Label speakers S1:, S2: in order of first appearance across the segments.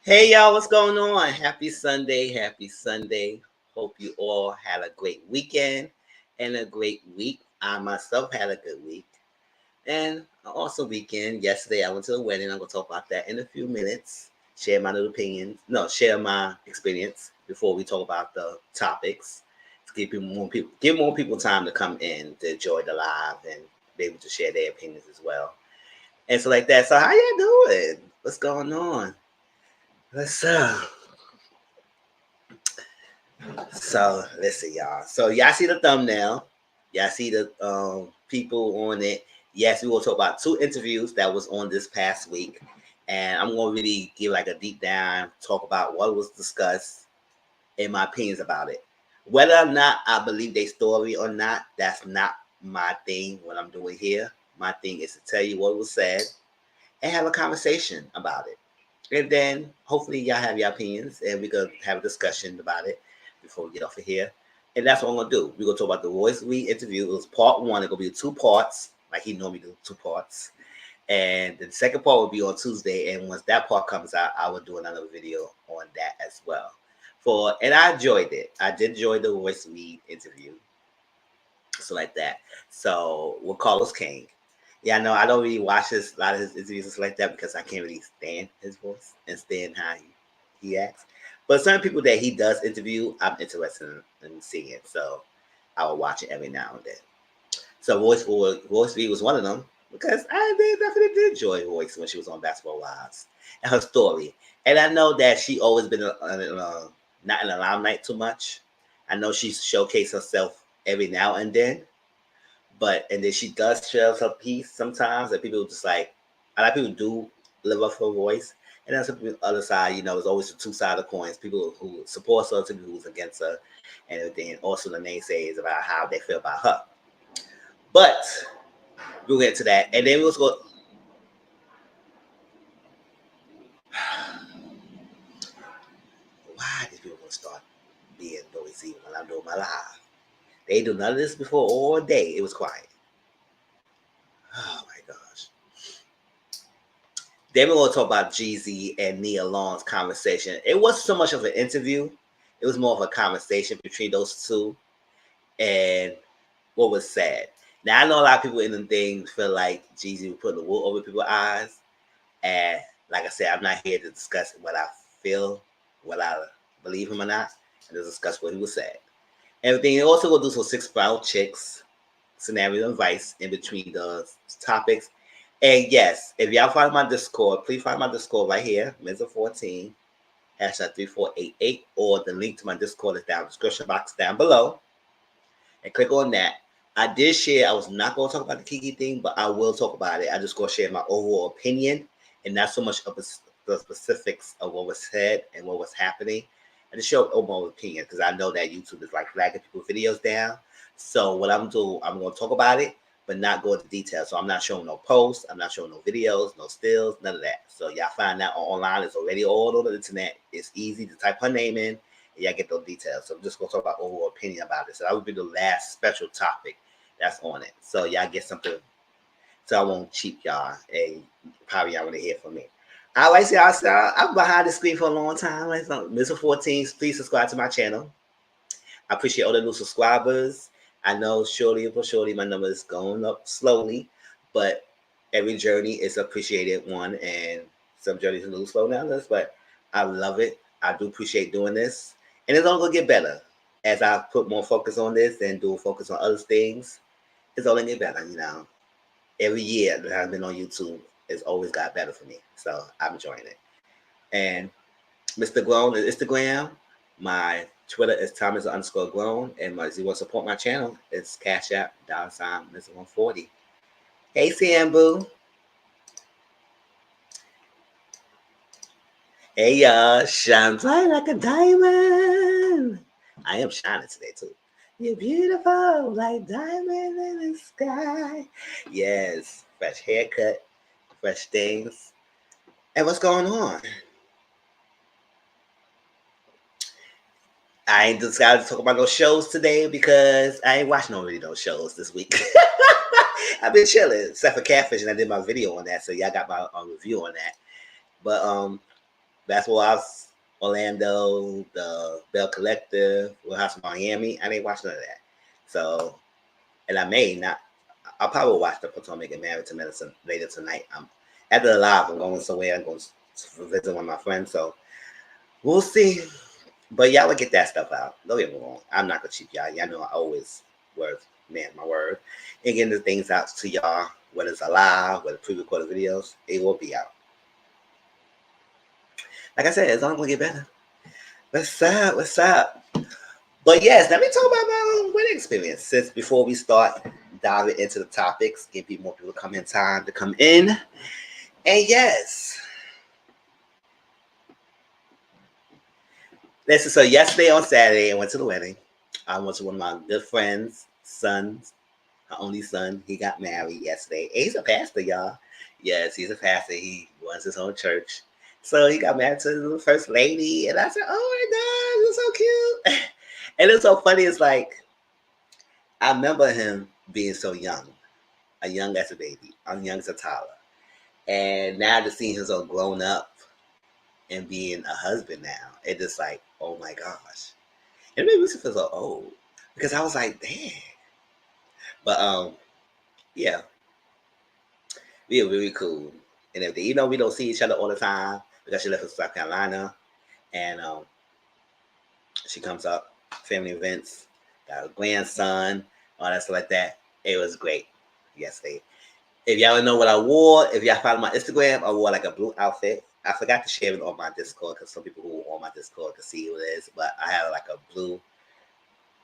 S1: Hey y'all, what's going on? Happy Sunday, happy Sunday. Hope you all had a great weekend and a great week. I myself had a good week and an awesome weekend. Yesterday I went to a wedding. I'm gonna talk about that in a few minutes. Share my little opinions. No, share my experience before we talk about the topics. To give more people time to come in to enjoy the live and be able to share their opinions as well. And so like that. So how y'all doing? What's going on? Let's listen, y'all. So y'all see the thumbnail. Y'all see the people on it. Yes, we will talk about two interviews that was on this past week. And I'm gonna really give like a deep dive, talk about what was discussed and my opinions about it. Whether or not I believe their story or not, that's not my thing. What I'm doing here. My thing is to tell you what was said and have a conversation about it. And then hopefully y'all have your opinions and we could have a discussion about it before we get off of here. And that's what I'm gonna do. We're gonna talk about the Royce interview. It was part one. It's gonna be two parts, like he normally do, two parts. And the second part will be on Tuesday. And once that part comes out, I will do another video on that as well. And I enjoyed it. I did enjoy the Royce interview. So like that. So with Carlos King. Yeah, no, I don't really watch a lot of his interviews and stuff like that because I can't really stand his voice and stand how he acts. But certain people that he does interview, I'm interested in seeing. So I will watch it every now and then. So Royce V was one of them because definitely did enjoy Royce when she was on Basketball Wives and her story. And I know that she always been not in the limelight too much. I know she showcased herself every now and then, and then she does share her piece sometimes, and people just like a lot of people do live up her voice. And then some people, other side, there's always the two sides of coins. People who support her, to people who's against her, and everything. And also the naysays about how they feel about her. But we'll get to that, and then we'll go. Why these people gonna start being noisy when I'm doing my live? They do none of this before all day. It was quiet. Oh my gosh. Then we're going to talk about Jeezy and Nia Long's conversation. It wasn't so much of an interview. It was more of a conversation between those two and what was said. Now, I know a lot of people in the thing feel like Jeezy was putting the wool over people's eyes. And like I said, I'm not here to discuss what I feel, what I believe him or not, and to discuss what he was said. Everything. Also going to do some 6 Brown Chicks scenario advice in between the topics. And yes, if y'all find my Discord, please find my Discord right here, Mizza14, #3488, or the link to my Discord is down in the description box down below. And click on that. I did share, I was not going to talk about the Keke thing, but I will talk about it. I just going to share my overall opinion and not so much of the specifics of what was said and what was happening. I just show overall opinion because I know that YouTube is like flagging people's videos down. So what I'm doing, I'm going to talk about it, but not go into detail. So I'm not showing no posts. I'm not showing no videos, no stills, none of that. So y'all find that online. It's already all over the internet. It's easy to type her name in and y'all get those details. So I'm just going to talk about overall opinion about it. So that would be the last special topic that's on it. So y'all get something. So I won't cheat y'all. And probably y'all want to hear from me. All right, so I'm behind the screen for a long time. Mr. 14, please subscribe to my channel. I appreciate all the new subscribers. I know surely my number is going up slowly, but every journey is appreciated one, and some journeys are a little slow down this, but I love it. I do appreciate doing this, and it's only gonna get better as I put more focus on this and do focus on other things. It's only get better, Every year that I've been on YouTube, it's always got better for me, so I'm enjoying it. And Mr. Grown on Instagram, my Twitter is Thomas_Grown, and if you want to support my channel, it's Cash App, $Mr. 140. Hey, Sambu. Hey, y'all. Shine bright like a diamond. I am shining today, too. You're beautiful like diamond in the sky. Yes, fresh haircut, fresh things. And what's going on? I ain't decided to talk about no shows today because I ain't watching no shows this week. I've been chilling, except for Catfish, and I did my video on that, so y'all got my review on that. But Basketball House, Orlando, the Bell Collective, Real House of Miami. I didn't watch none of that. So, and I may not. I'll probably watch the Potomac and Married to Medicine later tonight. After the live, I'm going somewhere. I'm going to visit one of my friends. So we'll see. But y'all will get that stuff out. Don't get me wrong. I'm not gonna cheat y'all. Y'all know I always my word. And getting the things out to y'all, whether it's alive, whether pre-recorded videos, it will be out. Like I said, it's only gonna get better. What's up? What's up? But yes, let me talk about my own wedding experience. Since before we start diving into the topics, give more people come in time to come in. And yes. Listen, so yesterday on Saturday, I went to the wedding. I went to one of my good friends' sons, my only son. He got married yesterday. And he's a pastor, y'all. Yes, he's a pastor. He runs his own church. So he got married to the first lady. And I said, oh my God, you're so cute. And it's so funny. It's like, I remember him being so young as a baby, young as a toddler. And now to see him so grown up and being a husband now, it's just like, oh my gosh. And it made me feel so old because I was like, dang. But yeah, we are really cool and everything. You know, we don't see each other all the time because she left for South Carolina, and she comes up, family events, got a grandson, all that stuff like that. It was great yesterday. If y'all know what I wore, if y'all follow my Instagram, I wore like a blue outfit. I forgot to share it on my Discord because some people who are on my Discord can see what it is. But I had like a blue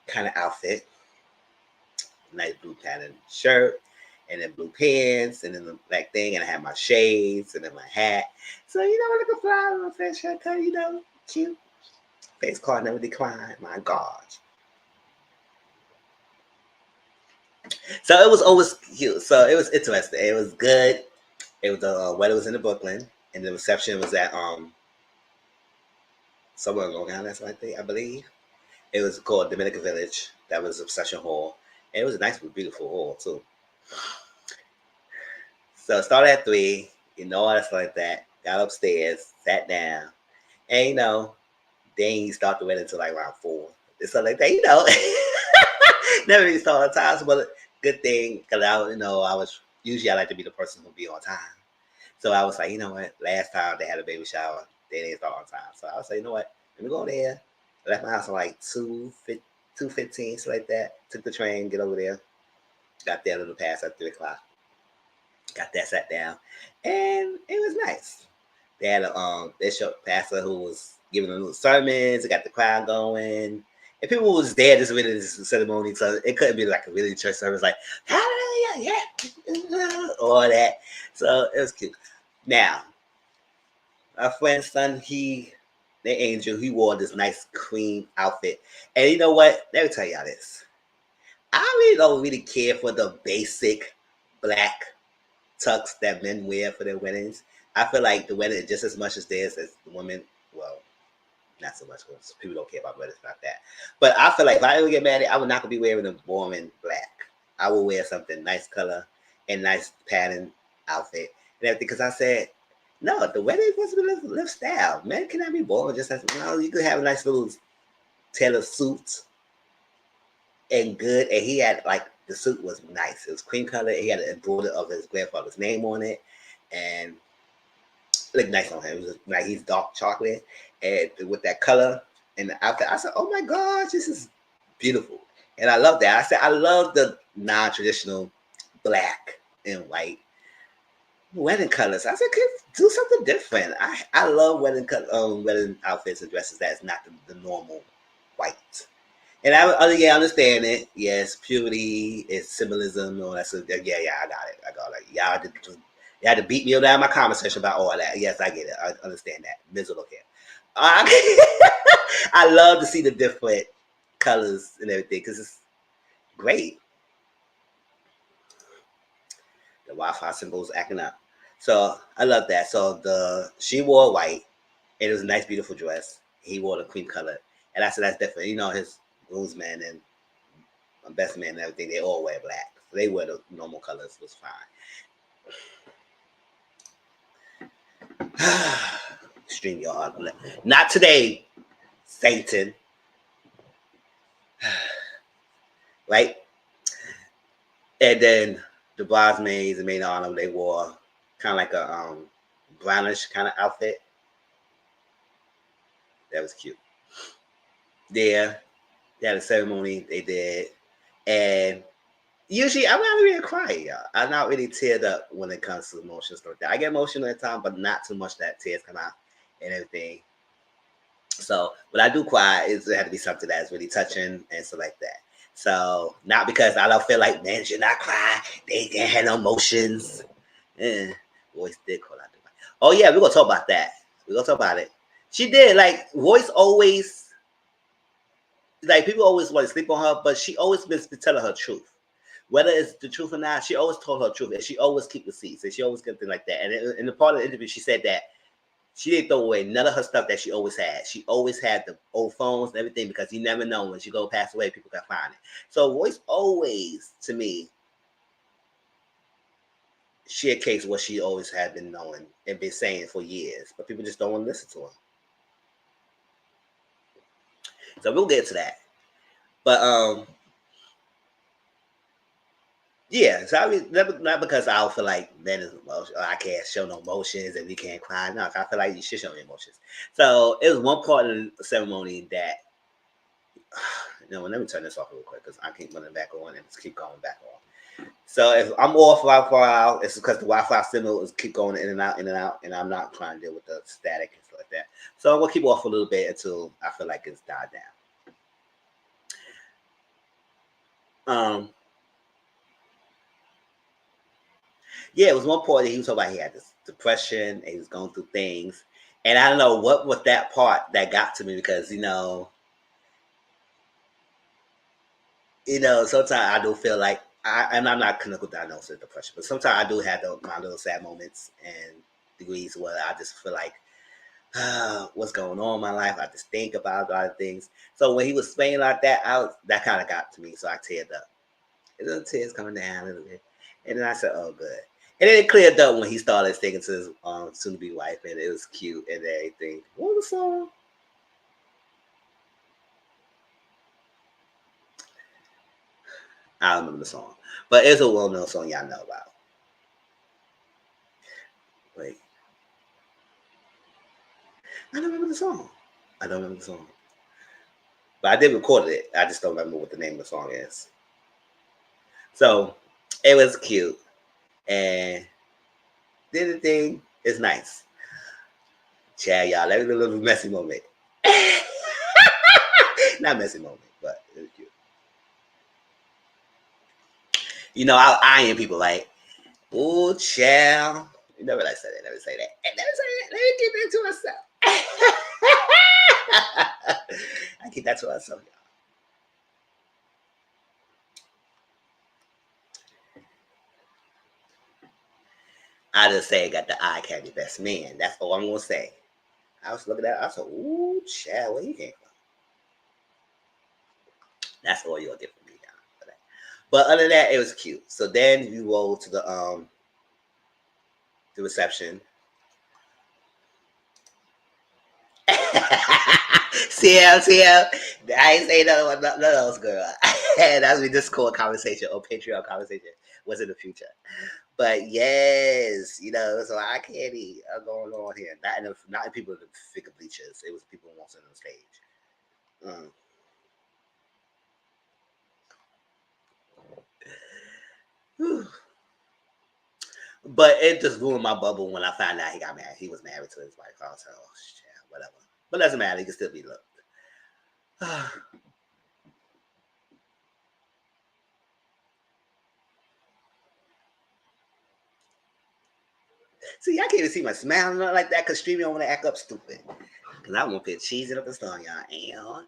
S1: kind of outfit, nice blue pattern shirt, and then blue pants, and then the black thing, and I had my shades, and then my hat. So, you know, like a fly on a fresh haircut, you know, cute. Face card never declined, my gosh. So it was always cute. So it was interesting. It was good. It was the wedding was in the Brooklyn, and the reception was at somewhere in Long Island, that's what I believe. It was called Dominican Village. That was the reception hall. And it was a nice, beautiful hall too. So it started at 3, you know, all that stuff like that. Got upstairs, sat down, and you know, they ain't start the wedding until like around 4. And stuff like that, you know. Never really start on time, but good thing because I was usually I like to be the person who be on time. So I was like, you know what? Last time they had a baby shower, they didn't start on time. So I was like, you know what? Let me go there. I left my house at like 2:15, so like that. Took the train, get over there. Got there a little past at 3 o'clock. Got that sat down, and it was nice. They had a bishop pastor who was giving a little sermons. They got the crowd going, and people was there just really this ceremony. So it couldn't be like a really church service, like hallelujah, yeah, all that. So it was cute. Now, my friend's son, the angel, he wore this nice cream outfit, and you know what? Let me tell y'all this. I really don't really care for the basic black tux that men wear for their weddings. I feel like the wedding is just as much as theirs as the women. Well, not so much because people don't care about weddings, not that. But I feel like if I ever get married, I would not be wearing a boring black. I will wear something nice color and nice pattern outfit and everything. Because I said, no, the wedding is supposed to be live style. Men cannot be boring. Just as you could have a nice little tailored suit and good. And he had like the suit was nice. It was cream color. He had an embroidered of his grandfather's name on it, and it looked nice on him. It was like he's dark chocolate, and with that color and the outfit, I said, "Oh my gosh, this is beautiful," and I love that. I said, "I love the non-traditional black and white wedding colors." I said, "Could do something different." I love wedding outfits and dresses that is not the normal white. And I understand it. Yes, purity is symbolism and all that stuff. Yeah, I got it. I got it. Y'all had to beat me down my conversation about all that. Yes, I get it. I understand that. Miserable care. I love to see the different colors and everything because it's great. The Wi-Fi symbols acting up. So I love that. So she wore white. And it was a nice, beautiful dress. He wore the cream color. And I said, that's different. You know, his groomsmen and my best man and everything, they all wear black. So they wear the normal colors, was fine. Stream your heart. Not today, Satan. Right? And then the bridesmaids and maid of honor, they wore kind of like a brownish kind of outfit. That was cute. Yeah, they had a ceremony. They did, and usually I'm not really a crier, y'all. I'm not really teared up when it comes to emotions like that. I get emotional at times, but not too much that tears come out and everything. So when I do cry, it had to be something that's really touching and stuff like that. So not because I don't feel like men should not cry, they can't have no emotions. Royce did call out the mic. Oh yeah, we're gonna talk about that. We're gonna talk about it. She did, like Royce always, like people always want to sleep on her, but she always been telling her truth. Whether it's the truth or not, she always told her truth, and she always keep receipts, and she always get things like that. And in the part of the interview, she said that she didn't throw away none of her stuff that she always had. She always had the old phones and everything because you never know when she go pass away, people can find it. So Royce always, to me, showcased what she always had been knowing and been saying for years, but people just don't want to listen to her. So we'll get to that. But yeah, so I mean, not because I feel like men is emotional, I can't show no emotions and we can't cry. No, I feel like you should show me emotions. So it was one part of the ceremony that, let me turn this off real quick because I keep running back on and just keep going back on. So if I'm off for a while, it's because the Wi-Fi signal is keep going in and out, and I'm not trying to deal with the static and stuff like that. So I'm gonna keep off a little bit until I feel like it's died down. Yeah, it was one part that he was talking about he had this depression and he was going through things. And I don't know what was that part that got to me because, sometimes I do feel like and I'm not clinical diagnosis of depression, but sometimes I do have my little sad moments and degrees where I just feel like what's going on in my life. I just think about a lot of things. So when he was saying like that, that kind of got to me. So I teared up. And the tears coming down a little bit. And then I said, oh, good. And then it cleared up when he started singing to his soon-to-be wife, and it was cute and everything. What was the song? I don't remember the song. But it's a well-known song y'all know about. Wait. I don't remember the song. But I did record it. I just don't remember what the name of the song is. So it was cute. And then the thing is nice. Chad, y'all, let me do a little messy moment. Not messy moment, but it was cute. I'll iron people like, oh, child. You never like say that. Never say that. Let me keep it to myself. I keep that to myself, y'all. I just say I got the eye candy best man. That's all I'm gonna say. I was looking at it, I said, ooh, child, where you came from? That's all you'll get from me, y'all. But other than that, it was cute. So then we rolled to the reception. CL. I ain't say none of those, girl. That's we Discord conversation or Patreon conversation. Was in the future. But yes, so I can't eat going on here. Not in people in the figure bleachers. It was people who walked on the stage. But it just ruined my bubble when I found out he got married. He was married to his wife. I was like, oh shit, whatever. But doesn't matter. He can still be looked. See, I can't even see my smile like that because streaming don't want to act up stupid. Because I want to put cheese up and stuff, y'all.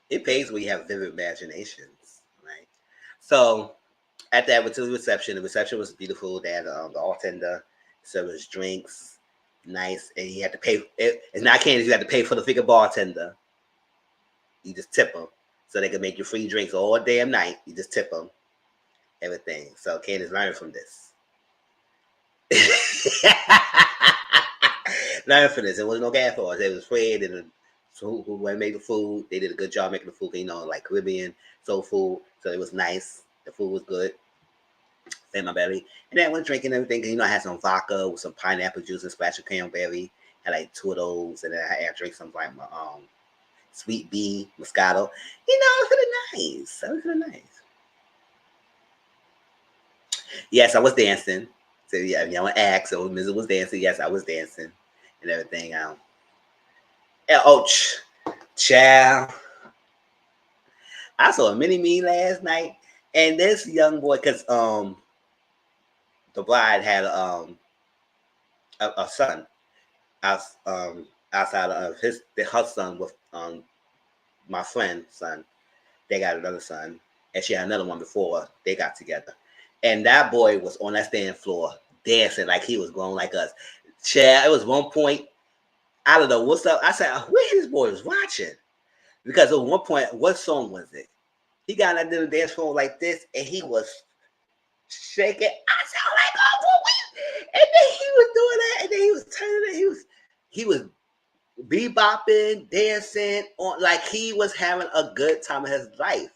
S1: It pays when you have vivid imaginations, right? So at that reception, the reception was beautiful. They had the bartender serve us drinks, nice, and he had to pay. It's not candy. You had to pay for the figure bartender. You just tip them so they can make you free drinks all damn night. You just tip them everything. So Candace learned from this. Learn from this. There was no gas for us. It was Fred and who made the food. They did a good job making the food. You know, like Caribbean soul food. So it was nice. The food was good. Fed my belly. And then I went drinking everything. You know, I had some vodka with some pineapple juice and splash of cranberry. Had like 2 of those. And then I had to drink some like my Sweet Bee Moscato. You know, it was really nice. It was really nice. Yes, I was dancing. So yeah, you know, ask. So Mrs. was dancing. Yes, I was dancing and everything. Child. I saw a mini me last night, and this young boy, cause the bride had a son out, outside of her son with my friend's son. They got another son, and she had another one before they got together. And that boy was on that stand floor dancing like he was grown like us. Child, it was one point, I don't know what's up. I said, where this boy was watching? Because at one point, what song was it? He got on that dance floor like this, and he was shaking. I said, oh my God, boy. And then he was doing that, and then he was turning it. He was bebopping, dancing on like he was having a good time of his life.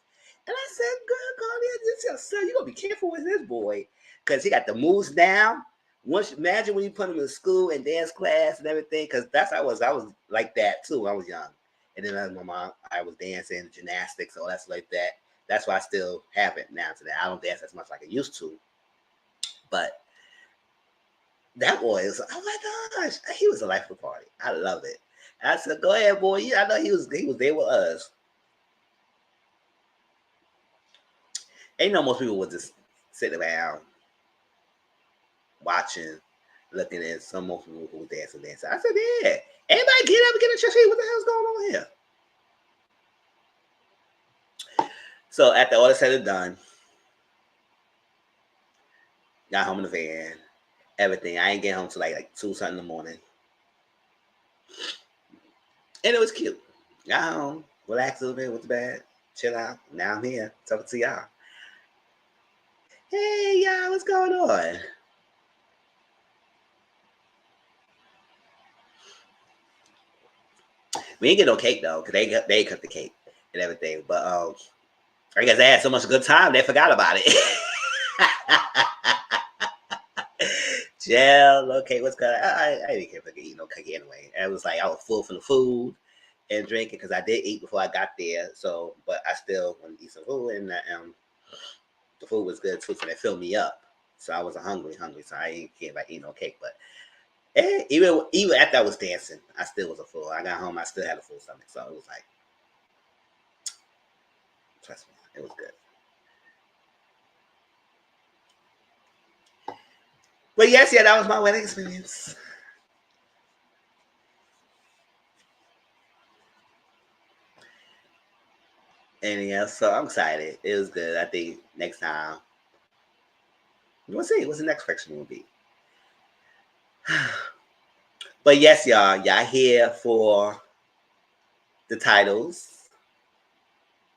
S1: And I said, girl, go there, this your son. You gotta be careful with this boy. Cause he got the moves down. Imagine when you put him in school and dance class and everything, because that's how I was like that too when I was young. And then as my mom, I was dancing, gymnastics, all that stuff like that. That's why I still have it now today. I don't dance as much like I used to. But that boy is, oh my gosh, he was a life of the party. I love it. I said, go ahead, boy. Yeah, I know he was there with us. And you know, most people would just sit around watching, looking at some most people who dancing. I said, yeah. Everybody get up and get in your feet. What the hell's going on here? So after all is said and done, got home in the van, everything. I ain't get home till like 2 something in the morning. And it was cute. Got home, relaxed a little bit, went to bed, chill out. Now I'm here talking to y'all. Hey, y'all, what's going on? We ain't get no cake though, because they cut the cake and everything. But I guess they had so much good time they forgot about it. Gel, okay, what's good? I didn't care if I could eat no cake anyway. And it was like I was full from the food and drinking because I did eat before I got there. So, but I still wanted to eat some food, and the food was good too, so they filled me up. So I was hungry, so I didn't care if I eat no cake. But even after I was dancing, I still was a full. I got home, I still had a full stomach, so it was like, trust me, it was good. But yes, yeah, that was my wedding experience. And yeah, so I'm excited. It was good. I think next time we'll see what's the next question will be. But yes, y'all here for the titles.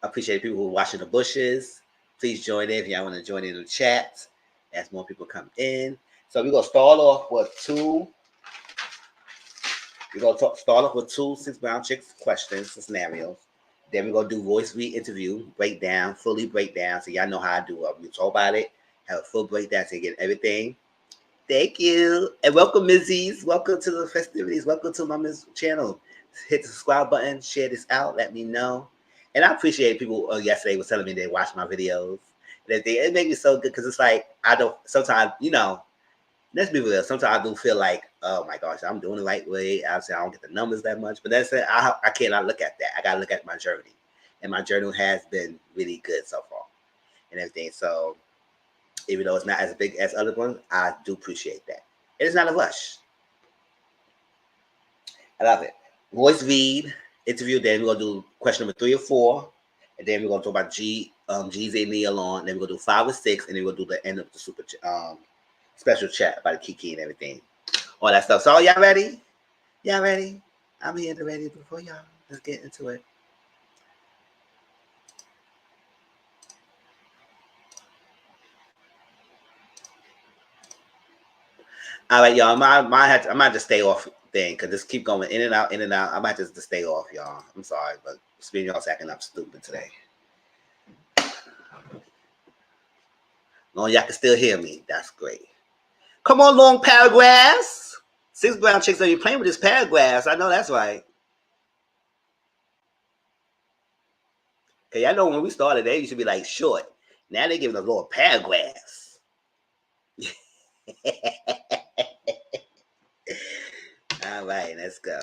S1: I appreciate people who are watching the bushes. Please join in if y'all want to join in the chat as more people come in. So we're gonna start off with two. We're gonna start off with 6 brown chicks questions, scenarios. Then we're gonna do Royce interview, breakdown, fully breakdown. So y'all know how I do it. We talk about it, have a full breakdown so you get everything. Thank you. And welcome, Mizzies. Welcome to the festivities. Welcome to my channel. Hit the subscribe button, share this out, let me know. And I appreciate people yesterday was telling me they watched my videos. It made me so good because it's like I don't sometimes, let's be real. Sometimes I do feel like, oh my gosh, I'm doing the right way. Obviously, I don't get the numbers that much, but that's it. I cannot look at that. I gotta look at my journey, and my journey has been really good so far, and everything. So, even though it's not as big as other ones, I do appreciate that. It's not a rush. I love it. Voice read interview. Then we're gonna do question number 3 or 4, and then we're gonna talk about Jeezy and Nia Long. Then we're gonna do 5 or 6, and then we're gonna do the end of the special chat about the Keke and everything, all that stuff. So y'all ready? Y'all ready? I'm here to ready before y'all. Let's get into it. All right, y'all. I might just stay off thing because just keep going in and out, in and out. I might just stay off, y'all. I'm sorry, but speaking y'all's acting up stupid today. Long y'all can still hear me. That's great. Come on, long paragraphs. 6 brown chicks are you playing with this paragraphs. I know that's right. Okay, I know when we started, they used to be like short. Now they're giving us little paragraphs. All right, let's go.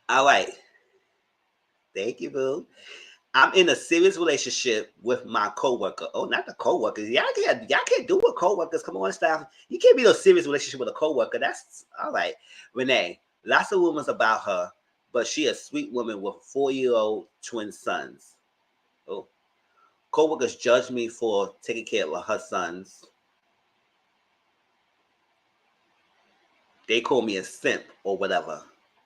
S1: All right. Thank you, boo. I'm in a serious relationship with my coworker. Oh, not the coworkers. Y'all can't do with coworkers. Come on, staff. You can't be in a serious relationship with a coworker. That's all right. Renee, lots of rumors about her, but she a sweet woman with 4-year-old twin sons. Oh, coworkers judge me for taking care of her sons. They call me a simp or whatever.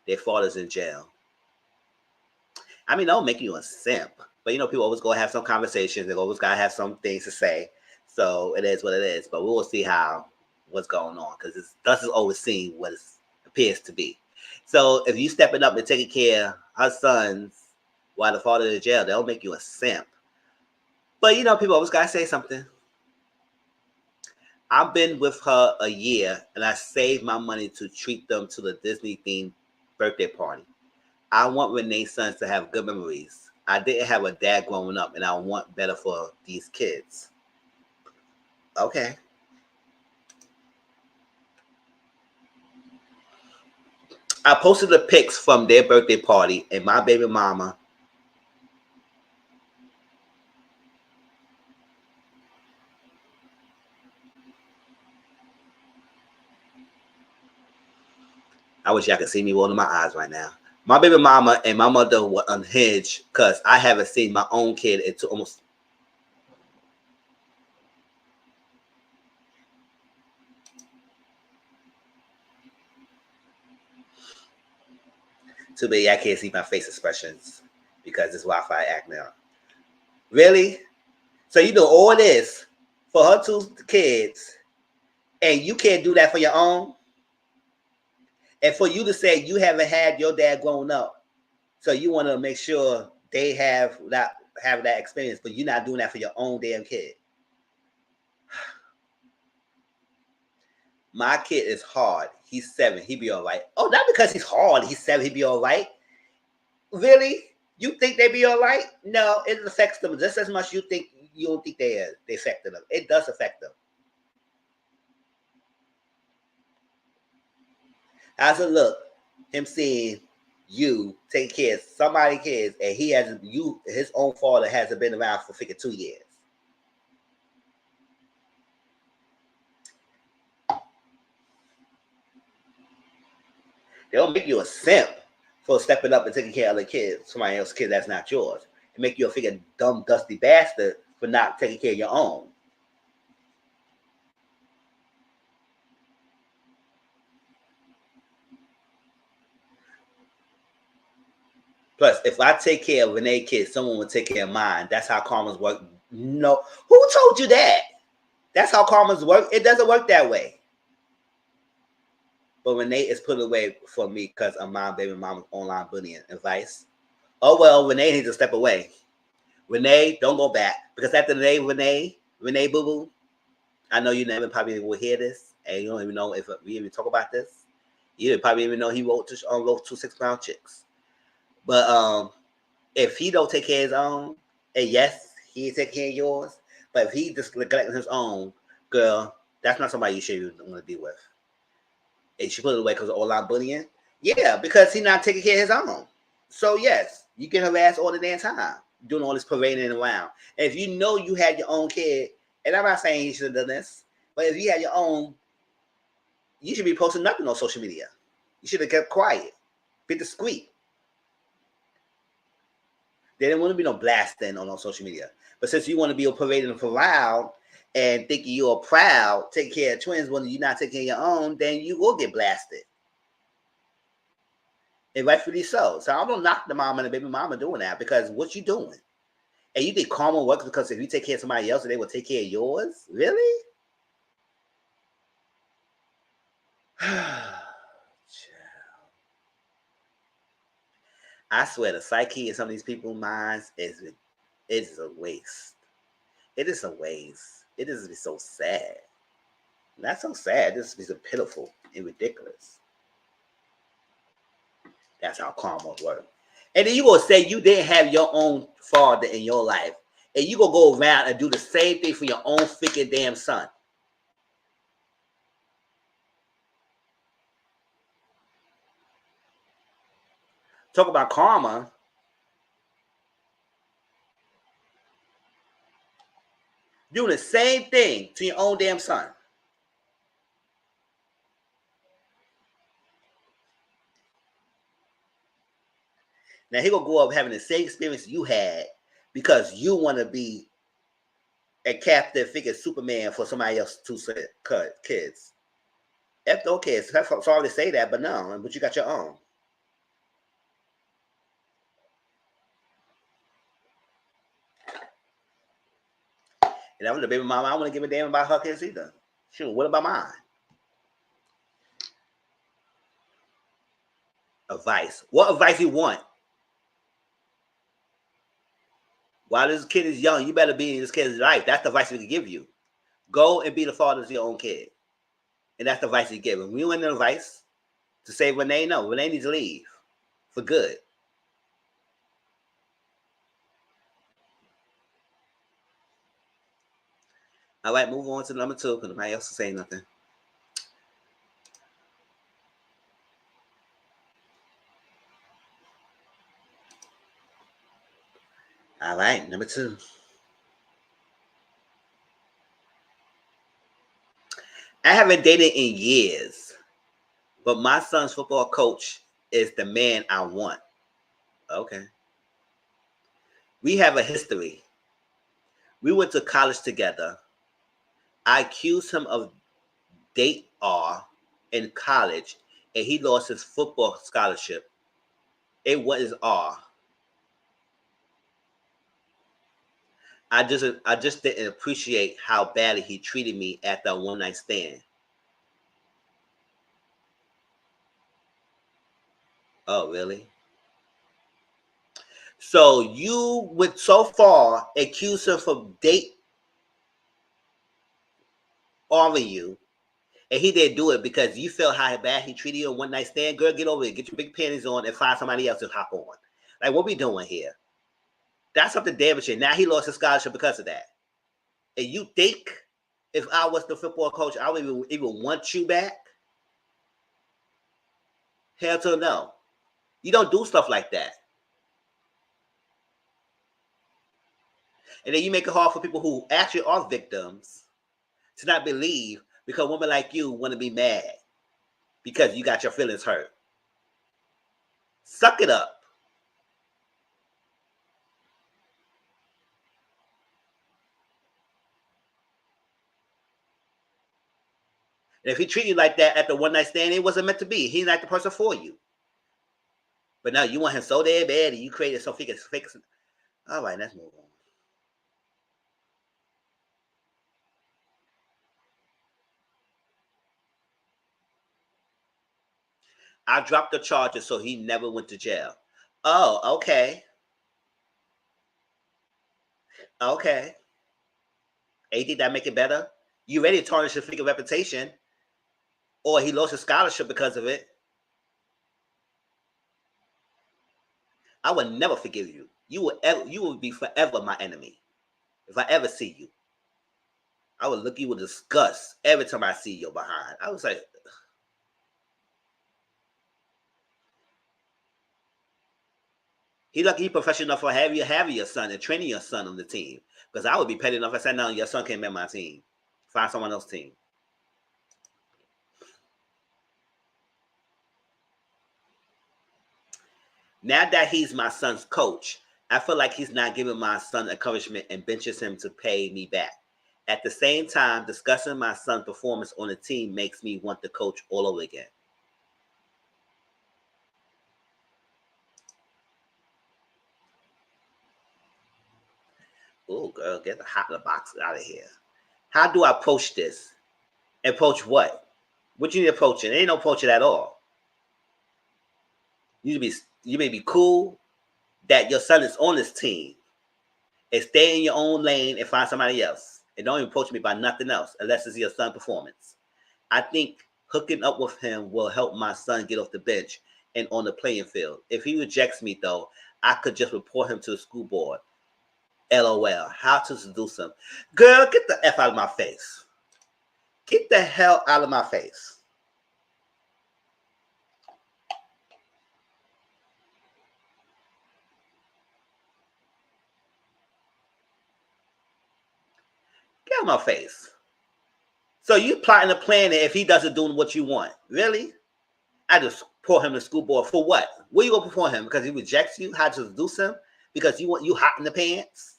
S1: Their father's in jail. I mean, don't make you a simp, but people always go have some conversations. They always gotta have some things to say. So it is what it is. But we will see what's going on because this is always seeing what it appears to be. So if you stepping up and taking care of her sons while the father in jail, they'll make you a simp. But people always gotta say something. I've been with her a year and I saved my money to treat them to the Disney themed birthday party. I want Renee's sons to have good memories. I didn't have a dad growing up, and I want better for these kids. Okay. I posted the pics from their birthday party, and my baby mama. I wish y'all could see me rolling my eyes right now. My baby mama and my mother were unhinged because I haven't seen my own kid until almost. Too bad I can't see my face expressions because this Wi-Fi act now. Really? So you do all this for her 2 kids, and you can't do that for your own? And for you to say you haven't had your dad growing up, so you want to make sure they have that experience, but you're not doing that for your own damn kid. My kid is hard. He's 7. He be all right. Oh, not because he's hard. He's 7. He be all right. Really? You think they be all right? No, it affects them just as much. You don't think they affect them. It does affect them. How's it look? Him seeing you take care of somebody's kids, and his own father hasn't been around for 2 years. They'll make you a simp for stepping up and taking care of other kids, somebody else's kid that's not yours. And make you a freaking dumb, dusty bastard for not taking care of your own. Plus, if I take care of Renee's kids, someone will take care of mine. That's how karmas work. No. Who told you that? That's how karmas work. It doesn't work that way. But Renee is put away for me because of my baby mama's online bullying advice. Oh, well, Renee needs to step away. Renee, don't go back. Because after the day, Renee Boo Boo, I know you never probably will hear this, and you don't even know if we even talk about this. You probably even know he wrote 2 6-pound chicks. But if he don't take care of his own, and yes, he take care of yours, but if he just neglecting his own, girl, that's not somebody you should want to be with. And she put it away because of online bullying. Yeah, because he's not taking care of his own. So yes, you get harassed all the damn time, doing all this parading around. And if you know you had your own kid, and I'm not saying you should have done this, but if you had your own, you should be posting nothing on social media. You should have kept quiet, be discreet. They didn't want to be no blasting on social media. But since you want to be parading around and thinking you're proud, take care of twins when you're not taking care of your own, then you will get blasted. And rightfully so. So I don't knock the mom and the baby mama doing that, because what you doing? And you think karma works because if you take care of somebody else, they will take care of yours? Really? I swear the psyche in some of these people's minds is a waste. It is a waste. It is so sad. Not so sad. This is so pitiful and ridiculous. That's how karma works. And then you gonna say you didn't have your own father in your life, and you gonna go around and do the same thing for your own freaking damn son. Talk about karma. Doing the same thing to your own damn son. Now he gonna go up having the same experience you had because you want to be a captain figure Superman for somebody else's two kids. Okay, sorry to say that, but no, but you got your own. And I was the baby mama. I don't want to give a damn about her kids either. Shoot, what about mine? Advice. What advice you want? While this kid is young, you better be in this kid's life. That's the advice we can give you. Go and be the father of your own kid. And that's the advice you give him. We want the advice to say Renee, no, Renee needs to leave for good. All right, move on to number 2 because nobody else is saying nothing. All right, number 2. I haven't dated in years, but my son's football coach is the man I want. Okay. We have a history. We went to college together. I accused him of date R in college, and he lost his football scholarship. It was R. I just didn't appreciate how badly he treated me at that one night stand. Oh, really? So you went so far, accuse him for date R you, and he didn't do it because you felt how bad he treated you on one night stand. Girl, get over it. Get your big panties on and find somebody else to hop on. Like, what we doing here? That's something damaging. Now he lost his scholarship because of that. And you think if I was the football coach, I would even want you back? Hell to no. You don't do stuff like that. And then you make it hard for people who actually are victims to not believe because women like you want to be mad because you got your feelings hurt. Suck it up. And if he treated you like that at the one night stand, it wasn't meant to be. He's not the person for you. But now you want him so damn bad and you created so fake. All right, let's move on. I dropped the charges so he never went to jail. Oh, okay. Okay. And you think that make it better? You ready to tarnish his freaking reputation, or he lost his scholarship because of it. I would never forgive you. You would be forever my enemy. If I ever see you, I would look at you with disgust every time I see your behind. I was like, he lucky he professional enough for having your son and training your son on the team. Because I would be petty enough if I said, no, your son can't be on my team. Find someone else's team. Now that he's my son's coach, I feel like he's not giving my son encouragement and benches him to pay me back. At the same time, discussing my son's performance on the team makes me want the coach all over again. Oh, girl, get the hot in the box out of here. How do I approach this? Approach what? What you need approaching? There ain't no approaching at all. You may be cool that your son is on this team and stay in your own lane and find somebody else. And don't even approach me by nothing else unless it's your son's performance. I think hooking up with him will help my son get off the bench and on the playing field. If he rejects me, though, I could just report him to the school board. LOL. How to seduce him? Girl, get the F out of my face. Get the hell out of my face. Get out of my face. So you plotting a plan if he doesn't do what you want. Really? I just pour him to the school board for what? Where you gonna pour him? Because he rejects you? How to seduce him? Because you want you hot in the pants?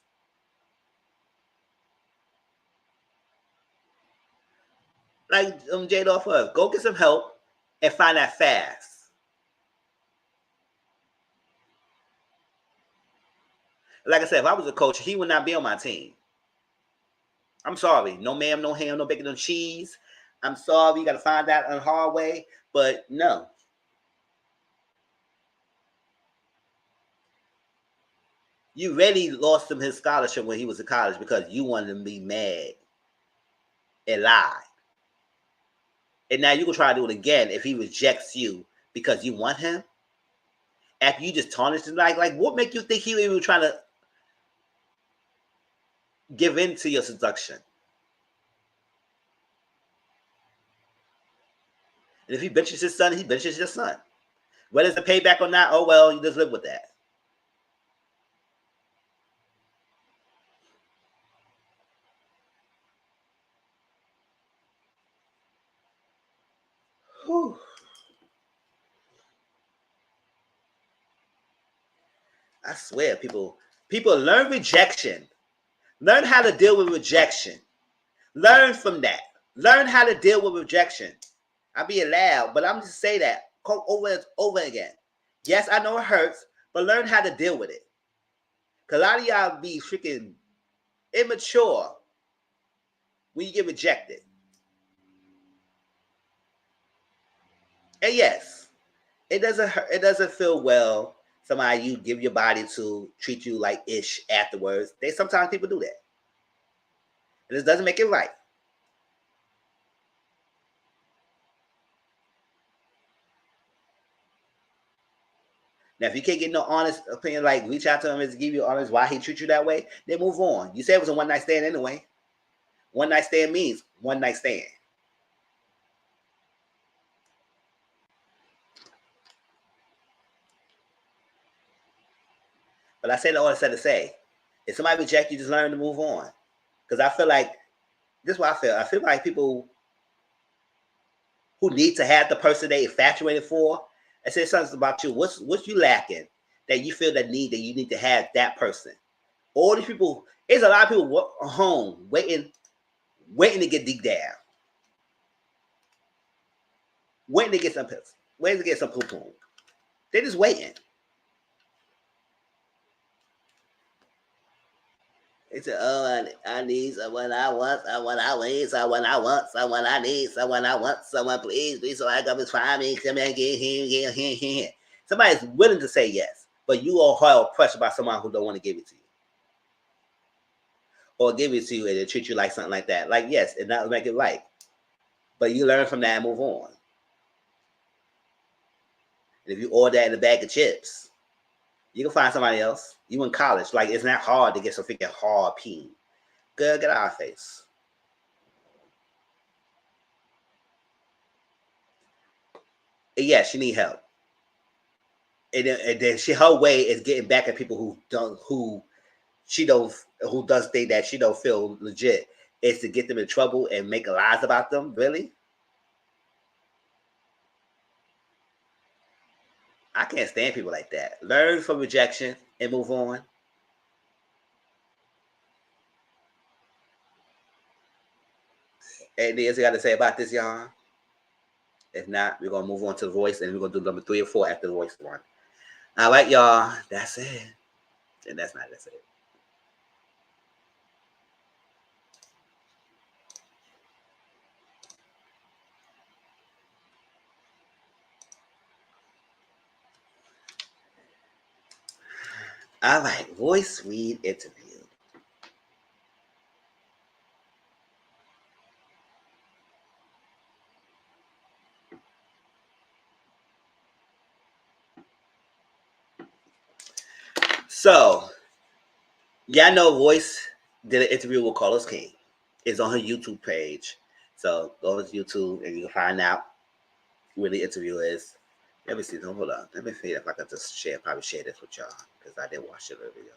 S1: Like Jade off of, go get some help and find that fast. Like I said, if I was a coach, he would not be on my team. I'm sorry. No ma'am, no ham, no bacon, no cheese. I'm sorry. You got to find out on the hard way. But no. You really lost him his scholarship when he was in college because you wanted him to be mad and lie. And now you can try to do it again if he rejects you because you want him. After you just tarnished him, like what make you think he was trying to give in to your seduction? And if he benches his son, he benches your son. Whether it's a payback or not, oh well, you just live with that. Whew. I swear, people learn rejection. Learn how to deal with rejection. Learn from that. Learn how to deal with rejection. I'm being loud, but I'm just say that over and over again. Yes, I know it hurts, but learn how to deal with it. Cause a lot of y'all be freaking immature when you get rejected. And yes, it doesn't hurt, it doesn't feel well. Somebody you give your body to treat you like ish afterwards. Sometimes people do that. And this doesn't make it right. Now, if you can't get no honest opinion, like reach out to him and give you honest why he treats you that way, then move on. You said it was a one night stand anyway. One night stand means one night stand. But I said all I said to say. If somebody rejects you, just learn to move on. Because I feel like this is what I feel. I feel like people who need to have the person they infatuated for, I say something about you. What's you lacking that you feel that you need to have that person? All these people, there's a lot of people home waiting to get deep down, waiting to get some pills, waiting to get some poo poo. They're just waiting. They say, "Oh, I need someone. I want someone. I need someone. I want someone. I need someone. I want someone. Please, so I come and find me. Come and get him. Somebody's willing to say yes, but you are held pressure by someone who don't want to give it to you, or give it to you and they treat you like something like that. Like yes, and not make it right, but you learn from that and move on. And if you order that in a bag of chips, you can find somebody else. You in college. Like, it's not hard to get some freaking hard pee. Girl, get out of our face. And yeah, she need help. And then her way is getting back at people who does think that she don't feel legit, is to get them in trouble and make lies about them. Really? I can't stand people like that. Learn from rejection and move on. Anything else you got to say about this, y'all? If not, we're going to move on to the voice, and we're going to do number 3 or 4 after the voice one. All right, y'all. That's it. And that's it. All right, voice read interview. So, y'all know Voice did an interview with Carlos King. It's on her YouTube page. So go to YouTube and you can find out where the interview is. Let me see. Hold on. Let me see if I can just probably share this with y'all because I didn't watch it earlier.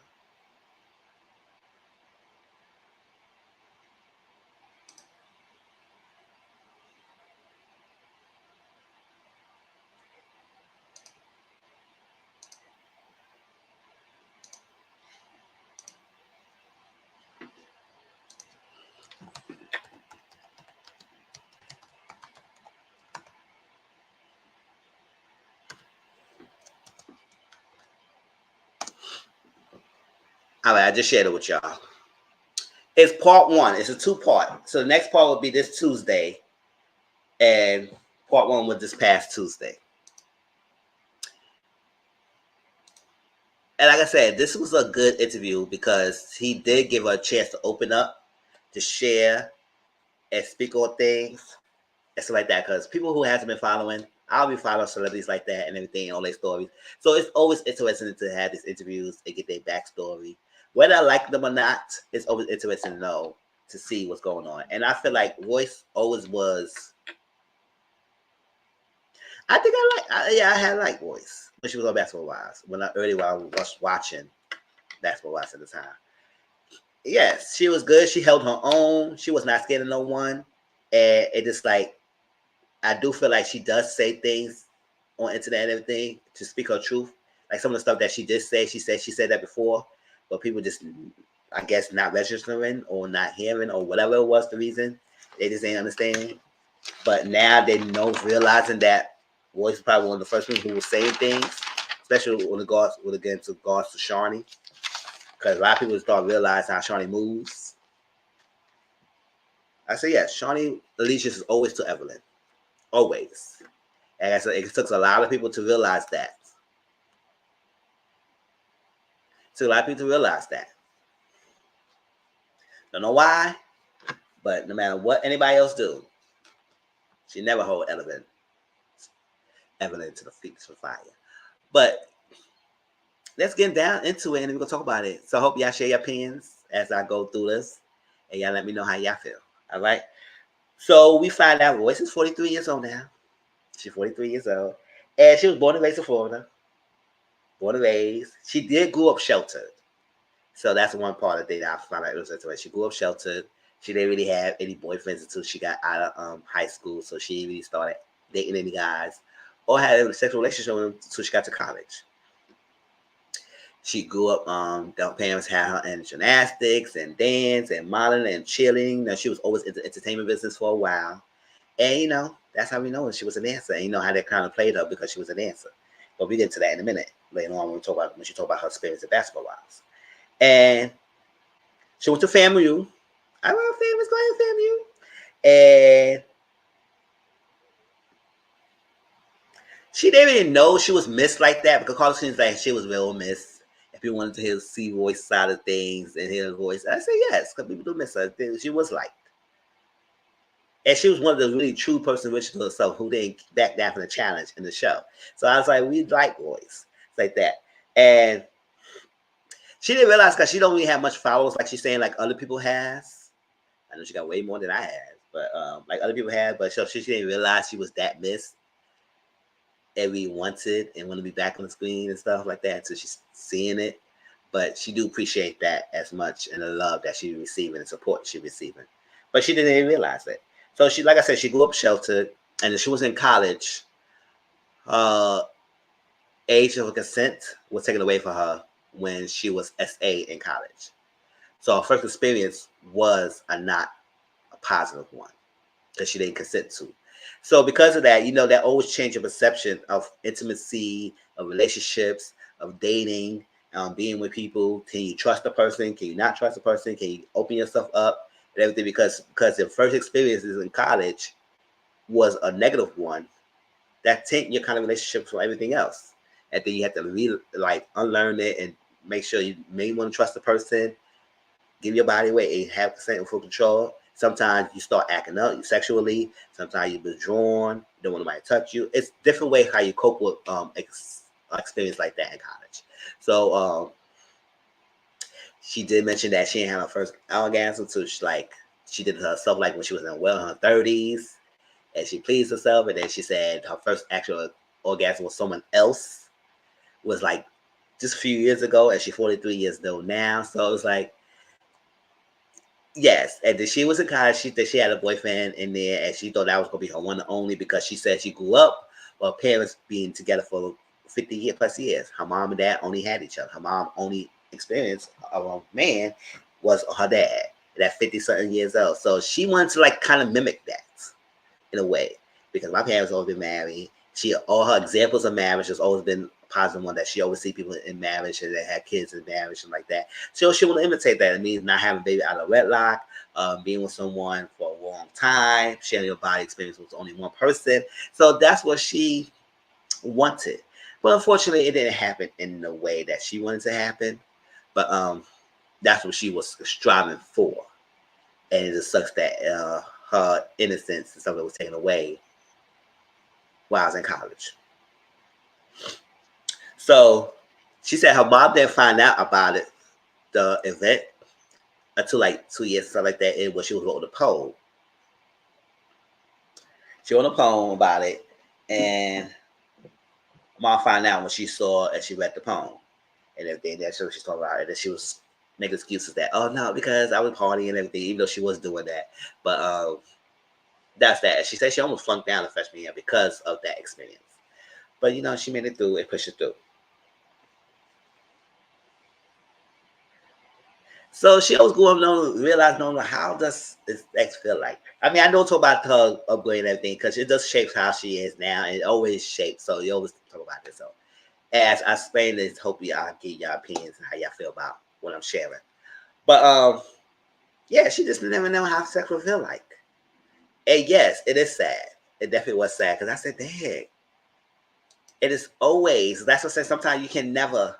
S1: All right, I just shared it with y'all. It's part one. It's a two-part. So the next part will be this Tuesday, and part one was this past Tuesday. And like I said, this was a good interview because he did give her a chance to open up, to share, and speak on things and stuff like that. Because people who hasn't been following, I'll be following celebrities like that and everything, all their stories. So it's always interesting to have these interviews and get their backstory. Whether I like them or not, it's always interesting to know, to see what's going on. And I feel like Royce always was. I think I had liked Royce when she was on Basketball Wives. When I was watching Basketball Wives at the time. Yes, she was good. She held her own. She was not scared of no one. And it just like, I do feel like she does say things on internet and everything to speak her truth. Like some of the stuff that she did say, she said that before, but people just, I guess, not registering or not hearing or whatever it was the reason. They just ain't understanding. But now they know, realizing that Royce is probably one of the first people who was saying things, especially with regards to Shawnee. Because a lot of people start realizing how Shawnee moves. I say yes, Shawnee allegiance is always to Evelyn. Always. And it took a lot of people to realize that. It took a lot of people to realize that. Don't know why, but no matter what anybody else do, she never hold Evelyn to the feet for fire. But let's get down into it and we're gonna talk about it. So I hope y'all share your opinions as I go through this, and y'all let me know how y'all feel. All right. So we find out Royce is 43 years old now. She's 43 years old, and she was born and raised in Florida. Born and raised. She did grow up sheltered. So that's one part of the thing that I found out it was interesting. She grew up sheltered. She didn't really have any boyfriends until she got out of high school. So she didn't really started dating any guys or had a sexual relationship with them until she got to college. She grew up, their parents had her in gymnastics and dance and modeling and chilling. Now, she was always in the entertainment business for a while. And, that's how we know she was a dancer. And you know how they kind of played her because she was a dancer. But we get into that in a minute later on when she talk about her experience at Basketball Wives. And she went to FAMU. I love FAMU's going to FAMU. And she didn't even know she was missed like that because Carlos seems like she was real missed. If you wanted to see Royce's side of things and hear her voice, I say yes, because people do miss her. She was liked. And she was one of the really true person rich to herself who didn't back down from the challenge in the show. So I was like, we like Royce. It's like that. And she didn't realize because she don't really have much followers like she's saying like other people has. I know she got way more than I had, but like other people had, but she didn't realize she was that missed. And we wanted and want to be back on the screen and stuff like that. So she's seeing it. But she do appreciate that as much and the love that she's receiving and support she's receiving. But she didn't even realize that. So she, like I said, she grew up sheltered, and she was in college. Age of consent was taken away from her when she was SA in college. So her first experience was not a positive one that she didn't consent to. So because of that, that always changes your perception of intimacy, of relationships, of dating, being with people. Can you trust a person? Can you not trust a person? Can you open yourself up and everything? Because your first experiences in college was a negative one. That taint your kind of relationship from everything else. And then you have to unlearn it and make sure you may want to trust the person, give your body away, and have consent full control. Sometimes you start acting up sexually. Sometimes you're withdrawn. You don't want nobody to touch you. It's different ways how you cope with experience like that in college. So she did mention that she didn't have her first orgasm until she did it herself, like when she was in her 30s, and she pleased herself. And then she said her first actual orgasm with someone else was like just a few years ago, and she's 43 years old now. So it was like, yes. And then she was in college. She had a boyfriend in there, and she thought that was gonna be her one and only, because she said she grew up with her parents being together for 50 plus years. Her mom and dad only had each other. Her mom only experience of a man was her dad at 50 something years old. So she wanted to like kind of mimic that in a way, because my parents always been married. All her examples of marriage has always been a positive one, that she always see people in marriage and they had kids in marriage and like that. So she want to imitate that. It means not having a baby out of wedlock, being with someone for a long time, sharing your body experience with only one person. So that's what she wanted. But unfortunately, it didn't happen in the way that she wanted to happen. But that's what she was striving for. And it just sucks that her innocence and stuff that was taken away while I was in college. So she said her mom didn't find out about it, the event, until like 2 years, something like that, when she was wrote a poem. She wrote a poem about it, and mom found out when she saw and she read the poem and everything. That's what she's talking about. And then she was making excuses that, oh no, because I was partying and everything, even though she was doing that. But that's that. She said she almost flunked down the freshman year because of that experience. But she made it through and pushed it through. So she always going on, realize, no, how does this ex feel like? I mean, I know talk about her upgrade and everything, because it does shape how she is now, and it always shapes. So you always talk about this. So as I explain this, hope y'all get your opinions and how y'all feel about what I'm sharing. But yeah, she just never know how sex would feel like. And yes, it is sad. It definitely was sad, because I said, dang, it is always. That's what I said. Sometimes you can never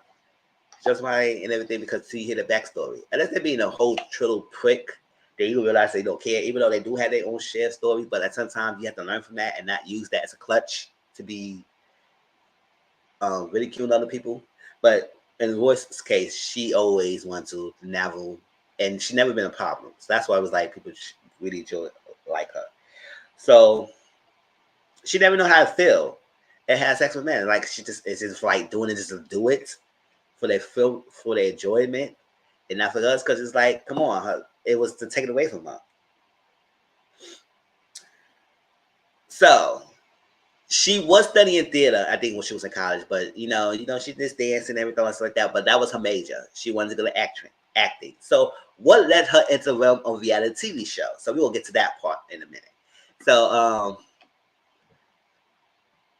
S1: just right and everything, because you hear the backstory. Unless they're being a whole little prick, then you realize they don't care, even though they do have their own shared story. But at some time, you have to learn from that and not use that as a clutch to be ridiculing other people. But in Royce's case, she always wanted to navel, and she never been a problem. So that's why it was like people really enjoy like her. So she never know how to feel and have sex with men. Like it's just like doing it just to do it for their enjoyment, and not for us, because it's like, come on, it was to take it away from her. So she was studying theater, I think, when she was in college, but she did dance and everything else like that. But that was her major. She wanted to go to acting. So what led her into the realm of reality TV show? So we will get to that part in a minute. So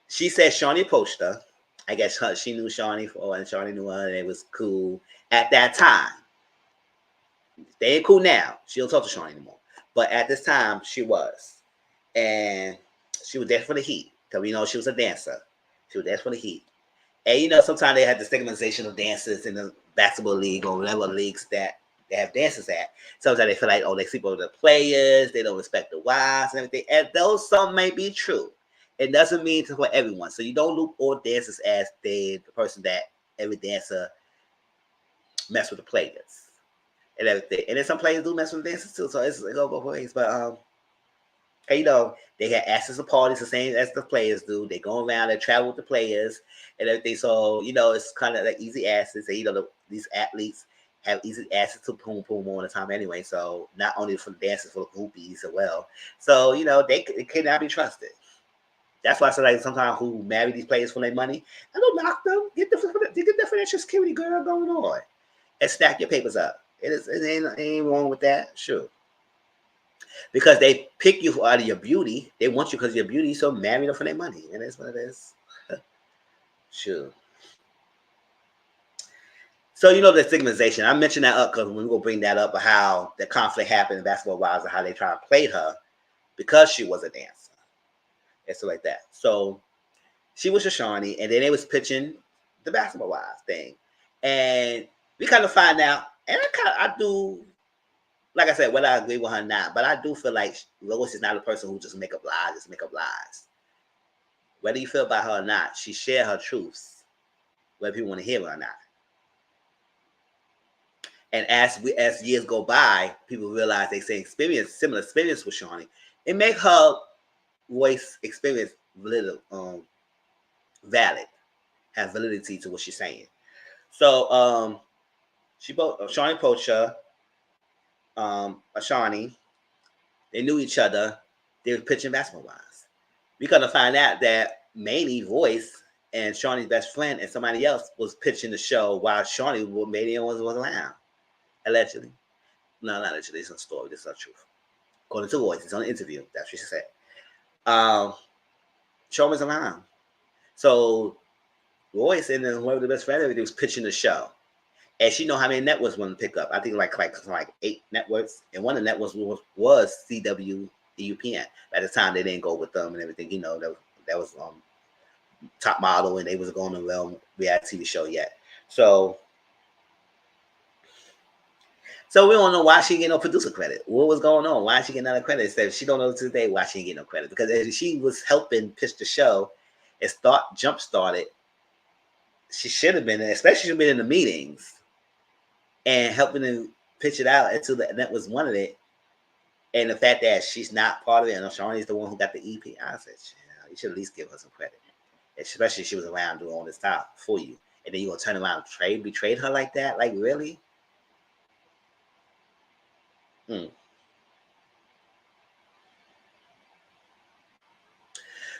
S1: she said Shawnee approached her. I guess she knew Shawnee, and Shawnee knew her, and it was cool at that time. They ain't cool now. She don't talk to Shawnee anymore. But at this time, she was. And she was there for the heat. Because she was a dancer. She was there for the heat. And sometimes they had the stigmatization of dancers in the basketball league or whatever leagues that they have dancers at. Sometimes they feel like, oh, they sleep over the players, they don't respect the wives and everything. And those some may be true. It doesn't mean for everyone. So you don't look all dancers as the person that every dancer mess with the players and everything. And then some players do mess with dancers too. So it go both ways. But they had access to parties the same as the players do. They go around, they travel with the players and everything. So, it's kind of like easy access. And, these athletes have easy access to Poom Poom all the time anyway. So not only for the dancers, for the groupies as well. So, they cannot be trusted. That's why I said, like, sometimes who marry these players for their money, I don't knock them. Get the financial security girl going on and stack your papers up. It ain't wrong with that. Sure. Because they pick you out of your beauty. They want you because of your beauty, so marry them for their money. And that's what it is. Sure. So, the stigmatization. I mentioned that up because we're going to bring that up, how the conflict happened in Basketball Wives and how they try to play her because she was a dancer. And stuff like that. So, she was Shoshani, and then they was pitching the Basketball Wives thing. And We kind of find out, and I do, like I said, whether I agree with her or not, but I do feel like Lois is not a person who just make up lies. Whether you feel about her or not, she share her truths, whether people want to hear it or not. And as years go by, people realize they say similar experience with Shawnee. It make her voice experience valid, have validity to what she's saying. So Shawnee Poacher, Shawnee, they knew each other. They were pitching basketball wise. We gonna find out that Manny Voice and Shawnee's best friend and somebody else was pitching the show while Shawnee Manny was around. Allegedly. No, not allegedly. It's a story. This is not truth. According to Royce, it's on an interview. That's what she said. Shawn was around. So Royce and then whoever the best friend was pitching the show. And she know how many networks wanted to pick up. I think like 8 networks. And one of the networks was CW EUPN. At the time, they didn't go with them and everything. You know, that was Top Model, and they was going to realm reality TV show yet. So we don't know why she get no producer credit. What was going on? Why she get no credit? Instead, she don't know today why she didn't get no credit. Because if she was helping pitch the show and jump started, she should have been, especially been in the meetings and helping them pitch it out until that was one of it. And the fact that she's not part of it, and Shawnee's the one who got the EP, I said, you should at least give her some credit. Especially if she was around doing all this stuff for you. And then you're going to turn around and betrayed her like that? Like, really?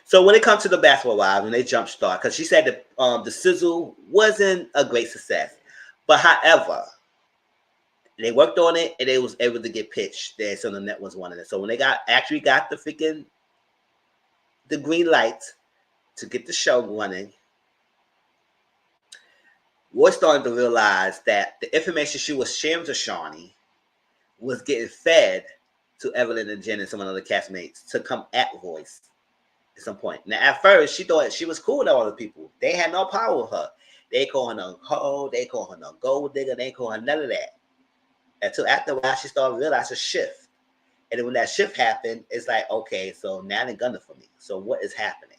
S1: So when it comes to the basketball wives, when they jump start, because she said that the sizzle wasn't a great success. But however, they worked on it and they was able to get pitched. There, so the net was one of them. So when they got the green light to get the show running, we're starting to realize that the information she was sharing to Shawnee was getting fed to Evelyn and Jen and some of the other castmates to come at Royce at some point. Now, at first, she thought she was cool with all the people. They had no power with her. They call her no hoe. They call her no gold digger. They call her none of that. Until after a while, she started to realize a shift. And then when that shift happened, it's like, okay, so now they're gunning for me. So what is happening?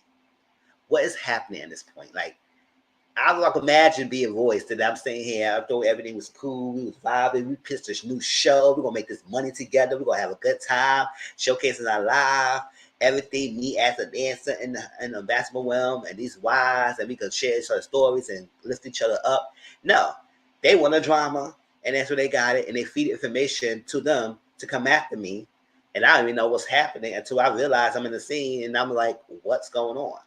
S1: What is happening at this point? Like, I would like imagine being Royce that I'm saying here. I thought everything was cool. We was vibing. We pitched this new show. We're going to make this money together. We're going to have a good time. Showcasing our live. Everything, me as a dancer in the basketball realm and these wives, and we could share each other's stories and lift each other up. No, they want a drama, and that's where they got it, and they feed information to them to come after me, and I don't even know what's happening until I realize I'm in the scene, and I'm like, what's going on?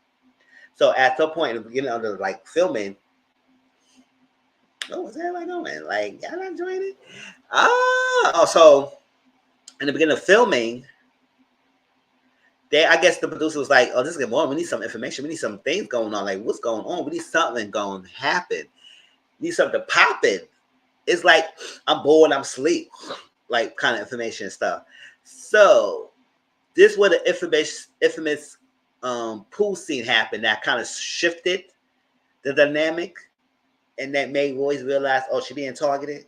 S1: So at some point in the beginning of the like filming, what's everybody doing? Like, y'all not enjoying it? So in the beginning of filming, I guess the producer was like, oh, this is good morning. We need some information. We need some things going on. Like, what's going on? We need something going to happen. We need something to pop in. It's like, I'm bored, I'm asleep. Like, kind of information and stuff. So, this was the infamous pool scene happened that kind of shifted the dynamic. And that made Royce realize, oh, she being targeted.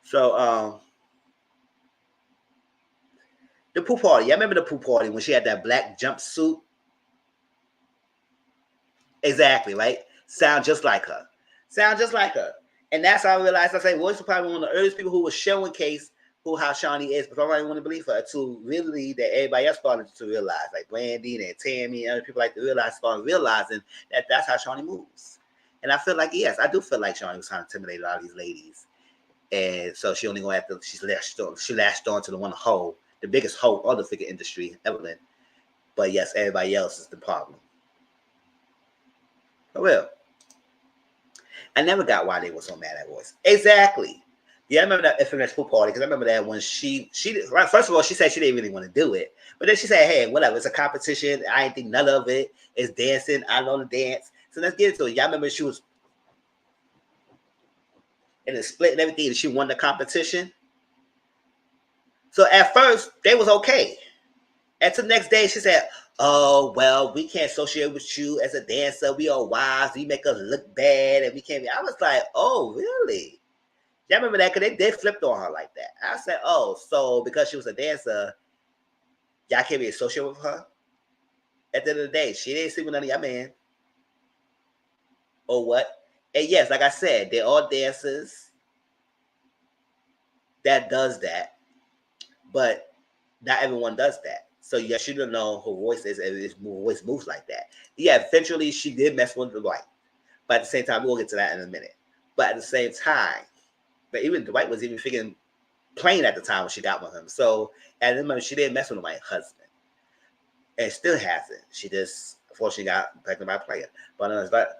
S1: So, the pool party. I remember the pool party when she had that black jumpsuit. Exactly, right? Sound just like her. And that's how I realized, I say, Royce was probably one of the earliest people who was showcase how Shawnee is, but I didn't want to believe her until really that everybody else started to realize, like Brandy and Tammy and other people started realizing that that's how Shawnee moves. And I feel like, yes, I do feel like Shawnee was trying to intimidate a lot of these ladies. And so she only going after, she lashed on to the one hoe, the biggest hoe of the figure industry, Evelyn. But yes, everybody else is the problem. For real. I never got why they were so mad at Royce. Exactly. Yeah, I remember that infamous pool party because I remember that when she first of all, she said she didn't really want to do it. But then she said, hey, whatever, it's a competition. I ain't think none of it. It's dancing. I know the dance. So let's get into it. Y'all remember she was in the split and everything and she won the competition? So at first, they was okay. And the next day, she said, oh, well, we can't associate with you as a dancer. We are wives. You make us look bad, and we can't be. I was like, oh, really? Y'all remember that? Because they did flip on her like that. I said, oh, so because she was a dancer, y'all can't be associated with her? At the end of the day, she didn't sleep with none of y'all men. Or what? And yes, like I said, they're all dancers that does that, but not everyone does that. So yeah, she don't know her voice is, and his voice moves like that. Yeah, eventually she did mess with Dwight, but at the same time, we'll get to that in a minute. But at the same time, but even Dwight was even figuring playing at the time when she got with him. So at the moment, she didn't mess with my husband, and still hasn't. She just unfortunately got pregnant by a player. But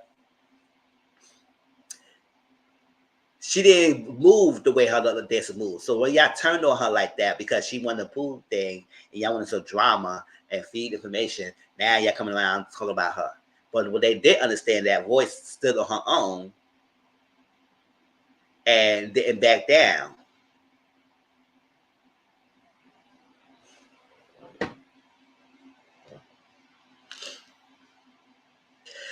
S1: she didn't move the way her other dancers moved. So when y'all turned on her like that because she wanted the pool thing and y'all wanted some drama and feed information, now y'all coming around talking about her. But what they did understand, that voice stood on her own and didn't back down.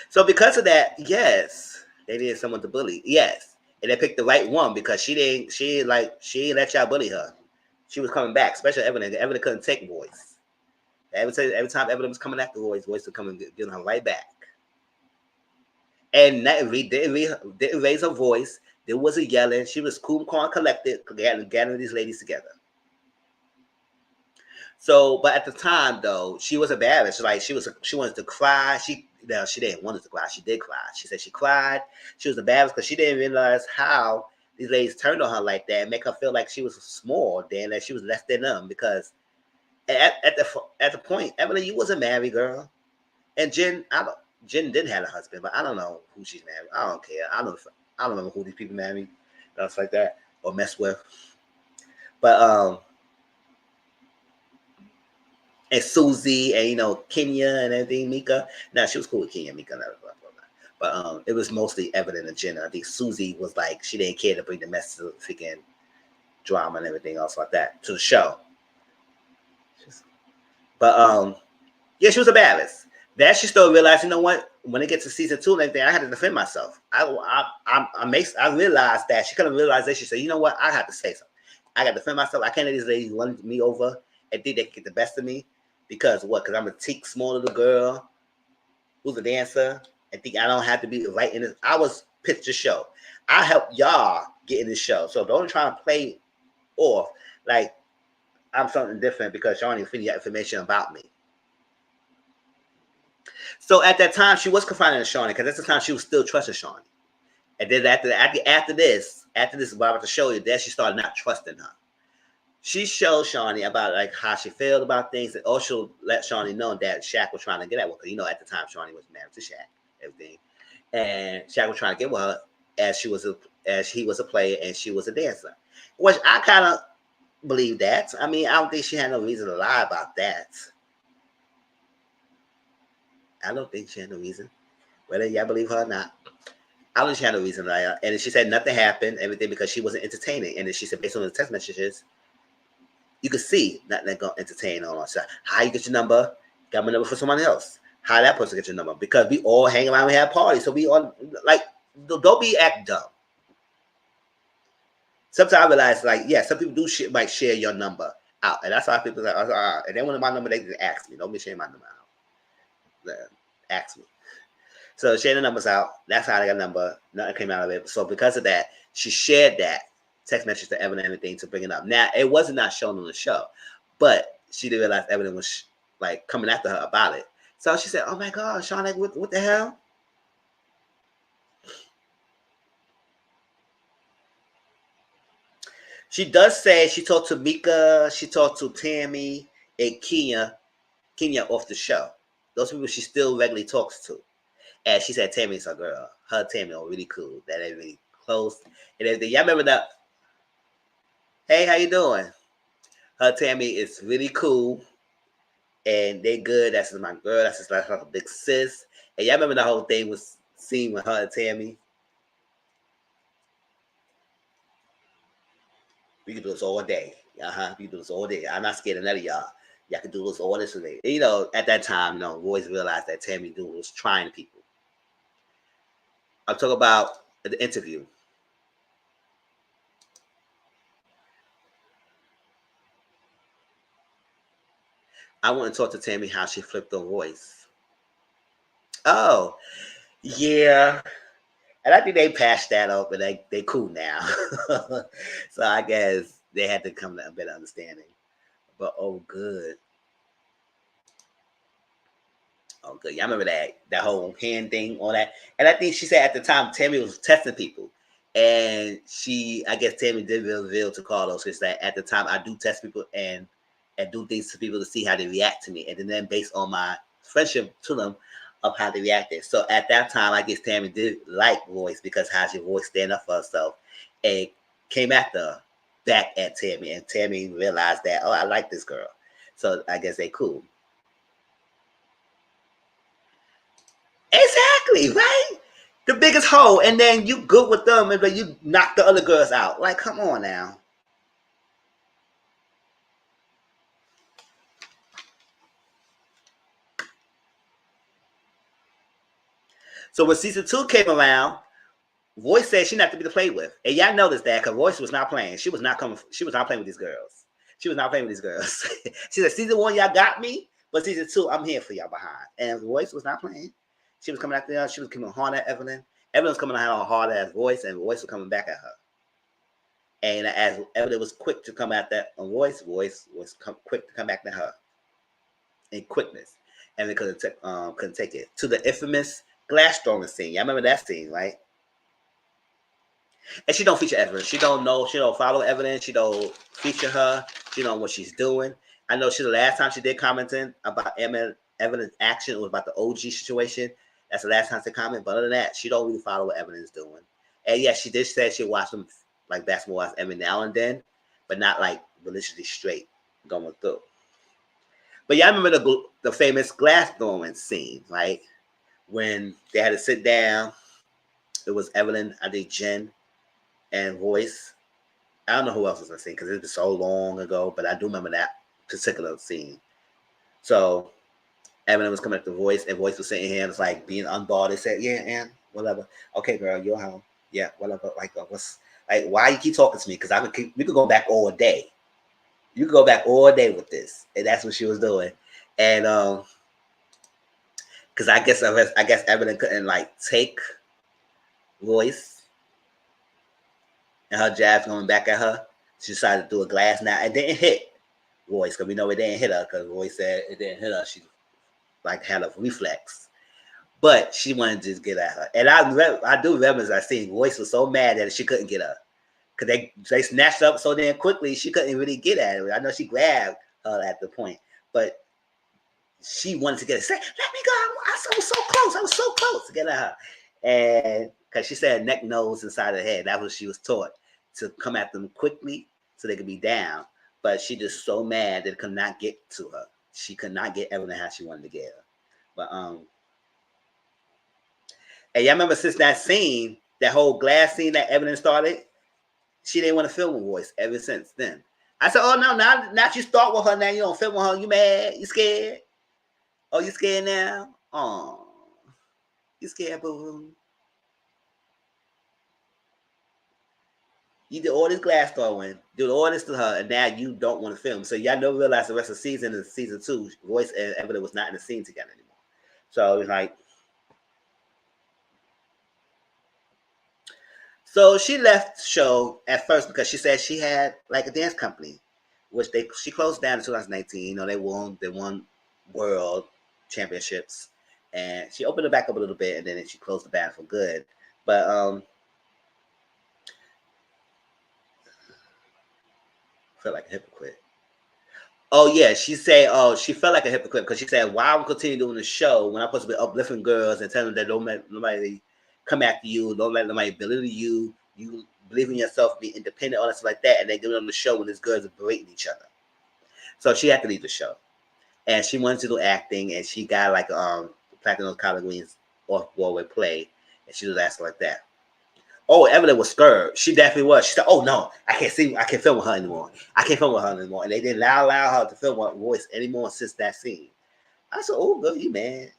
S1: So because of that, yes, they needed someone to bully. Yes. And they picked the right one because she didn't let y'all bully her. She was coming back, especially Evelyn. Evelyn couldn't take voice. Every time Evelyn was coming after Royce, Royce would come and get her right back. And that didn't raise her voice. There wasn't yelling. She was cool, calm, collected, gathering these ladies together. So, but at the time though, she was embarrassed. Like she wanted to cry. She didn't want to cry. She did cry. She said she cried. She was embarrassed because she didn't realize how these ladies turned on her like that and make her feel like she was small, then that she was less than them. Because at the point, Emily, you was a married girl, and Jen did have a husband, but I don't know who she's married. I don't care. I don't know who these people married, stuff like that, or mess with. But and Susie and Kenya and everything, Mika. Now she was cool with Kenya, Mika, blah, blah, blah, blah. But it was mostly Evident and Jenna. I think Susie was like she didn't care to bring the Mexican drama and everything else like that to the show. But yeah, she was embarrassed. That she still realized, what? When it gets to season 2 and everything, I had to defend myself. I realized that she couldn't realize that. She said, you know what? I have to say something. I got to defend myself. I can't let these ladies run me over and think they can get the best of me. Because what? Because I'm a teak small little girl who's a dancer and think I don't have to be right in this. I was pitched the show. I helped y'all get in this show. So don't try and play off like I'm something different because y'all ain't feeding your information about me. So at that time, she was confiding in Shawnee because at the time she was still trusting Shawnee. And then after this, what I'm about to show you, then she started not trusting her. She showed Shawnee about like how she felt about things, and also let Shawnee know that Shaq was trying to get at her. Because at the time Shawnee was married to Shaq, everything, and Shaq was trying to get with her as he was a player and she was a dancer, which I kind of believe that. I mean, I don't think she had no reason to lie about that. I don't think she had no reason, whether y'all believe her or not. I don't think she had no reason to lie. And she said nothing happened, everything because she wasn't entertaining. And then she said based on the text messages, you could see nothing that gonna entertain on us. How you get your number? Got my number for someone else. How that person get your number? Because we all hang around, we have parties, so we all like don't be act dumb. Sometimes I realize, like, yeah, some people might share your number out, and that's why people like, and they want my number, they just ask me. Don't be sharing my number out. Ask me. So share the numbers out. That's how I got a number. Nothing came out of it. So because of that, she shared that text message to Evan and everything to bring it up. Now it wasn't not shown on the show, but she didn't realize Evan was like coming after her about it. So she said, "Oh my God, Sean, like, what the hell?" She does say she talked to Mika, she talked to Tammy and Kenya off the show. Those people she still regularly talks to. And she said Tammy's her girl. Her Tammy are really cool. That ain't really close. And everything. Y'all remember that? Hey, how you doing? Her Tammy is really cool. And they good. That's my girl. That's just like her big sis. And y'all remember the whole thing was seen with her and Tammy? We can do this all day. We can do this all day. I'm not scared of none of y'all. y'all can do this or this. You know, at that time, you know, Royce realized that Tammy Dude was trying people. I'm talking about the interview. I want to talk to Tammy how she flipped on Royce. Oh, yeah. And I think they patched that up, and they cool now. So I guess they had to come to a better understanding. But oh, good. Oh, good. Y'all remember that whole hand thing, all that. And I think she said at the time Tammy was testing people, and I guess Tammy did reveal to Carlos because that at the time I do test people and do things to people to see how they react to me, and then based on my friendship to them of how they reacted. So at that time, I guess Tammy did like Royce because how she voice stand up for herself, and came back at Tammy, and Tammy realized that I like this girl. So I guess they cool. Exactly, right? The biggest hoe, and then you good with them, but you knock the other girls out. Like, come on now. So when season 2 came around, Royce said she not to be played with, and y'all noticed that because Royce was not playing. She was not coming. She was not playing with these girls. She was not playing with these girls. She said, "Season 1, y'all got me, but season 2, I'm here for y'all behind." And Royce was not playing. She was coming out there. She was coming hard at Evelyn. Evelyn was coming out hard at Royce, and Royce was coming back at her. And as Evelyn was quick to come at that on Royce was quick to come back to her in quickness, and they couldn't take it to the infamous glass throwing scene. Y'all remember that scene, right? And she don't feature Evelyn. She don't know. She don't follow Evelyn. She don't feature her. She don't know what she's doing. I know the last time she did commenting about Evelyn's action was about the OG situation. That's the last time she commented. But other than that, she don't really follow what Evelyn is doing. And yeah, she did say she watched them like basketball watch every now and then, but not like religiously straight going through. But yeah, I remember the famous glass throwing scene, right? When they had to sit down. It was Evelyn, I think Jen, and Royce. I don't know who else was in the scene because it was so long ago, but I do remember that particular scene. So Evelyn was coming up to Royce, and Royce was sitting here and was like being unbarred. They said, "Yeah, and whatever. Okay, girl, you're home. Yeah, whatever. Like, what's like? Why you keep talking to me? Because we could go back all day. You could go back all day with this." And that's what she was doing. And because I guess Evelyn couldn't like take Royce and her jabs going back at her. She decided to do a glass now. It didn't hit Royce because we know it didn't hit her because Royce said it didn't hit her. She like had a reflex, but she wanted to just get at her. And I do remember I seen Royce was so mad that she couldn't get her because they snatched up so damn quickly she couldn't really get at her. I know she grabbed her at the point, but she wanted to get her. Say, "Let me go! I was so close. I was so close to get at her." And because she said neck, nose, inside her head. That's what she was taught, to come at them quickly so they could be down. But she just so mad that it could not get to her. She could not get Evelyn how she wanted to get her. But and y'all remember since that scene, that whole glass scene that Evelyn started, she didn't want to film with Royce ever since then. I said, "Oh no, now you start with her. Now you don't film with her. You mad? You scared? Oh, you scared now? Oh, you scared, boo? You did all this glass throwing, did all this to her, and now you don't want to film." So y'all never realized the rest of the season is season 2. Royce and Evelyn was not in the scene together anymore. So it's like, so she left the show at first because she said she had like a dance company, which she closed down in 2019. You know, they won world championships, and she opened it back up a little bit, and then she closed the band for good. But I feel like a hypocrite. Oh yeah, she said, "Oh, she felt like a hypocrite because she said, why would I continue doing the show when I'm supposed to be uplifting girls and telling them that don't let nobody come after you, don't let nobody belittle you, you believe in yourself, be independent, all that stuff like that, and they give them the show when these girls are berating each other." So she had to leave the show, and she wanted to do acting, and she got like platinum collard greens off Broadway play, and she was asking like that. Oh, Evelyn was scared. She definitely was. She said, "Oh no, I can't film with her anymore. I can't film with her anymore." And they didn't allow her to film with Royce anymore since that scene. I said, "Oh, good you, man."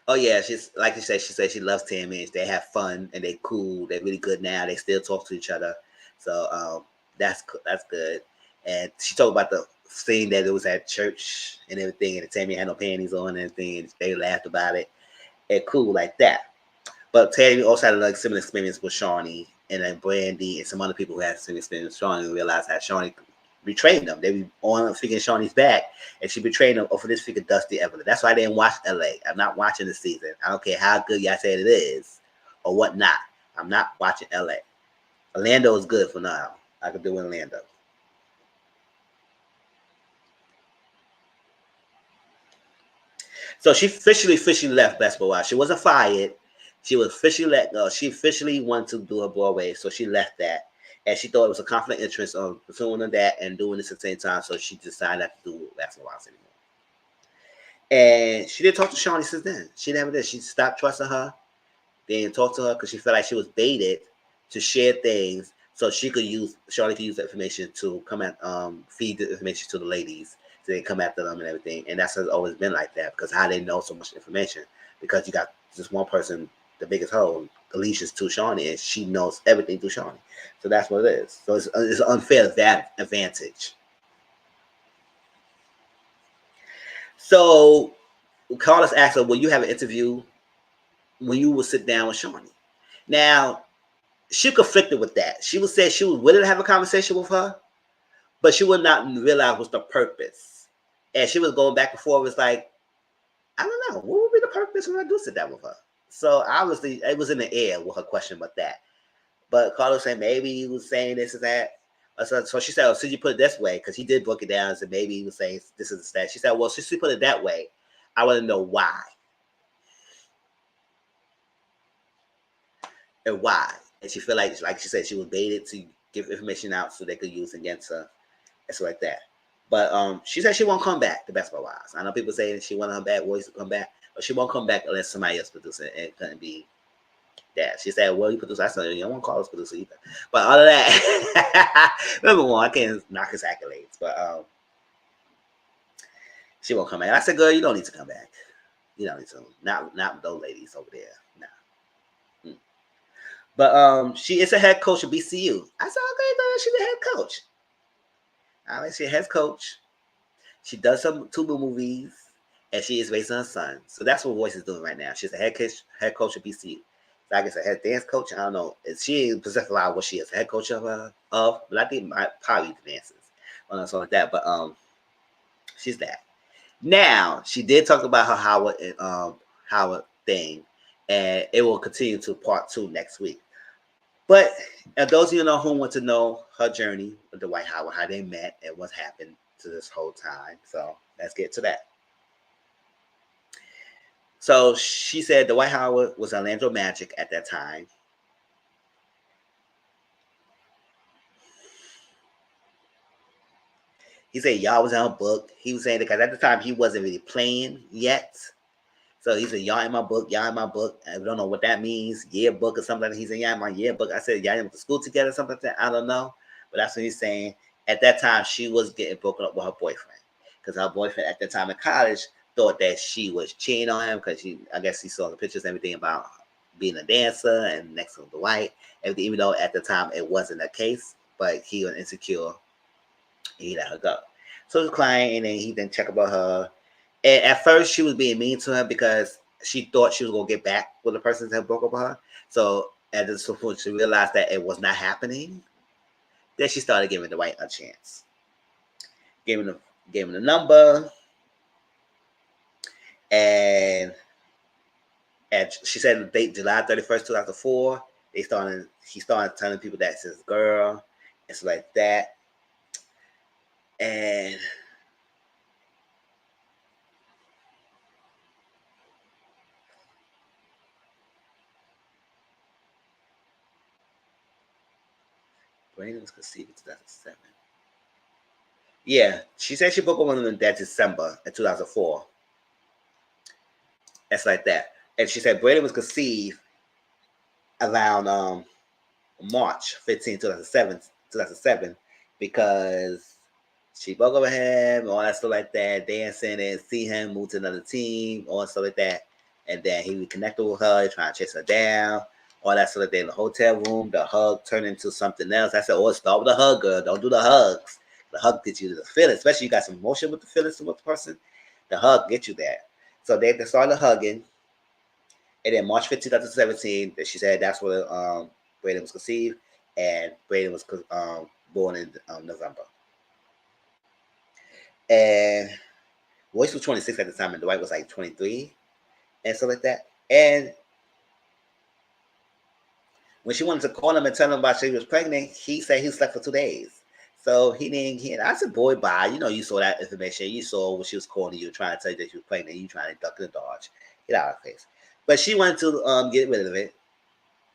S1: Oh yeah, she's like you said. She said she loves Tammy. They have fun and they cool. They're really good now. They still talk to each other. So that's good. And she talked about the scene that it was at church and everything, and Tammy had no panties on and everything, and they laughed about it. And cool like that. But Tammy also had like similar experience with Shawnee and then Brandy and some other people who had similar experience with Shawnee and realized that Shawnee betrayed them. They were on freaking Shawnee's back, and she betrayed them over this freaking Dusty Evelyn. That's why I didn't watch LA. I'm not watching the season. I don't care how good y'all say it is or whatnot. I'm not watching LA. Orlando is good for now. I could do Orlando. So she officially left Basketball Wives. She wasn't fired. She was officially let go. She officially wanted to do her Broadway, so she left that. And she thought it was a conflict of interest on pursuing that and doing this at the same time, so she decided not to do Basketball Wives anymore. And she didn't talk to Shawnee since then. She never did. She stopped trusting her. They didn't talk to her because she felt like she was baited to share things so she could use Shawnee could use that information to come at feed the information to the ladies so they come after them and everything. And that's always been like that because how they know so much information because you got just one person, the biggest hoe, Alicia's to Shawnee, and she knows everything through Shawnee. So that's what it is. So it's an unfair advantage. So Carlos asked her, "Will you have an interview when you will sit down with Shawnee?" Now she conflicted with that. She would say she was willing to have a conversation with her, but she would not realize what's the purpose. And she was going back and forth. It's like, I don't know, what would be the purpose when I do sit down with her? So obviously it was in the air with her question about that. But Carlos said maybe he was saying this and that. So she said, "Oh, since you put it this way," because he did book it down and said maybe he was saying this is that. She said, "Well, since you put it that way, I want to know why." And why. And she felt like she said, she was baited to give information out so they could use against her and stuff like that. But she said she won't come back to Basketball Wives. I know people saying she want her back, Royce to come back, but she won't come back unless somebody else produces it. And it couldn't be that. She said, "Well, you produce." I said, "You don't want to call us producer either." But all of that, number one, I can't knock his accolades, but she won't come back. I said, "Girl, you don't need to come back. You don't need to. Not those ladies over there. Nah." But she is a head coach of BCU. I said, "Okay, girl, she's a head coach." I mean, she's a head coach. She does some tuba movies, and she is raising her son. So that's what Royce is doing right now. She's a head coach of BCU. So I guess a head dance coach. I don't know. She ain't specified what she is a head coach of, but I think probably the dances or something like that. But she's that. Now she did talk about her Howard thing, and it will continue to part 2 next week. But those of you know who want to know her journey with the White Howard, how they met and what's happened to this whole time. So let's get to that. So she said the White Howard was Orlando Magic at that time. He said y'all was on a book. He was saying because at the time he wasn't really playing yet. So he said, "Y'all in my book, y'all in my book." I don't know what that means, yearbook or something. He said, "Yeah, in my yearbook." I said, "Y'all went to school together," something like that. I don't know. But that's what he's saying. At that time, she was getting broken up with her boyfriend. Because her boyfriend at that time in college thought that she was cheating on him because I guess he saw the pictures and everything about being a dancer and next to the white. Everything, even though at the time it wasn't the case, but he was insecure. He let her go. So he was crying and then he didn't check about her. And at first, she was being mean to him because she thought she was going to get back with the person that broke up with her. So at this point, she realized that it was not happening. Then she started giving the white a chance. Gave him the number. And she said the date, July 31st, 2004. He started telling people that it's his girl. It's like that. And Brandon was conceived in 2007. Yeah, she said she broke up with him in that December in 2004. It's like that. And she said Brady was conceived around March 15, 2007, because she broke up with him, all that stuff like that, dancing and see him move to another team, all that stuff like that. And then he reconnected with her, trying to chase her down, all that stuff like that in the hotel room. The hug turned into something else. I said, start with the hug, girl. Don't do the hugs. The hug gets you to the feeling, especially you got some emotion with the feelings with the person. The hug gets you there. So they started hugging. And then March 15th, 2017, she said that's where Braden was conceived, and Braden was born in November. And Royce was 26 at the time, and Dwight was like 23, and stuff like that. And when she wanted to call him and tell him about she was pregnant, he said he slept for 2 days. So he didn't hear. I said, boy, bye. You saw that information. You saw when she was calling you, trying to tell you that she was pregnant. You trying to duck and dodge. Get out of her face. But she wanted to get rid of it.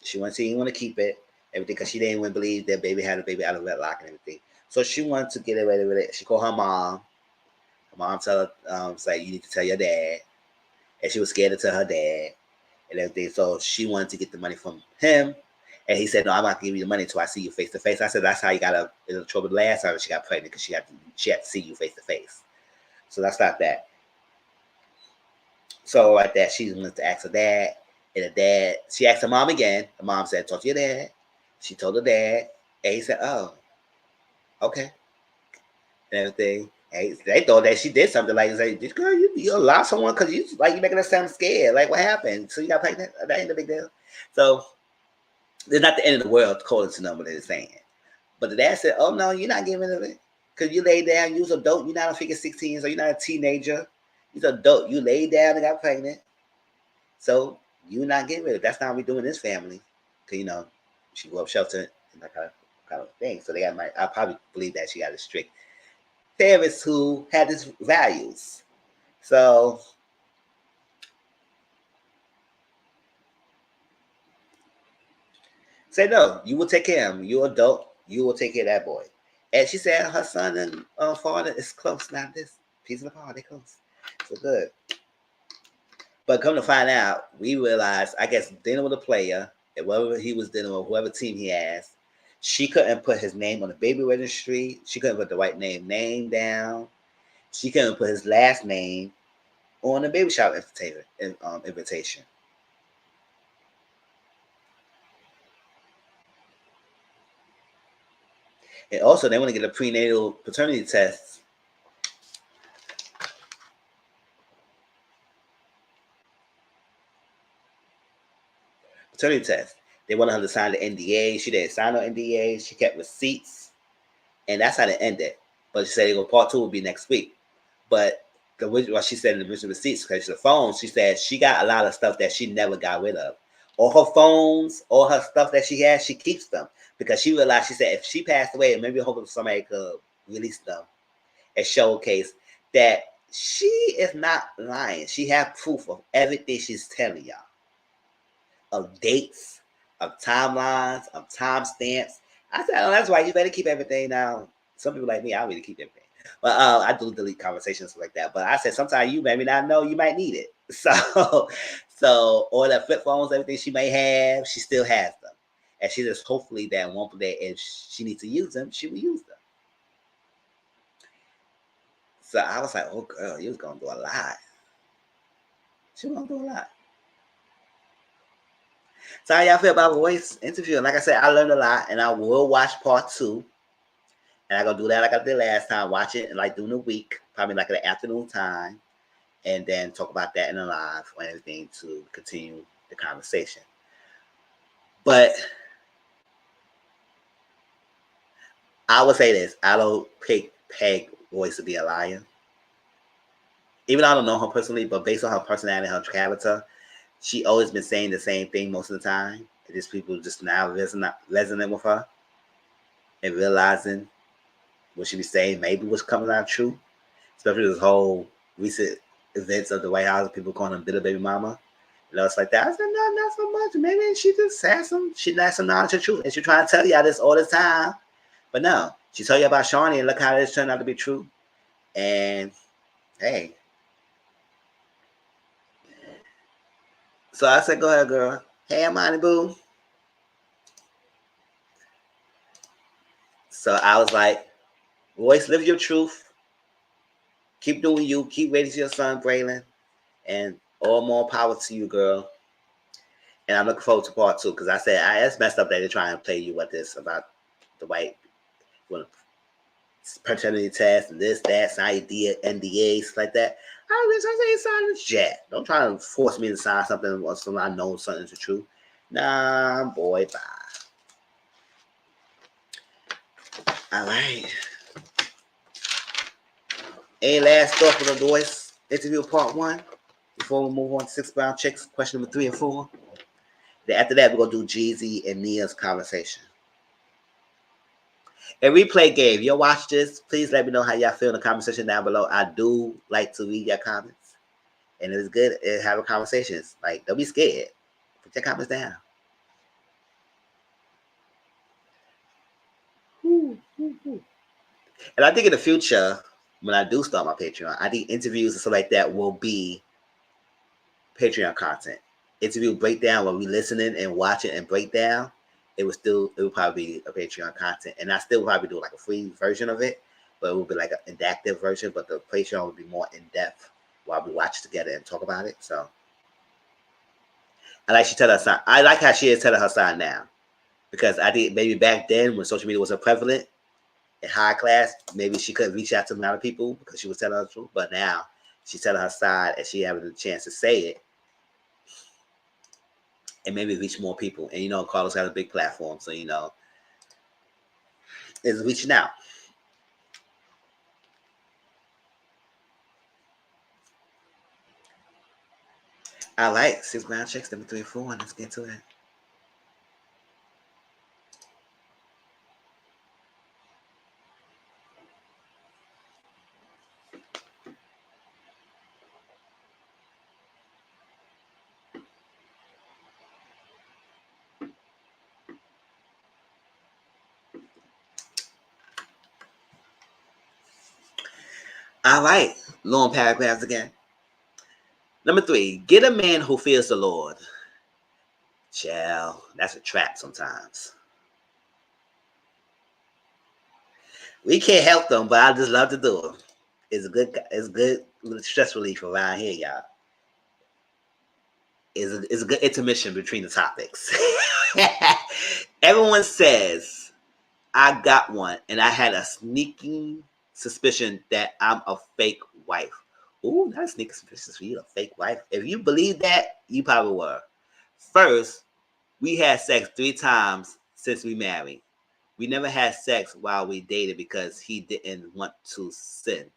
S1: She wanted to, want to keep it, everything, because she didn't even believe that baby had a baby out of wedlock and everything. So she wanted to get rid of it. She called her mom. Her mom told her, say, you need to tell your dad. And she was scared to tell her dad and everything. So she wanted to get the money from him. And he said, no, I'm not going to give you the money until I see you face to face. I said, that's how you got in trouble the last time she got pregnant, because she had to see you face to face. So that's not that. So like that, she went to ask her dad. And the dad, she asked her mom again. The mom said, talk to your dad. She told her dad. And he said, oh, okay. And everything. And they thought that she did something like, this girl, you allow someone because you making us sound scared. Like, what happened? So you got pregnant? That ain't a big deal. So it's not the end of the world according to them, what they're saying. But the dad said, oh, no, you're not getting rid of it. Because you laid down, you was an adult. You're not a figure 16, so you're not a teenager. You're an adult. You laid down and got pregnant. So you're not getting rid of it. That's not what we do in this family. Because, she grew up sheltered and that kind of thing. So I probably believe that she got a strict parents who had these values. So say, no, you will take care of him. You're adult. You will take care of that boy. And she said her son and father is close now. This piece of the pie, they close. So good. But come to find out, we realized, I guess, dealing with a player, and whatever he was dealing with, whoever team he has, she couldn't put his name on the baby registry. She couldn't put the right name down. She couldn't put his last name on the baby shower invitation. And also, they want to get a prenatal paternity test. Paternity test. They wanted her to sign the NDA. She didn't sign no NDA. She kept receipts. And that's how they ended. But she said part 2 will be next week. But what she said in the original receipts, because the phone, she said she got a lot of stuff that she never got rid of. All her phones, all her stuff that she has, she keeps them. Because she realized, she said, if she passed away, and maybe hopefully somebody could release them and showcase that she is not lying. She has proof of everything she's telling y'all. Of dates, of timelines, of timestamps. I said, oh, that's why you better keep everything now. Some people like me, I really keep everything. But I do delete conversations like that. But I said, sometimes you maybe not know, you might need it. So all the flip phones, everything she may have, she still has them. And she just hopefully that one day, if she needs to use them, she will use them. So I was like, oh girl, you was gonna do a lot. She was gonna do a lot. So how y'all feel about Royce interview? And like I said, I learned a lot, and I will watch part 2. And I'm gonna do that like I did last time. Watch it like during the week, probably like at the afternoon time, and then talk about that in the live or anything to continue the conversation. But I would say this: I don't peg Royce to be a liar. Even though I don't know her personally, but based on her personality and her character, she always been saying the same thing most of the time. And just people just now resonate with her and realizing what she be saying maybe was coming out true. Especially this whole recent events of the White House, people calling her bitter baby mama. It's like that. I said, no, not so much. Maybe she just has some knowledge of truth. And she trying to tell y'all this all the time. But no, she told you about Shawnee, and look how this turned out to be true. And hey, So I said, go ahead, girl. Hey, Amani Boo. So I was like, Royce, live your truth. Keep doing you. Keep raising your son, Braylon. And all more power to you, girl. And I'm looking forward to part 2 because I said it's messed up that they're trying to play you with this about the white paternity test and this, that, sign NDAs like that. I say sign this jet. Don't try to force me to sign something unless I know something's the truth. Nah, boy, bye. All right. Any last thought for the Royce interview part 1 before we move on to 6 Brown Chicks, question number 3 and 4? Then after that, we're going to do Jeezy and Nia's conversation. A replay game. Y'all watch this. Please let me know how y'all feel in the comment section down below. I do like to read your comments. And it's good at having conversations. Like, don't be scared. Put your comments down. And I think in the future, when I do start my Patreon, I think interviews and stuff like that will be Patreon content. Interview breakdown where we listening and watching and breakdown. It would probably be a Patreon content. And I still probably do like a free version of it, but it would be like an interactive version, but the Patreon would be more in depth while we watch together and talk about it. So I like how she is telling her side now. Because I think maybe back then when social media was so prevalent in high class, maybe she couldn't reach out to a lot of people because she was telling her the truth. But now she's telling her side and she having the chance to say it and maybe reach more people. And Carlos got a big platform, so is reaching out. I like 6 Brown Chicks, number 3 and 4. Let's get to it. All right, long paragraphs again. Number 3, get a man who fears the Lord. Child, that's a trap sometimes. We can't help them, but I just love to do them. It's good stress relief around here, y'all. Is a good intermission between the topics. Everyone says I got one, and I had a sneaking suspicion that I'm a fake wife. Ooh, not a sneaking suspicion for you, a fake wife. If you believe that, you probably were. First, we had sex 3 times since we married. We never had sex while we dated because he didn't want to sin.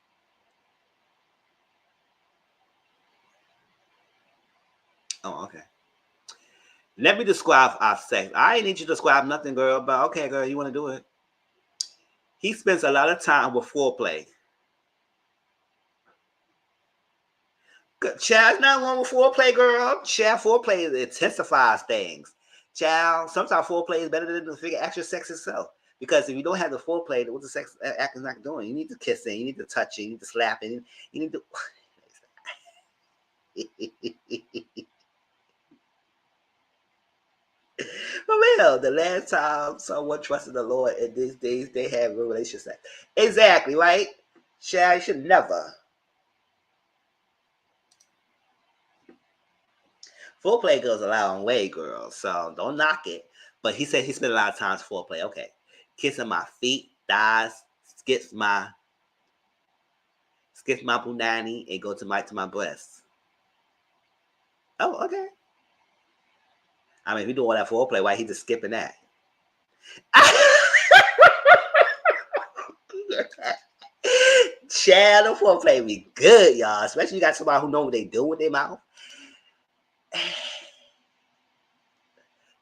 S1: Oh, okay. Let me describe our sex. I ain't need you to describe nothing, girl, but okay, girl, you want to do it. He spends a lot of time with foreplay. Child, not one with foreplay, girl. Child, foreplay intensifies things. Child, sometimes foreplay is better than the actual sex itself. Because if you don't have the foreplay, what the sex act is not doing? You need to kiss it, you need to touch it, you need to slap it, you need to. For real, the last time someone trusted the Lord in these days, they have a relationship. Exactly, right? Child, you should never. Foreplay goes a long way, girl, so don't knock it. But he said he spent a lot of time foreplay. Okay. Kissing my feet, thighs, skips my punani, and go to my breasts. Oh, okay. I mean, if you do all that foreplay, why he just skipping that? Shadow foreplay be good, y'all. Especially you got somebody who know what they do with their mouth.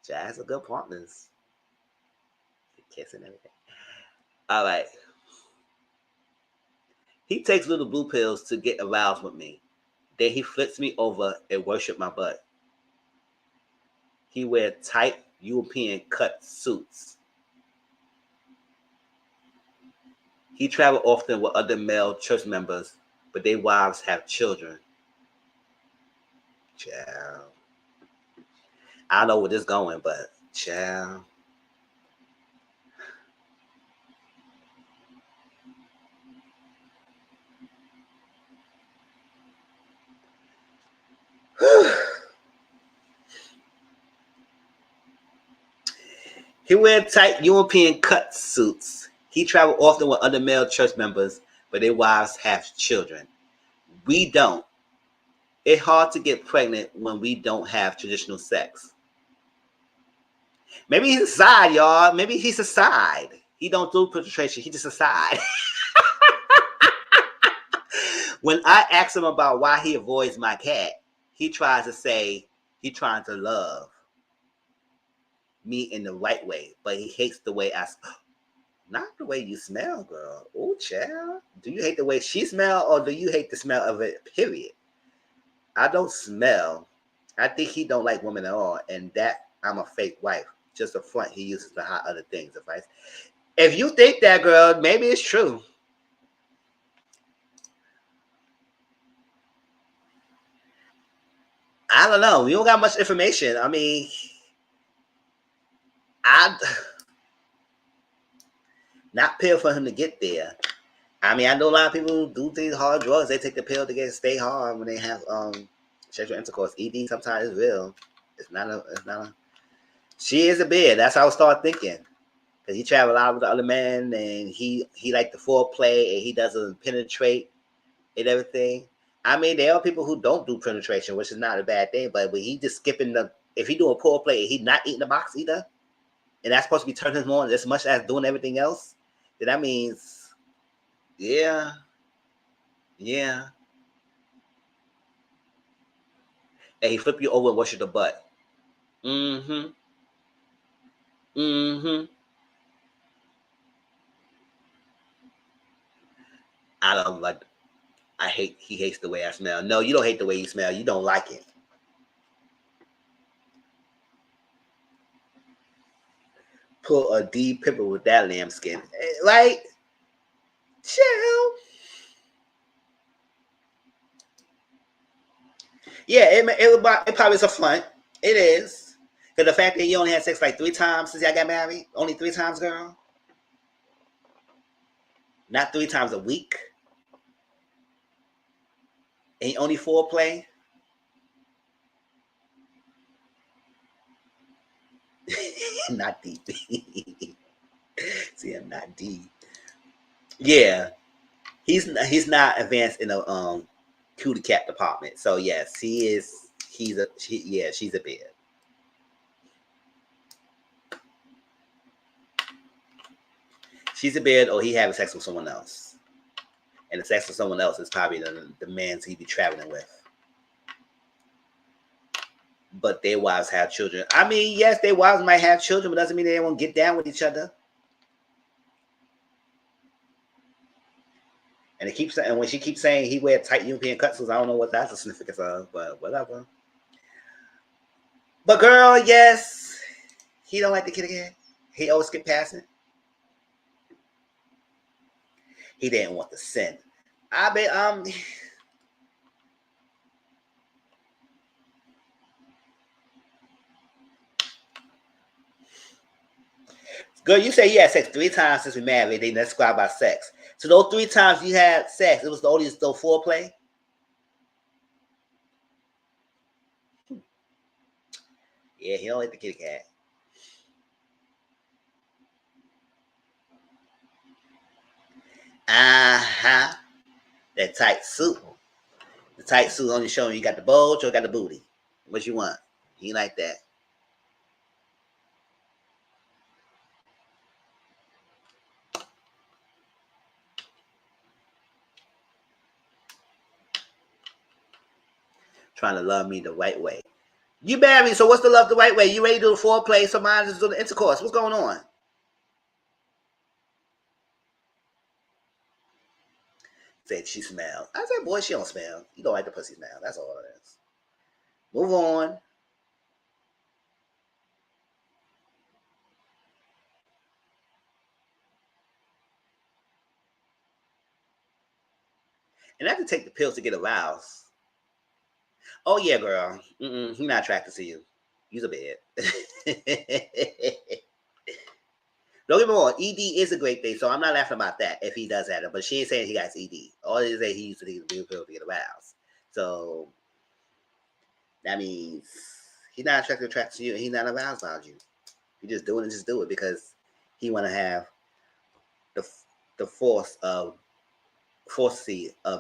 S1: Jazz are good partners. Kissing everything. All right. He takes little blue pills to get aroused with me. Then he flips me over and worship my butt. He wear tight European cut suits. He travel often with other male church members, but their wives have children. Child. I don't know where this is going, but child. He wears tight European cut suits. He travels often with other male church members, but their wives have children. We don't. It's hard to get pregnant when we don't have traditional sex. Maybe he's a side, y'all. Maybe he's a side. He don't do penetration. He just a side. When I ask him about why he avoids my cat, he tries to say he trying to love me in the right way, but he hates the way not the way you smell, girl. Oh, child. Do you hate the way she smell, or do you hate the smell of it, period? I don't smell. I think he don't like women at all, and that I'm a fake wife. Just a front he uses to hide other things. If you think that, girl, maybe it's true. I don't know. We don't got much information. I mean, I not pill for him to get there. I mean, I know a lot of people who do these hard drugs. They take the pill to stay hard when they have sexual intercourse. ED sometimes is real. It's not a. She is a bid. That's how I start thinking. Because he travel out with the other men, and he like the foreplay, and he doesn't penetrate and everything. I mean, there are people who don't do penetration, which is not a bad thing. But when he just skipping if he doing foreplay, and he not eating the box either, and that's supposed to be turning him on as much as doing everything else, then that means, yeah, yeah. And he flip you over and wash your butt. Mm-hmm. Mm-hmm. I don't like. He hates the way I smell. No, you don't hate the way you smell. You don't like it. Pull a deep pimple with that lambskin. Like, chill. Yeah, it probably is a front. It is. Because the fact that you only had sex like 3 times since y'all got married, only 3 times, girl. Not 3 times a week. And only foreplay. Not deep. See, I'm not deep. Yeah, he's not advanced in the cootie cat department. So yes, he is. She's a bed. She's a bed, or he having sex with someone else, and the sex with someone else is probably the man he be traveling with. But their wives have children. I mean, yes, their wives might have children, but doesn't mean they won't get down with each other. And when she keeps saying he wear tight European cutsuits, I don't know what that's a significance of, but whatever. But girl, yes, he don't like the kid again. He always skip past it. He didn't want the sin. I bet girl, you say you had sex 3 times since we married. They describe about sex. So those 3 times you had sex, it was only still foreplay. Yeah, he don't like the kitty cat. Uh-huh. That tight suit. The tight suit only showing you got the bulge or got the booty. What you want? He like that. Trying to love me the right way. You married, so what's the love the right way? You ready to do the foreplay, so mine is doing the intercourse. What's going on? Said she smelled. I said, boy, she don't smell. You don't like the pussy smell. That's all it is. Move on. And I have to take the pills to get aroused. Oh yeah, girl. He's not attracted to you. Use a bed. Don't get me wrong, ED is a great thing, so I'm not laughing about that if he does have it. But she ain't saying he got ED. All it is that he used to take the pill to get aroused. So that means he's not attracted to you, and he's not aroused about you. You just do it and just do it because he want to have the force of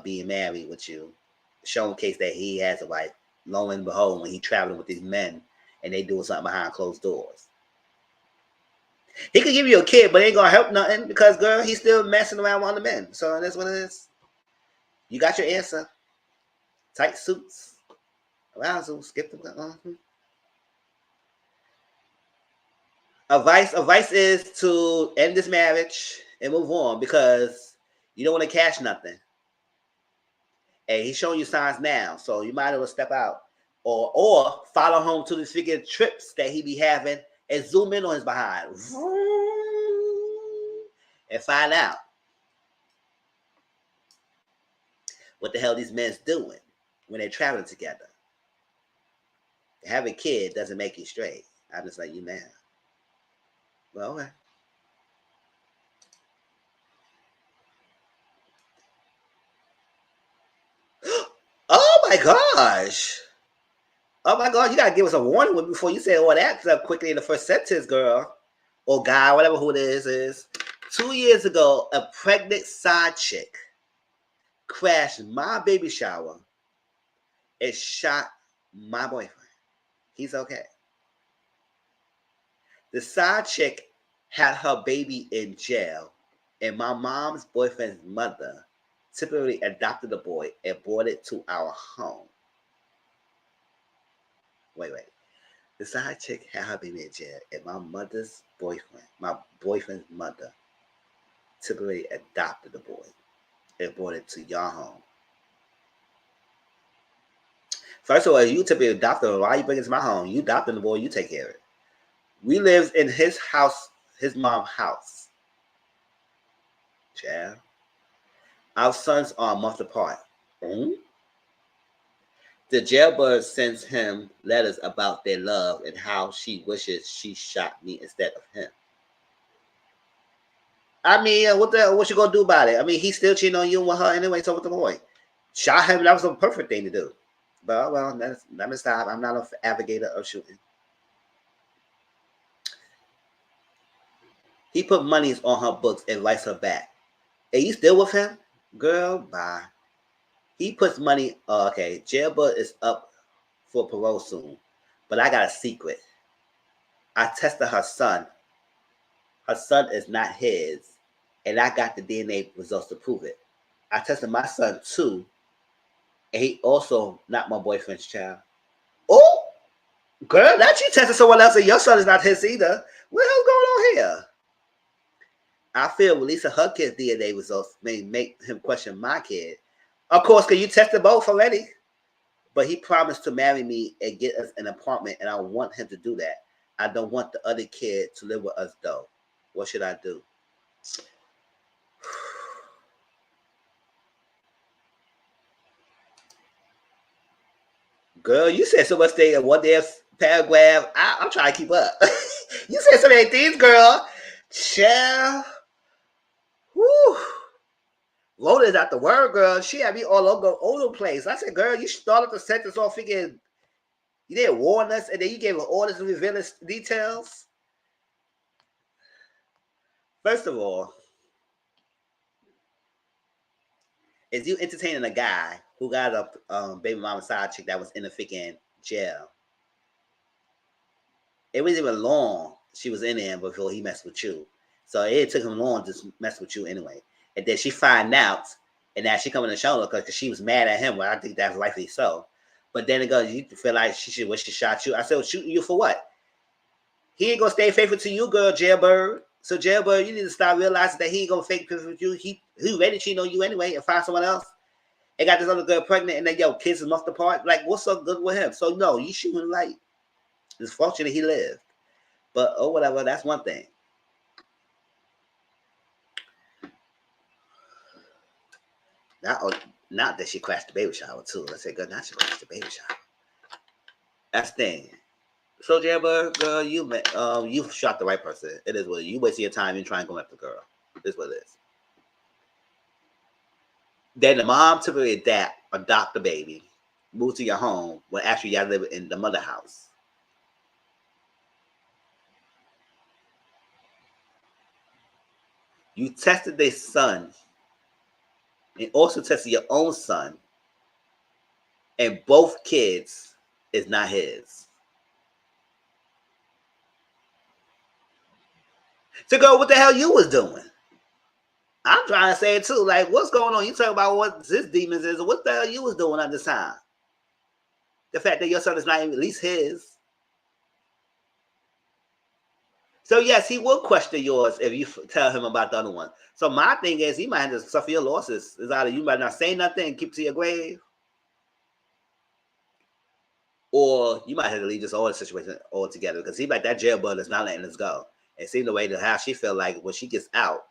S1: being married with you, showing case that he has a wife. Lo and behold, when he traveling with these men and they doing something behind closed doors. He could give you a kid, but it ain't gonna help nothing because, girl, he's still messing around with other men. So that's what it is. You got your answer. Tight suits, arousal, skip the. Advice is to end this marriage and move on because you don't want to cash nothing. And he's showing you signs now, so you might as well step out or follow home to these freaking trips that he be having and zoom in on his behind and find out what the hell these men's doing when they're traveling together. Having a kid doesn't make you straight. I'm just like you now. Well, okay. Oh my gosh. Oh my God, you gotta give us a warning before you say all that stuff quickly in the first sentence, girl. Or guy, whatever who it is. 2 years ago, a pregnant side chick crashed my baby shower and shot my boyfriend. He's okay. The side chick had her baby in jail, and my mom's boyfriend's mother typically adopted the boy and brought it to our home. Wait. The side chick had her baby in jail, and my boyfriend's mother, typically adopted the boy and brought it to your home. First of all, you typically adopted him. Why are you bringing it to my home? You adopted the boy, you take care of it. We lived in his house, his mom's house. Child. Our sons are a month apart. Mm-hmm. The jailbird sends him letters about their love and how she wishes she shot me instead of him. I mean, what you gonna do about it? I mean, he's still cheating on you with her anyway. So with the boy, shot him. That was a perfect thing to do. But well, let me stop. I'm not an advocate of shooting. He put monies on her books and writes her back. And you still with him, girl? Bye. He puts money. Okay, jailbird is up for parole soon, but I got a secret. I tested her son. Her son is not his, and I got the DNA results to prove it. I tested my son too, and he also not my boyfriend's child. Oh, girl, now you tested someone else, and your son is not his either. What the hell's going on here? I feel releasing her kid's DNA results may make him question my kid. Of course, because you tested both already. But he promised to marry me and get us an apartment, and I want him to do that. I don't want the other kid to live with us, though. What should I do? Girl, you said so much thing in one damn paragraph. I'm trying to keep up. You said so many things, girl. Chill. Whew. Lola is not the word, girl. She had me all over the place. I said, girl, you started the sentence off thinking you didn't warn us, and then you gave her orders to reveal details. First of all, is you entertaining a guy who got a baby mama side chick that was in the freaking jail. It wasn't even long she was in there before he messed with you. So it took him long to mess with you anyway. And then she find out, and now she coming to show her because she was mad at him. Well, I think that's rightfully so. But then it goes, you feel like she should wish she shot you. I said, well, shoot you for what? He ain't gonna stay faithful to you, girl, jailbird. So jailbird, you need to start realizing that he ain't gonna fake faithful with you. He ready to cheat on you anyway and find someone else. And got this other girl pregnant, and then kids is months apart. Like, what's so good with him? So no, you shooting light. It's fortunate he lived. But whatever, that's one thing. Not that she crashed the baby shower too. Let's say, good, not she crashed the baby shower. That's the thing. So Jailbird, girl, you shot the right person. It is what it is. You wasting your time and trying to go after the girl. This is what it is. Then the mom typically adopt the baby, move to your home when actually y'all live in the mother house. You tested their son and also tested your own son, and both kids is not his. So go, what the hell you was doing? I'm trying to say it too. Like, what's going on? You talk about what this demons is. What the hell you was doing at this time? The fact that your son is not even at least his. So yes, he will question yours if you tell him about the other one. So my thing is, he might have to suffer your losses. It's either you might not say nothing and keep to your grave, or you might have to leave this whole situation altogether because he like that jailbird is not letting us go. And see the way that how she feel like when she gets out,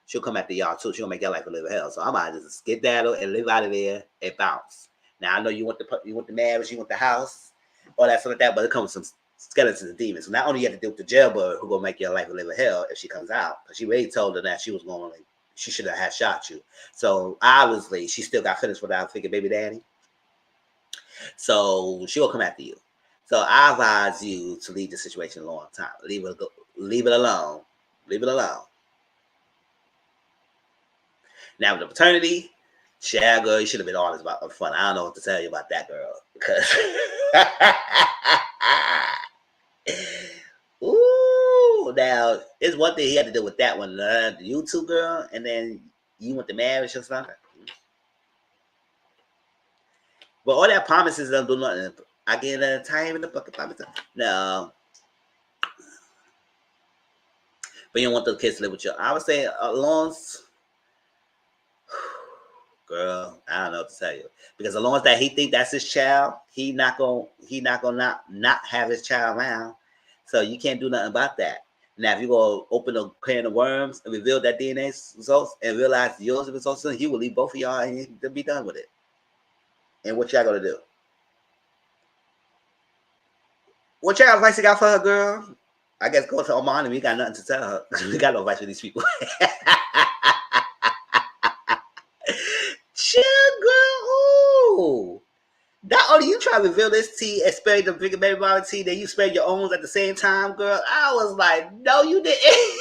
S1: she'll come after y'all too. She'll make your life a little hell. So I might just skedaddle and live out of there and bounce. Now I know you want the marriage, you want the house, all that sort of that, but it comes with some skeletons and demons. So not only you have to deal with the jailbird who gonna make your life a little hell if she comes out, because she already told her that she was going to, she should have shot you. So obviously she still got finished without thinking baby daddy. So she will come after you. So I advise you to leave the situation a long time. Leave it alone. Leave it alone. Now with the paternity, yeah, girl, you should have been honest about the fun. I don't know what to tell you about that girl. Because ooh, now it's one thing he had to do with that one, the YouTube girl, and then you went to marriage or something. But all that promises don't do nothing. I get a time in the bucket promise. No. But you don't want the kids to live with you. I would say long girl, I don't know what to tell you. Because as long as that he think that's his child, he not gonna not have his child around. So you can't do nothing about that. Now if you go open a can of worms and reveal that DNA results and realize yours results, he will leave both of y'all and you'll be done with it. And what y'all gonna do? What y'all advice you got for her, girl? I guess go to Oman and we got nothing to tell her. We got no advice for these people. Chill, girl. Ooh. Not only you try to reveal this tea and spare the bigger baby mama tea, then you spare your own at the same time, girl. I was like, no, you didn't.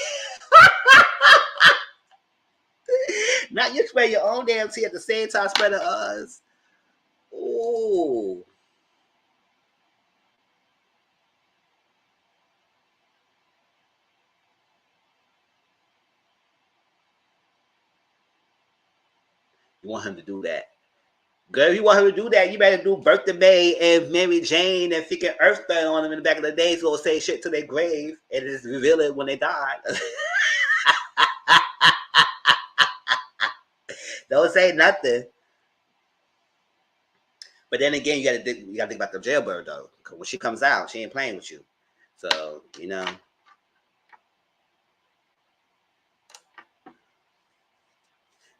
S1: Not you spare your own damn tea at the same time, spreading us. Ooh. You want him to do that. Girl, if you want her to do that, you better do Bertha May and Mary Jane and freaking Earthstone on them in the back of the day so they'll say shit to their grave and just reveal it when they die. Don't say nothing. But then again, you gotta think about the jailbird though. Cause when she comes out, she ain't playing with you. So, you know.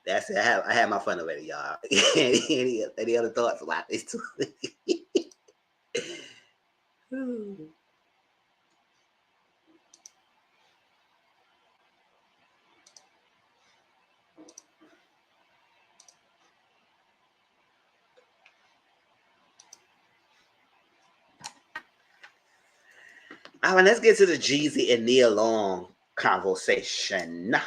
S1: That's it. I had my fun already, y'all. any other thoughts about this too? All right, let's get to the Jeezy and Nia Long conversation.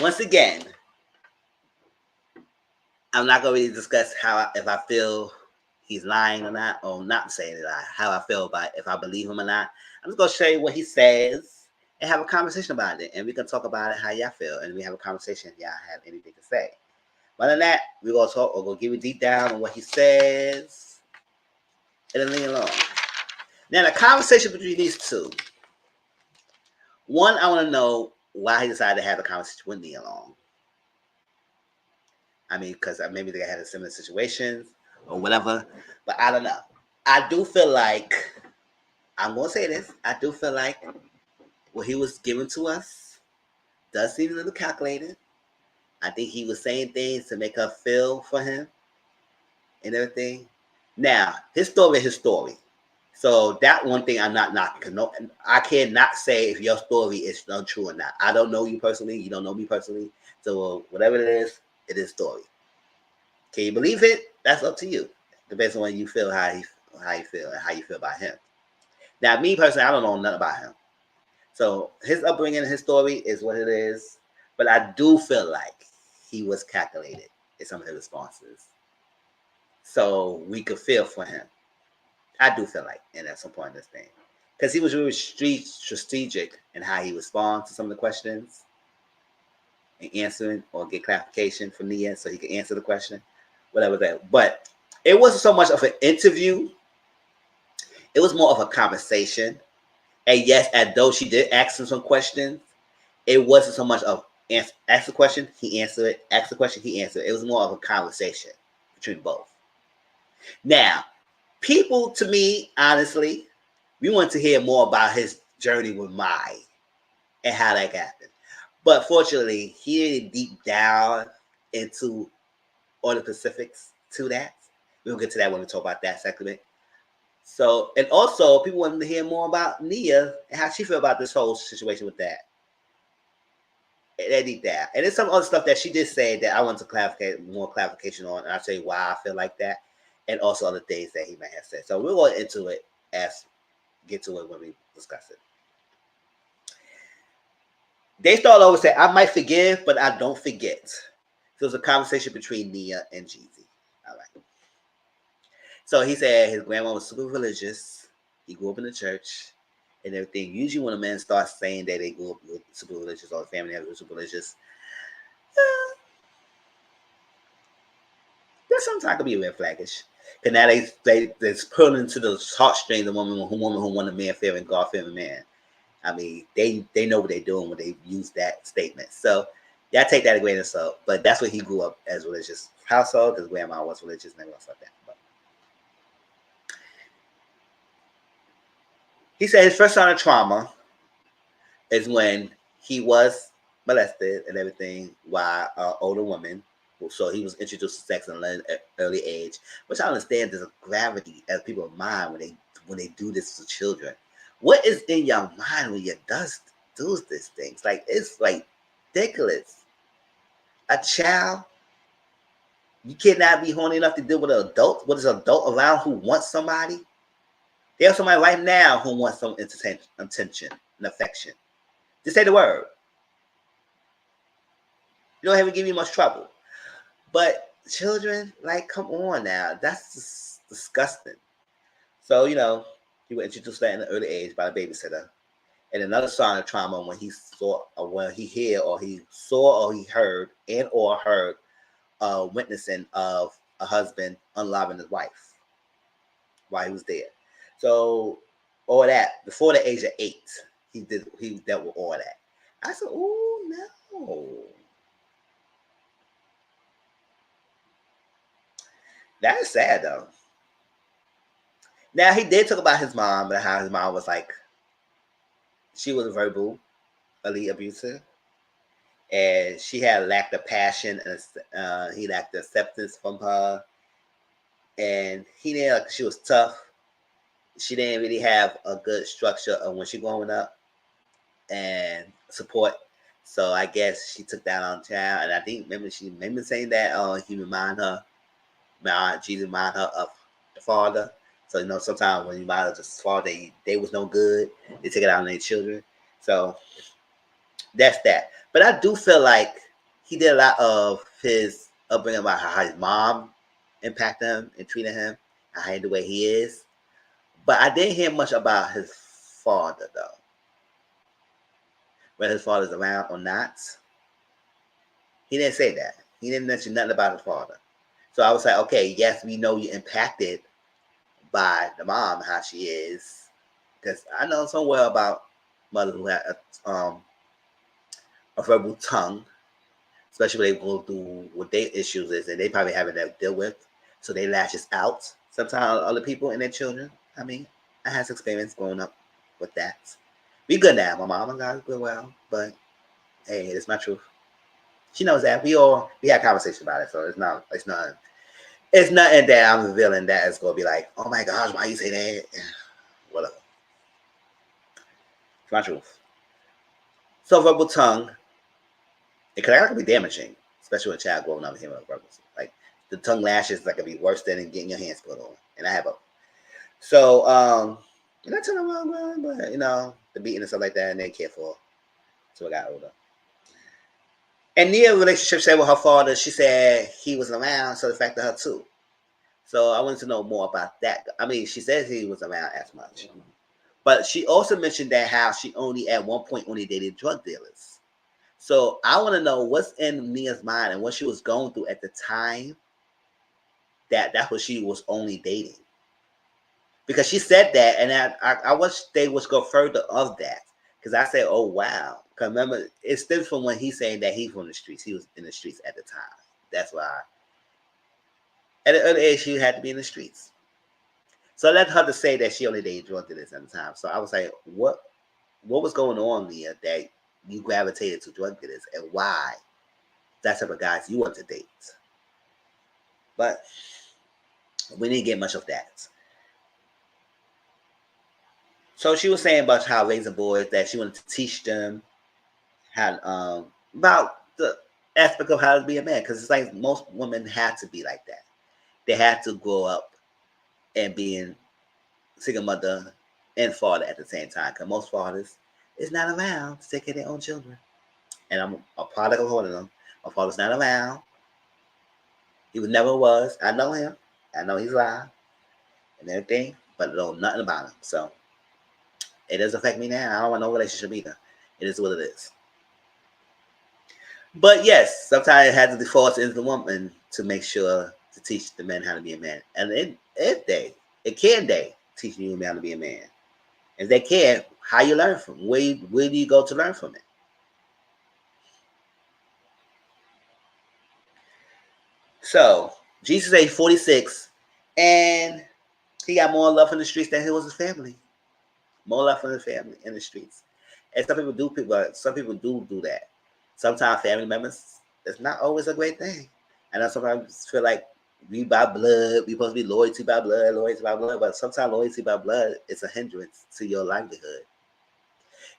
S1: Once again, I'm not going to really discuss if I feel he's lying or not, or not saying it, how I feel about if I believe him or not. I'm just going to show you what he says and have a conversation about it. And we can talk about it how y'all feel. And we have a conversation if y'all have anything to say. Other than that, we're going to talk, we're going to give you deep down on what he says and then leave it alone. Now, the conversation between these two. One, I want to know why he decided to have a conversation with Nia Long. I mean, because maybe they had a similar situations or whatever, but I don't know. I do feel like, I'm going to say this, I do feel like what he was giving to us does seem a little calculated. I think he was saying things to make her feel for him and everything. Now, his story is his story. So that one thing I'm not knocking. No, I cannot say if your story is untrue or not. I don't know you personally. You don't know me personally. So whatever it is story. Can you believe it? That's up to you. Depends on when you feel how you feel and how you feel about him. Now, me personally, I don't know nothing about him. So his upbringing and his story is what it is. But I do feel like he was calculated in some of his responses. So we could feel for him. I do feel like, and at some point in this thing. Because he was really strategic in how he responds to some of the questions and answering or get clarification from Nia so he could answer the question, whatever that. But it wasn't so much of an interview. It was more of a conversation. And yes, although she did ask him some questions, it wasn't so much of ask the question, he answered it, ask the question, he answered it. It was more of a conversation between both. Now, people, to me, honestly, we want to hear more about his journey with Mai and how that happened. But fortunately, he didn't deep down into all the specifics to that. We'll get to that when we talk about that segment. So, and also, people wanted to hear more about Nia and how she feel about this whole situation with that. They need that. And there's some other stuff that she did say that I want to clarify more clarification on, and I'll tell you why I feel like that, and also other things that he may have said. So we'll go into it get to it when we discuss it. They start over saying, I might forgive, but I don't forget. So it's a conversation between Nia and Jeezy. All right. So he said his grandma was super religious. He grew up in the church and everything. Usually when a man starts saying that they grew up super religious or the family was super religious, that sometimes could be a red flaggish. Because now they're pulling into the heartstrings of woman who want a man fearing, God fearing man. I mean, they know what they're doing when they use that statement. So I take that a grain of salt. But that's what he grew up as religious household. His grandma was religious and everything else like that. But he said his first sign of trauma is when he was molested and everything by an older woman. So he was introduced to sex at an early age, which I understand there's a gravity as people's mind when they do this to children. What is in your mind when you do these things? Like, it's like ridiculous. A child, you cannot be horny enough to deal with an adult. What is an adult around who wants somebody? There's somebody right now who wants some attention and affection. Just say the word. You don't have to give you much trouble. But children, like, come on now. That's just disgusting. So, he was introduced to that in an early age by a babysitter. And another sign of trauma when he saw, or when he heard, or he saw, or he heard, witnessing of a husband unloving his wife while he was there. So, all that, before the age of 8, he dealt with all that. I said, oh, no. That's sad, though. Now, he did talk about his mom and how his mom was like, she was verbally abusive. And she had lacked of passion, and he lacked acceptance from her. And he didn't, like, she was tough. She didn't really have a good structure of when she growing up and support. So I guess she took that on child. And I think she remember saying that he Jesus remind her of the father. So sometimes when you remind of the father, they was no good. They take it out on their children. So that's that. But I do feel like he did a lot of his upbringing about how his mom impacted him and treated him, how the way he is. But I didn't hear much about his father, though. Whether his father's around or not. He didn't say that. He didn't mention nothing about his father. So I was like, okay, yes, we know you're impacted by the mom, how she is. Because I know somewhere about mothers who had a verbal tongue, especially when they go through what their issues is, and they probably haven't to deal with. So they lashes out sometimes other people and their children. I mean, I had experience growing up with that. We good now. My mom and God good well, but hey, it's my truth. She knows that. We had conversation about it, so it's nothing that I'm revealing that is gonna be like, oh my gosh, why you say that? Whatever. It's my truth. So verbal tongue, it can be damaging, especially when a child growing up hearing verbal. Like the tongue lashes, that could be worse than getting your hands put on. And I have a so you're not telling them wrong, but the beating and stuff like that, and they care for. So I got older. And Nia relationship said with her father, she said he was around, so the fact of her too. So I wanted to know more about that. I mean, she says he was around as much. But she also mentioned that how she only at one point only dated drug dealers. So I want to know what's in Nia's mind and what she was going through at the time that's what she was only dating. Because she said that, and I wish they would go further of that. Because I said, oh wow. Because remember, it stems from when he's saying that he's from the streets. He was in the streets at the time. That's why at an early age she had to be in the streets. So I led her to say that she only dated drug dealers at the time. So I was like, what was going on, Nia, that you gravitated to drug dealers, and why that's type of guys you want to date? But we didn't get much of that. So she was saying about how raising boys, that she wanted to teach them how about the aspect of how to be a man, because it's like most women had to be like that. They had to grow up and being single mother and father at the same time, because most fathers is not around to take care of their own children. And I'm a product of one of them. My father's not around. He never was. I know him. I know he's alive and everything, but I know nothing about him. So it doesn't affect me now. I don't want no relationship either. It is what it is. But yes, sometimes it has to default into the woman to make sure to teach the men how to be a man. And it can teach you how to be a man. If they can't, how you learn from it? Where do you go to learn from it? So Jesus age 46, and he got more love in the streets than he was his family. More love from his family in the streets. And some people do that. Sometimes family members, it's not always a great thing. And I sometimes feel like we by blood, we supposed to be loyalty by blood, but sometimes loyalty by blood is a hindrance to your livelihood,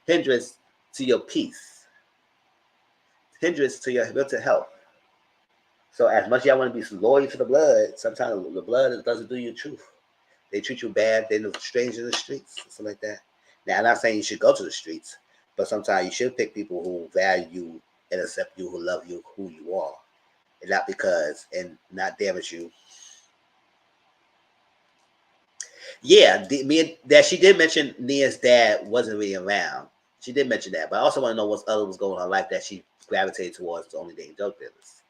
S1: hindrance to your peace, hindrance to your mental health. So as much as y'all want to be loyal to the blood, sometimes the blood doesn't do you truth. They treat you bad. They're strangers in the streets, something like that. Now, I'm not saying you should go to the streets, but sometimes you should pick people who value you and accept you, who love you, who you are, and not damage you. Yeah, that she did mention Nia's dad wasn't really around. She did mention that, but I also want to know what other was going on in her life that she gravitated towards only dating drug dealers.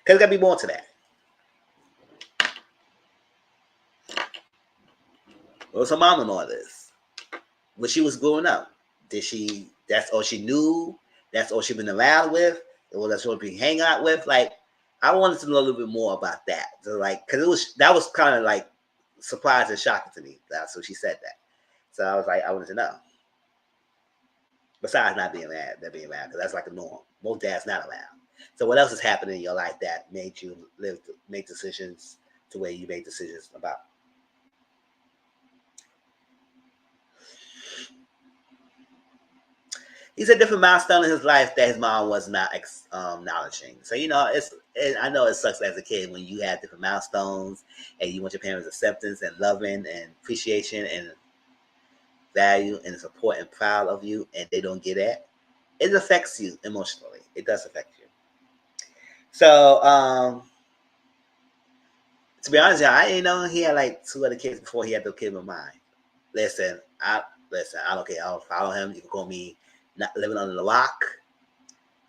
S1: Because there got to be more to that. What was her mom and all this? When she was growing up, that's all she knew? That's all she been around with? Or that's what she hang out with? Like, I wanted to know a little bit more about that. So, like, because that was kind of like surprising and shocking to me. So she said that. So I was like, I wanted to know. Besides not being mad, because that's like a norm. Most dads not around. So what else is happening in your life that made you make decisions to where you make decisions about? He's a different milestone in his life that his mom was not acknowledging. So I know it sucks as a kid when you have different milestones and you want your parents' acceptance and loving and appreciation and value and support and proud of you, and they don't get that. It affects you emotionally. It does affect you. So to be honest, I didn't know he had like 2 other kids before he had the kid with mine. I don't care. I don't follow him. You can call me not living under the rock,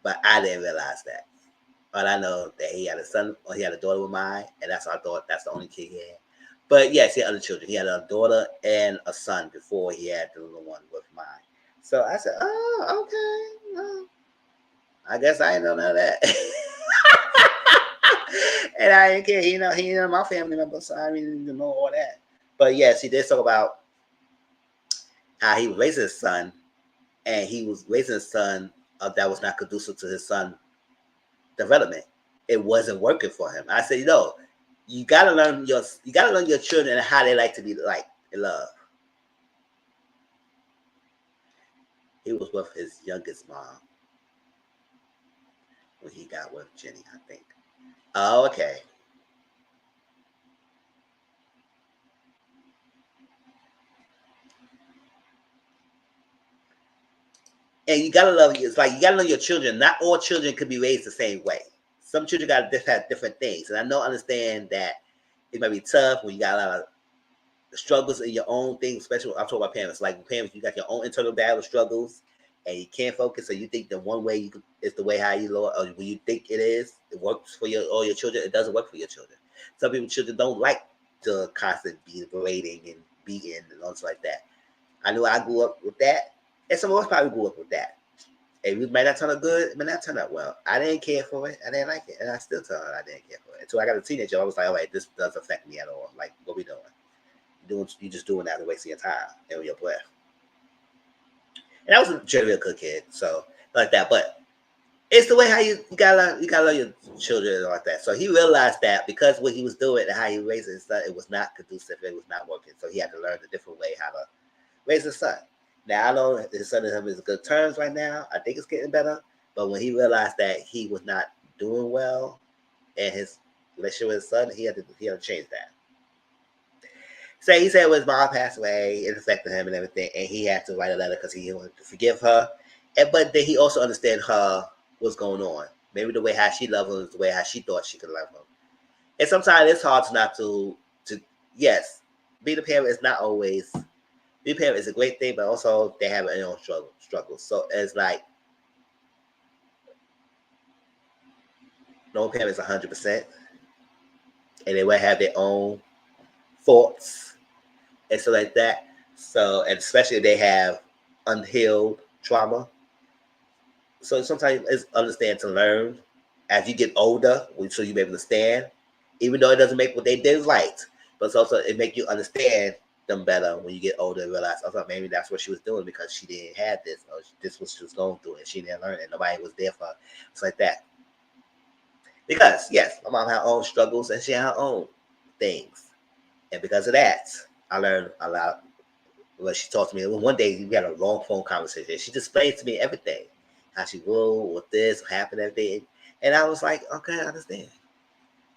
S1: but I didn't realize that. But I know that he had a son or he had a daughter with mine, and I thought that's the only kid he had. But yes, he had other children. He had a daughter and a son before he had the little one with mine. So I said, oh, okay. Well, I guess I didn't know none of that. And I didn't care. He know my family member, so I didn't even know all that. But yes, he did talk about how he was raising his son, and he was raising a son that was not conducive to his son development. It wasn't working for him. I said, you gotta learn your children and how they like to be liked and loved. He was with his youngest mom when he got with Jenny, I think. Oh, okay. And you gotta love you. It's like you gotta know your children. Not all children can be raised the same way. Some children gotta have different things. And I know understand that it might be tough when you got a lot of struggles in your own thing, especially when I'm talking about parents. Like parents, you got your own internal battle struggles, and you can't focus. So you think the one way is the way how you Lord, or when you think it works for all your children. It doesn't work for your children. Some people children don't like the constant being berating and beating and all stuff like that. I know I grew up with that, and some of us probably grew up with that. And we might not turn out good, it might not turn out well. I didn't care for it. I didn't like it, and I still tell her I didn't care for it. Until I got a teenager, I was like, all right, this doesn't affect me at all. Like, what we doing? You just doing that to waste your time and your breath. And I was generally a good kid, so like that. But it's the way how you gotta learn your children like that. So he realized that because what he was doing and how he raised his son, it was not conducive, it was not working. So he had to learn a different way how to raise his son. Now I know his son and him is good terms right now. I think it's getting better. But when he realized that he was not doing well in his relationship with his son, he had to change that. So he said when his mom passed away, it affected him and everything, and he had to write a letter because he wanted to forgive her. But then he also understood her what's going on. Maybe the way how she loved him is the way how she thought she could love him. And sometimes it's hard to not to yes, being a parent is not always being a parent is a great thing, but also they have their own struggles. So it's like no parent is 100%, and they will have their own thoughts and stuff like that. So, and especially if they have unhealed trauma. So sometimes it's understand to learn as you get older, so you be able to stand, even though it doesn't make what they did right, but it's also it make you understand them better when you get older and realize, oh, maybe that's what she was doing because she didn't have this, or this was she was going through, and she didn't learn it. Nobody was there for her. It's like that. Because yes, my mom had her own struggles and she had her own things, and because of that, I learned a lot. Well, she talked to me. One day we had a long phone conversation. She explained to me everything, how she ruled, what this happened, everything, and I was like, okay, I understand.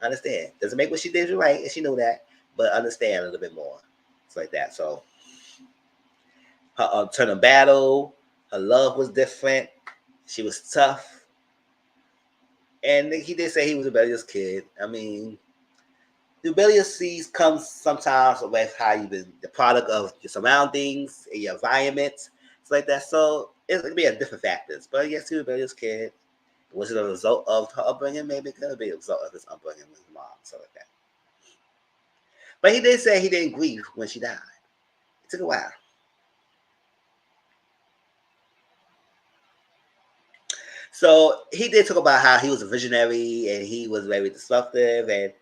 S1: I understand. Doesn't make what she did right, and she knew that, but understand a little bit more. It's like that. So her turn of battle, her love was different. She was tough, and he did say he was a rebellious kid. I mean, the rebellious seeds comes sometimes with how you've been the product of your surroundings and your environment. It's like that. So it could be a different factors. But yes, he was a rebellious kid. Was it a result of her upbringing? Maybe it could be a result of his upbringing with his mom, so like that. But he did say he didn't grieve when she died. It took a while. So he did talk about how he was a visionary and he was very disruptive and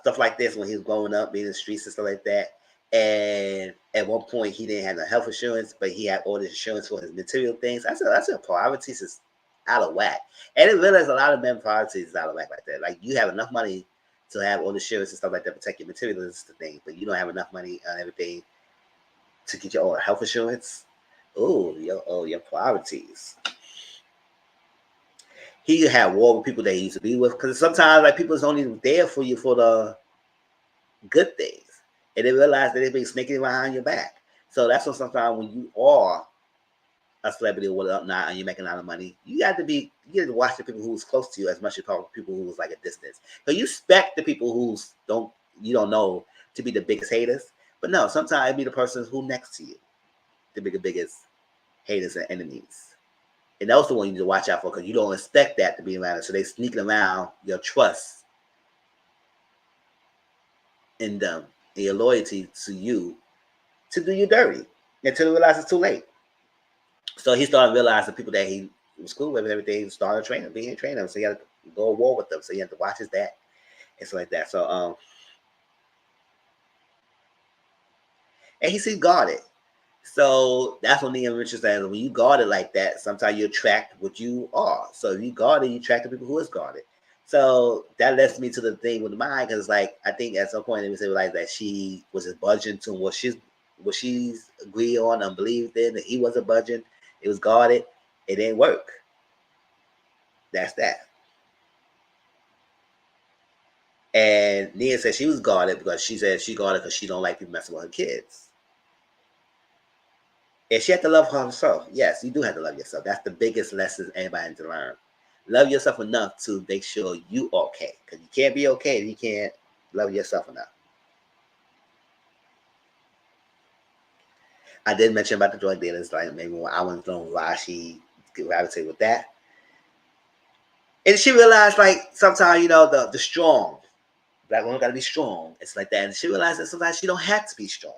S1: stuff like this when he was growing up, being in the streets and stuff like that. And at one point, he didn't have no health insurance, but he had all the insurance for his material things. I said priorities is out of whack. And I realized a lot of men priorities is out of whack like that. Like you have enough money to have all the insurance and stuff like that, protect your materials and things, but you don't have enough money on everything to get your own health insurance. Your priorities. He had war with people that he used to be with because sometimes like people is only there for you for the good things, and they realize that they've been sneaking behind your back. So that's what sometimes when you are a celebrity or whatnot and you're making a lot of money, you got to watch the people who's close to you as much as people who's like a distance. So you expect the people who's you don't know to be the biggest haters, but no, sometimes it be the person who next to you, the biggest haters and enemies. And that's the one you need to watch out for because you don't expect that to be around. So they sneaking around your trust in them and your loyalty to you to do you dirty until you realize it's too late. So he started realizing people that he was cool with and everything, started training, being training them. So he had to go to war with them. So he had to watch his dad and stuff like that. So and he seemed guarded. So that's what Nia Richards says. When you guard it like that, sometimes you attract what you are. So if you guard it, you attract the people who is guarded. So that lets me to the thing with the mind, because like I think at some point it was realized that she was just budging to what she's agreed on and believed in, and he wasn't budging. It was guarded. It didn't work. That's that. And Nia said she was guarded because she said she guarded because she don't like people messing with her kids. And she had to love herself. Yes, you do have to love yourself. That's the biggest lesson anybody has to learn. Love yourself enough to make sure you okay. Because you can't be okay if you can't love yourself enough. I did mention about the drug dealers, like maybe I wasn't knowing why she gravitated with that. And she realized, like, sometimes, the strong, black woman got to be strong. It's like that. And she realized that sometimes she don't have to be strong.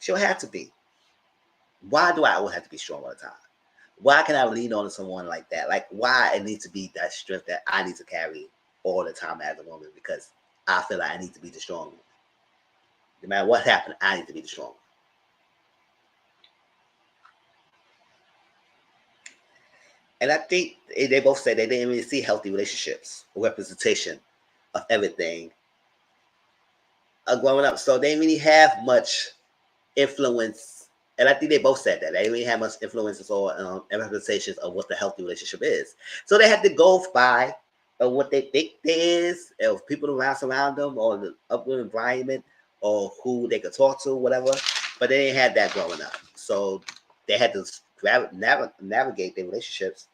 S1: She don't have to be. Why do I always have to be strong all the time? Why can I lean on someone like that? Like, why it needs to be that strength that I need to carry all the time as a woman? Because I feel like I need to be the strong one. No matter what happened, I need to be the strong one. And I think they both said they didn't really see healthy relationships or representation of everything growing up. So they didn't really have much influence. And I think they both said that. They didn't really have much influences or representations of what the healthy relationship is. So they had to go by what they think there is, of people around surround them, or the upward environment, or who they could talk to, whatever. But they didn't have that growing up. So they had to navigate their relationships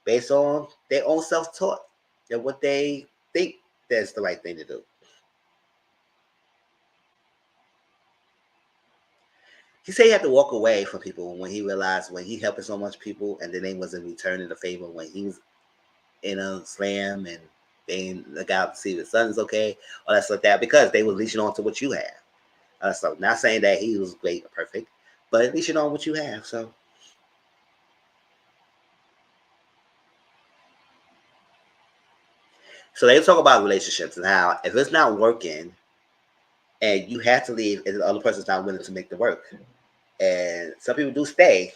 S1: based on their own self-taught and what they think that's the right thing to do. He said he had to walk away from people when he realized when he helping so much people and then they wasn't returning the favor when he was in a slam and they didn't look out to see if the son's okay or that's like that, because they were leeching on to what you have. So not saying that he was great or perfect, but leeching on what you have. So they talk about relationships and how if it's not working and you have to leave and the other person's not willing to make the work. And some people do stay,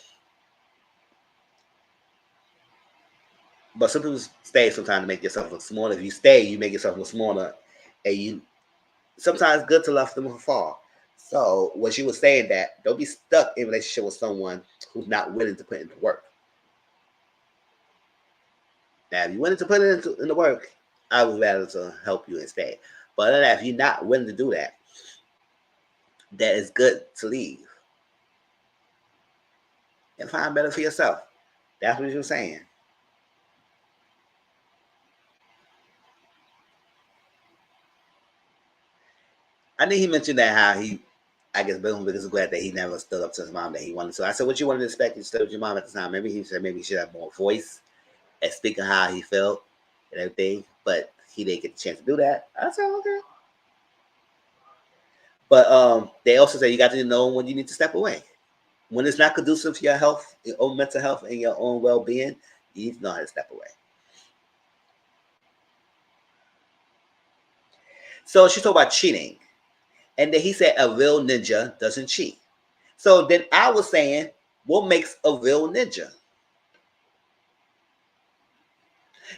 S1: but some people stay sometimes to make yourself look smaller. If you stay, you make yourself look smaller, and you sometimes good to love them afar. So what she was saying that don't be stuck in a relationship with someone who's not willing to put into work. Now, if you're willing to put in the work, I would rather to help you and stay. But other than that, if you're not willing to do that, that is good to leave and find better for yourself. That's what she was saying. I think he mentioned that how he, I guess, Bill was glad that he never stood up to his mom that he wanted to. I said, what you wanted to expect? You stood up to your mom at the time. Maybe he said maybe he should have more voice and speaking how he felt and everything, but he didn't get the chance to do that. I said, okay. But they also say you got to know when you need to step away. When it's not conducive to your health, your own mental health, and your own well being, you need to know how to step away. So she talked about cheating. And then he said a real ninja doesn't cheat. So then I was saying, what makes a real ninja?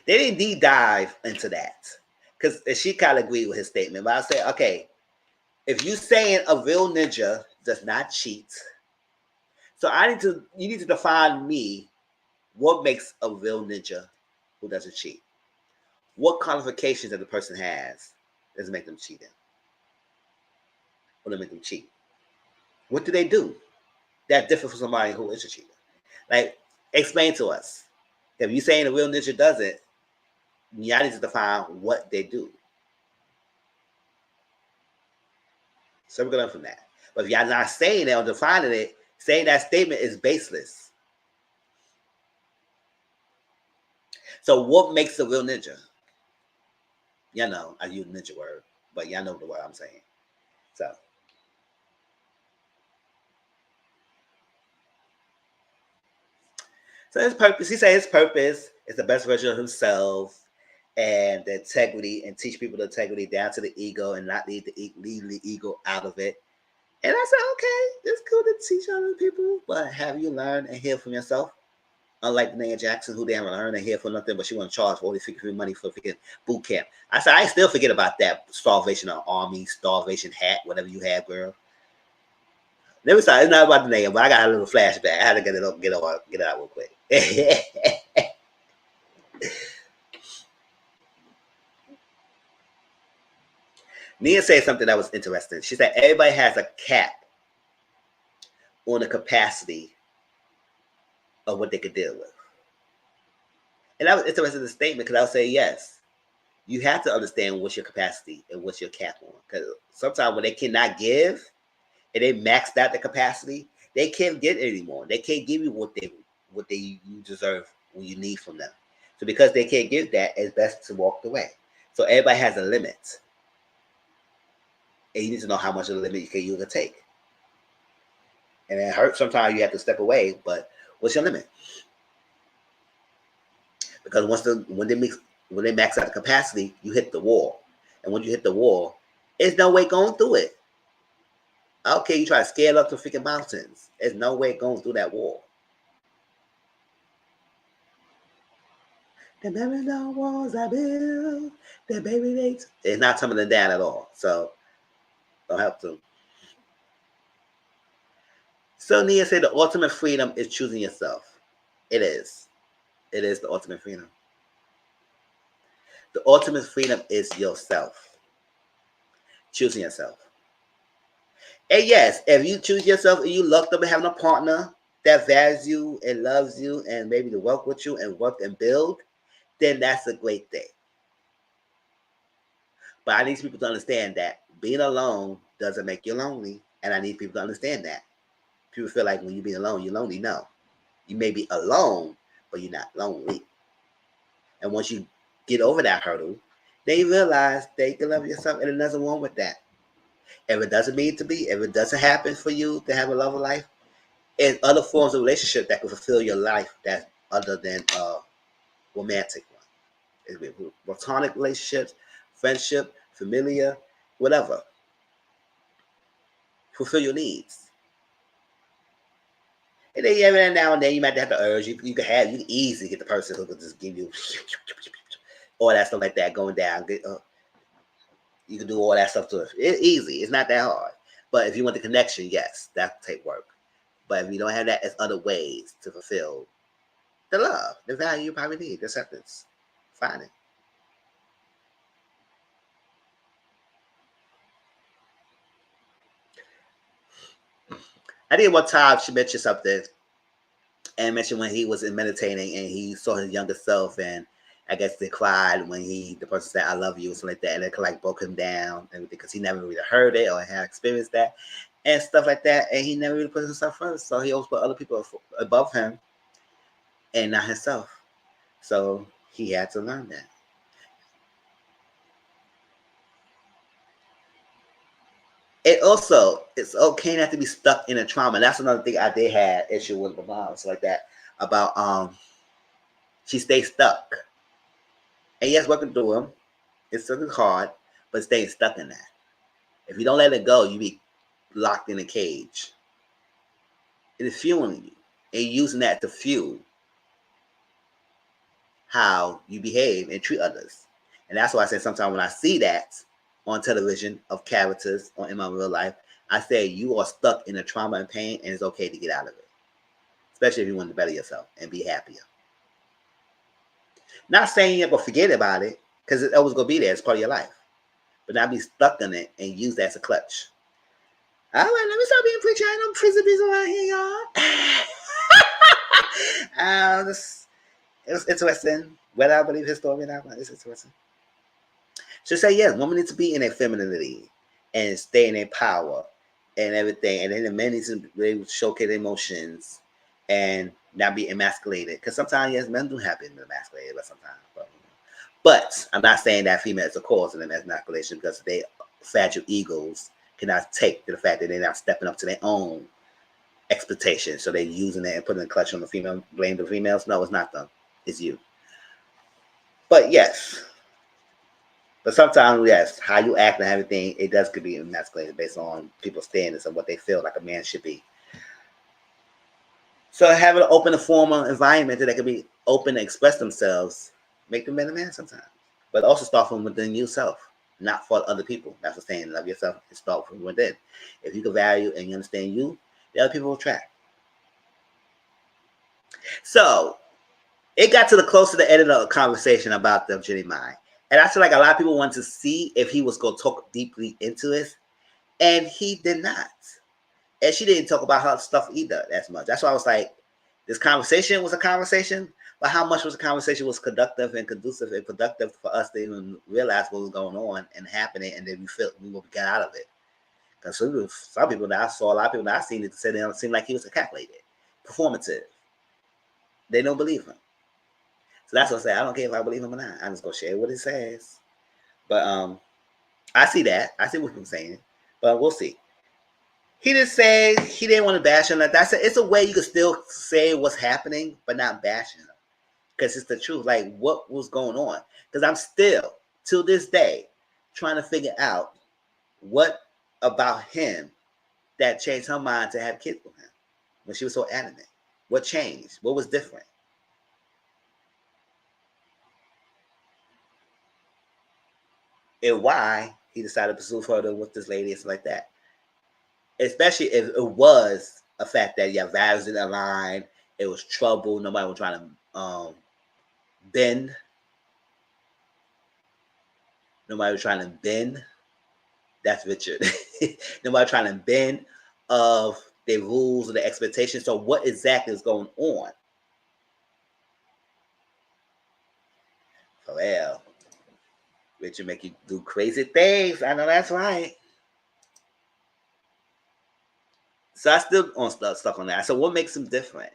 S1: They didn't deep dive into that because she kind of agreed with his statement. But I said, okay, if you saying a real ninja does not cheat, so you need to define me what makes a real ninja who doesn't cheat. What qualifications that the person has does make them cheating? What do make them cheat? What do they do that different from somebody who is a cheater? Like, explain to us. If you saying a real ninja doesn't, you need to define what they do. So we're going to learn from that. But if y'all not saying it or defining it, saying that statement is baseless. So what makes a real ninja? Y'all know I use ninja word, but y'all know the word I'm saying. So So his purpose, he said his purpose is the best version of himself and the integrity and teach people the integrity down to the ego and not lead the ego out of it. And I said, okay, it's cool to teach other people, but have you learned and heal from yourself? Unlike Nia Jackson, who they haven't learned and heal for nothing, but she want to charge for all this freaking money for freaking boot camp. I said, I still forget about that starvation army, starvation hat, whatever you have, girl. Let me start. It's not about the name, but I got a little flashback. I had to get it up, get it out real quick. Nia said something that was interesting. She said everybody has a cap on the capacity of what they could deal with. And that was interesting in the statement because I would say, yes, you have to understand what's your capacity and what's your cap on. Because sometimes when they cannot give and they maxed out the capacity, they can't get it anymore. They can't give you what you deserve when you need from them. So because they can't give that, it's best to walk away. So everybody has a limit. And you need to know how much of the limit you can take. And it hurts sometimes you have to step away, but what's your limit? Because when they max out the capacity, you hit the wall. And when you hit the wall, there's no way going through it. Okay, you try to scale up the freaking mountains. There's no way going through that wall. The baby no walls I build, the baby dates. It's not tumbling down at all. So don't have to. So Nia said the ultimate freedom is choosing yourself. It is. It is the ultimate freedom. The ultimate freedom is yourself. Choosing yourself. And yes, if you choose yourself and you lucked up and having a partner that values you and loves you and maybe to work with you and work and build, then that's a great thing. But I need people to understand that being alone doesn't make you lonely. And I need people to understand that. People feel like when you're being alone, you're lonely. No. You may be alone, but you're not lonely. And once you get over that hurdle, then you realize that you can love yourself and there's nothing wrong with that. If it doesn't mean to be, if it doesn't happen for you to have a love of life, and other forms of relationship that can fulfill your life that's other than a romantic one. It could be platonic relationships, friendship, familiar, whatever. Fulfill your needs. And then every now and then you might have the urge. You can easily get the person who could just give you all that stuff like that going down. You can do all that stuff to it. It's easy. It's not that hard. But if you want the connection, yes, that take work. But if you don't have that, there's other ways to fulfill the love, the value you probably need, the acceptance. Find it. I think one time she mentioned something and mentioned when he was meditating and he saw his younger self and I guess they cried when the person said "I love you" or something like that, and it like broke him down and because he never really heard it or had experienced that and stuff like that, and he never really put himself first, so he always put other people above him and not himself. So he had to learn that. It's okay not to be stuck in a trauma. And that's another thing I did have issue with my mom, so like that about she stayed stuck. And yes, working through them, it's still hard, but staying stuck in that. If you don't let it go, you be locked in a cage. It is fueling you. And using that to fuel how you behave and treat others. And that's why I said sometimes when I see that on television of characters or in my real life, I say you are stuck in a trauma and pain and it's okay to get out of it. Especially if you want to better yourself and be happier. Not saying you ever forget about it, because it's always going to be there. It's part of your life. But not be stuck in it and use that as a clutch. All right, let me stop being preacher. I know prison bees around here, y'all. It was interesting. Whether I believe his story or not, it's interesting. So say, yes, women need to be in their femininity and stay in their power and everything. And then the men need to showcase emotions and not be emasculated. Because sometimes, yes, men do have been emasculated, but sometimes. But I'm not saying that female is a cause of emasculation because they fragile egos cannot take to the fact that they're not stepping up to their own expectations. So they're using it and putting the clutch on the female, blame the females. No, it's not them. It's you. But yes. But sometimes, yes, how you act and everything, it does could be emasculated based on people's standards of what they feel like a man should be. So having an open and formal environment that they can be open and express themselves, make them men a man sometimes. But also start from within yourself, not for other people. That's what I'm saying. Love yourself and start from within. If you can value and you understand you, the other people will track. So it got to the close to the end of the conversation about the Jeezy Mind. And I feel like a lot of people wanted to see if he was going to talk deeply into it. And he did not. And she didn't talk about her stuff either as much. That's why I was like, this conversation was a conversation, but how much was the conversation was conductive and conducive and productive for us to even realize what was going on and happening, and then we felt we got out of it. Because some people that I saw, a lot of people that I seen it said it seemed like he was calculated, performative. They don't believe him. So that's what I say. I don't care if I believe him or not. I'm just gonna share what he says. But I see that. I see what he's saying. But we'll see. He didn't say he didn't want to bash him like that. I said it's a way you can still say what's happening, but not bashing him. Because it's the truth. Like, what was going on? Because I'm still, till this day, trying to figure out what about him that changed her mind to have kids with him when she was so adamant. What changed? What was different? And why he decided to pursue further with this lady and stuff like that. Especially if it was a fact that your values didn't align, it was trouble, nobody was trying to bend. Nobody was trying to bend. That's Richard. Nobody trying to bend of the rules or the expectations. So what exactly is going on? For real. Richard make you do crazy things. I know that's right. So I still on stuck on that. So what makes him different?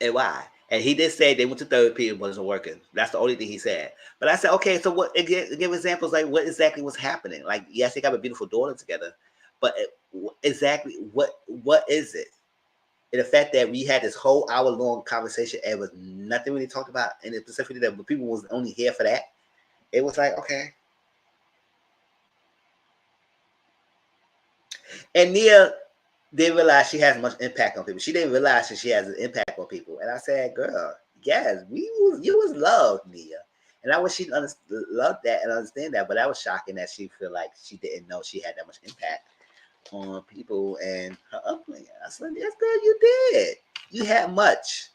S1: And why? And he did say they went to therapy and wasn't working. That's the only thing he said. But I said, okay, so what? Give examples like what exactly was happening. Like, yes, they got a beautiful daughter together, but exactly what is it? And the fact that we had this whole hour long conversation and was nothing really talked about, and specifically that people was only here for that. It was like, okay. And Nia didn't realize she has much impact on people. She didn't realize that she has an impact on people. And I said, girl, yes, you was loved, Nia. And I wish she loved that and understand that. But that was shocking that she feel like she didn't know she had that much impact on people and her upbringing. I said, yes, girl, you did. You had much.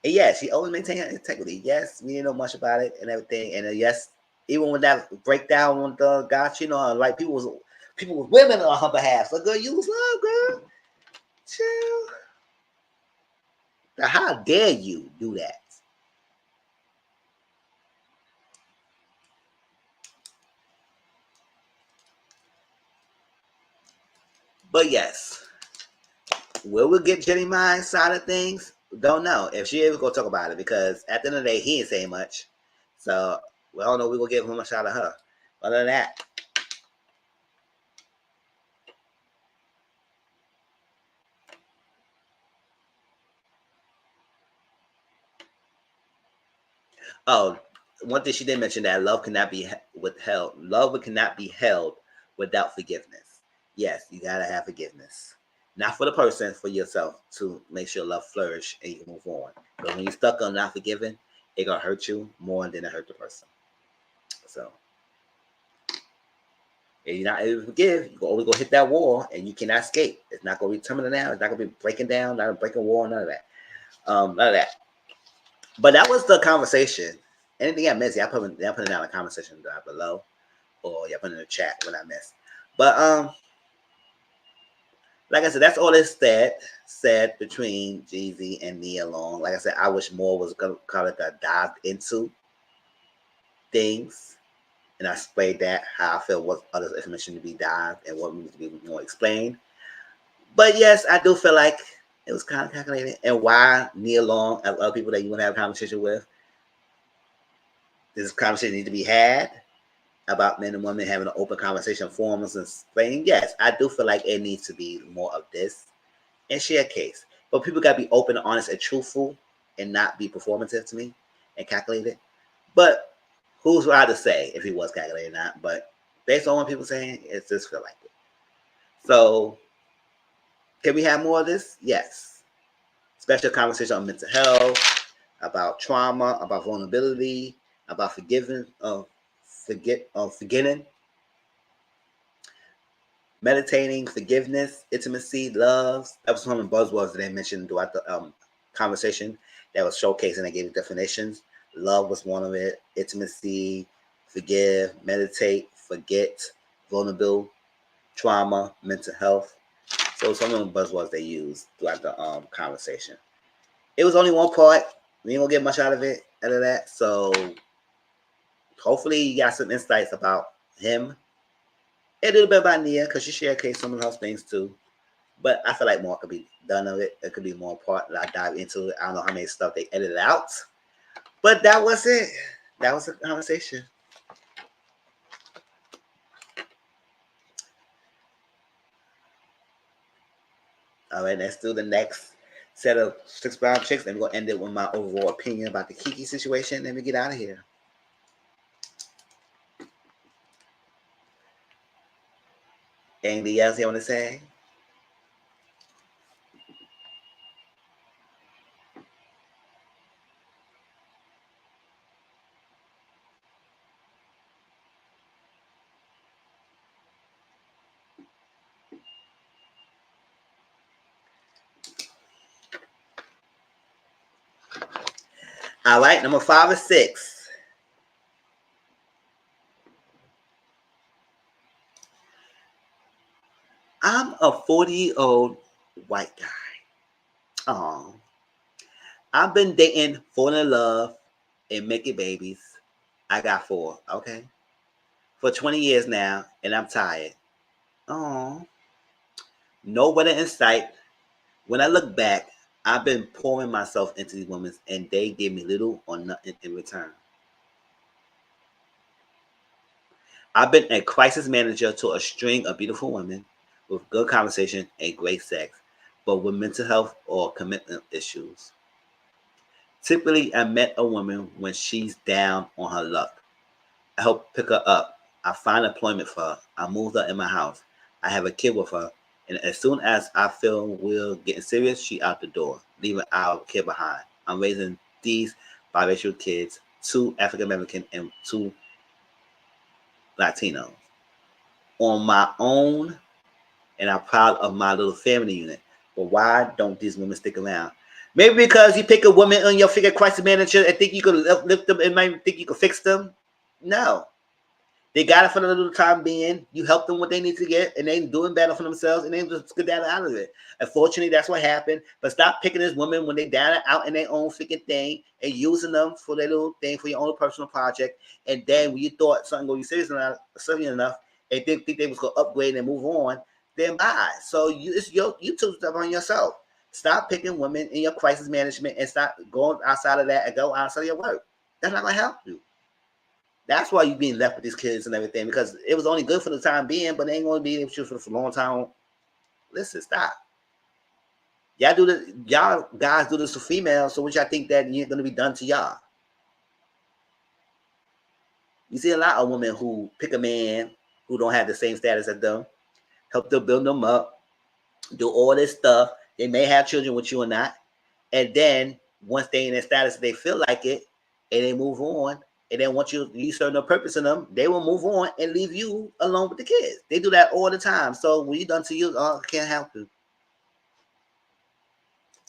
S1: And yes, she always maintained her integrity. Yes, we didn't know much about it and everything. And yes, even when that breakdown on the God, you know, like people was women on her behalf. So girl, you was love, girl. Chill. Now, how dare you do that? But yes, will we get Jenny Mind's side of things? Don't know if she ever gonna talk about it because at the end of the day, he ain't saying much. So we don't know we gonna give him a shot of her. Other than that, oh, one thing she did mention that love cannot be withheld. Love cannot be held without forgiveness. Yes, you gotta have forgiveness, not for the person, for yourself to make sure love flourish and you can move on. But when you're stuck on not forgiving, it gonna hurt you more than it hurt the person. So if you're not able to forgive, you're always gonna hit that wall and you cannot escape. It's not gonna be terminating now. It's not gonna be breaking down, not a breaking wall, none of that. None of that. But that was the conversation. Anything I missed, y'all put it down in the conversation down below, or y'all put it in the chat when I missed. But like I said, that's all this said between Jeezy and Nia Long. Like I said, I wish more was gonna kind of dived into things, and I explained that how I feel what other information to be dived and what needs to be more explained. But yes, I do feel like it was kind of calculated, and why Nia Long and other people that you want to have a conversation with, this conversation needs to be had. about men and women having an open conversation forums and saying, yes, I do feel like it needs to be more of this and share a case. But people got to be open, honest, and truthful and not be performative to me and calculated. But who's I to say if he was calculated or not? But based on what people saying, it just feel like it. So can we have more of this? Yes. Special conversation on mental health, about trauma, about vulnerability, about forgetting, meditating, forgiveness, intimacy, love. That was some of the buzzwords that they mentioned throughout the conversation that was showcasing. They gave definitions. Love was one of it. Intimacy, forgive, meditate, forget, vulnerable, trauma, mental health. So some of the buzzwords they used throughout the conversation. It was only one part. We ain't gonna get much out of that. So hopefully you got some insights about him. A little bit about Nia, because she shared some of those things too. But I feel like more could be done of it. It could be more part. I dive into it. I don't know how many stuff they edited out. But that was it. That was the conversation. All right, let's do the next set of 6 pound chicks. And we're going to end it with my overall opinion about the Keke situation. Then we get out of here. Anything else you want to say? All right, number 5 or 6. I'm a 40-year-old white guy. Oh, I've been dating, falling in love, and making babies. I got 4, okay? For 20 years now, and I'm tired. Oh, no weather in sight. When I look back, I've been pouring myself into these women, and they give me little or nothing in return. I've been a crisis manager to a string of beautiful women with good conversation and great sex, but with mental health or commitment issues. Typically, I met a woman when she's down on her luck. I help pick her up. I find employment for her. I move her in my house. I have a kid with her. And as soon as I feel we're getting serious, she out the door, leaving our kid behind. I'm raising these biracial kids, 2 African American and 2 Latino, on my own, and I'm proud of my little family unit. But why don't these women stick around? Maybe because you pick a woman on your figure crisis manager and think you could lift them and might think you could fix them. No. They got it for the little time being. You help them what they need to get, and they doing better for themselves, and they just get that out of it. Unfortunately, that's what happened. But stop picking this woman when they down and out in their own freaking thing and using them for their little thing for your own personal project. And then when you thought something going to be serious enough, and think they was going to upgrade and move on, then bye. So you took stuff on yourself. Stop picking women in your crisis management and stop going outside of that and go outside of your work. That's not going to help you. That's why you're being left with these kids and everything, because it was only good for the time being, but they ain't going to be able to for a long time. Listen, stop. Y'all guys do this to females, so what y'all think that you're going to be done to y'all? You see a lot of women who pick a man who don't have the same status as them, help them build them up, do all this stuff. They may have children with you or not. And then once they in their status, they feel like it, and they move on. And then once you serve no purpose in them, they will move on and leave you alone with the kids. They do that all the time. So when you done to you, I can't help you.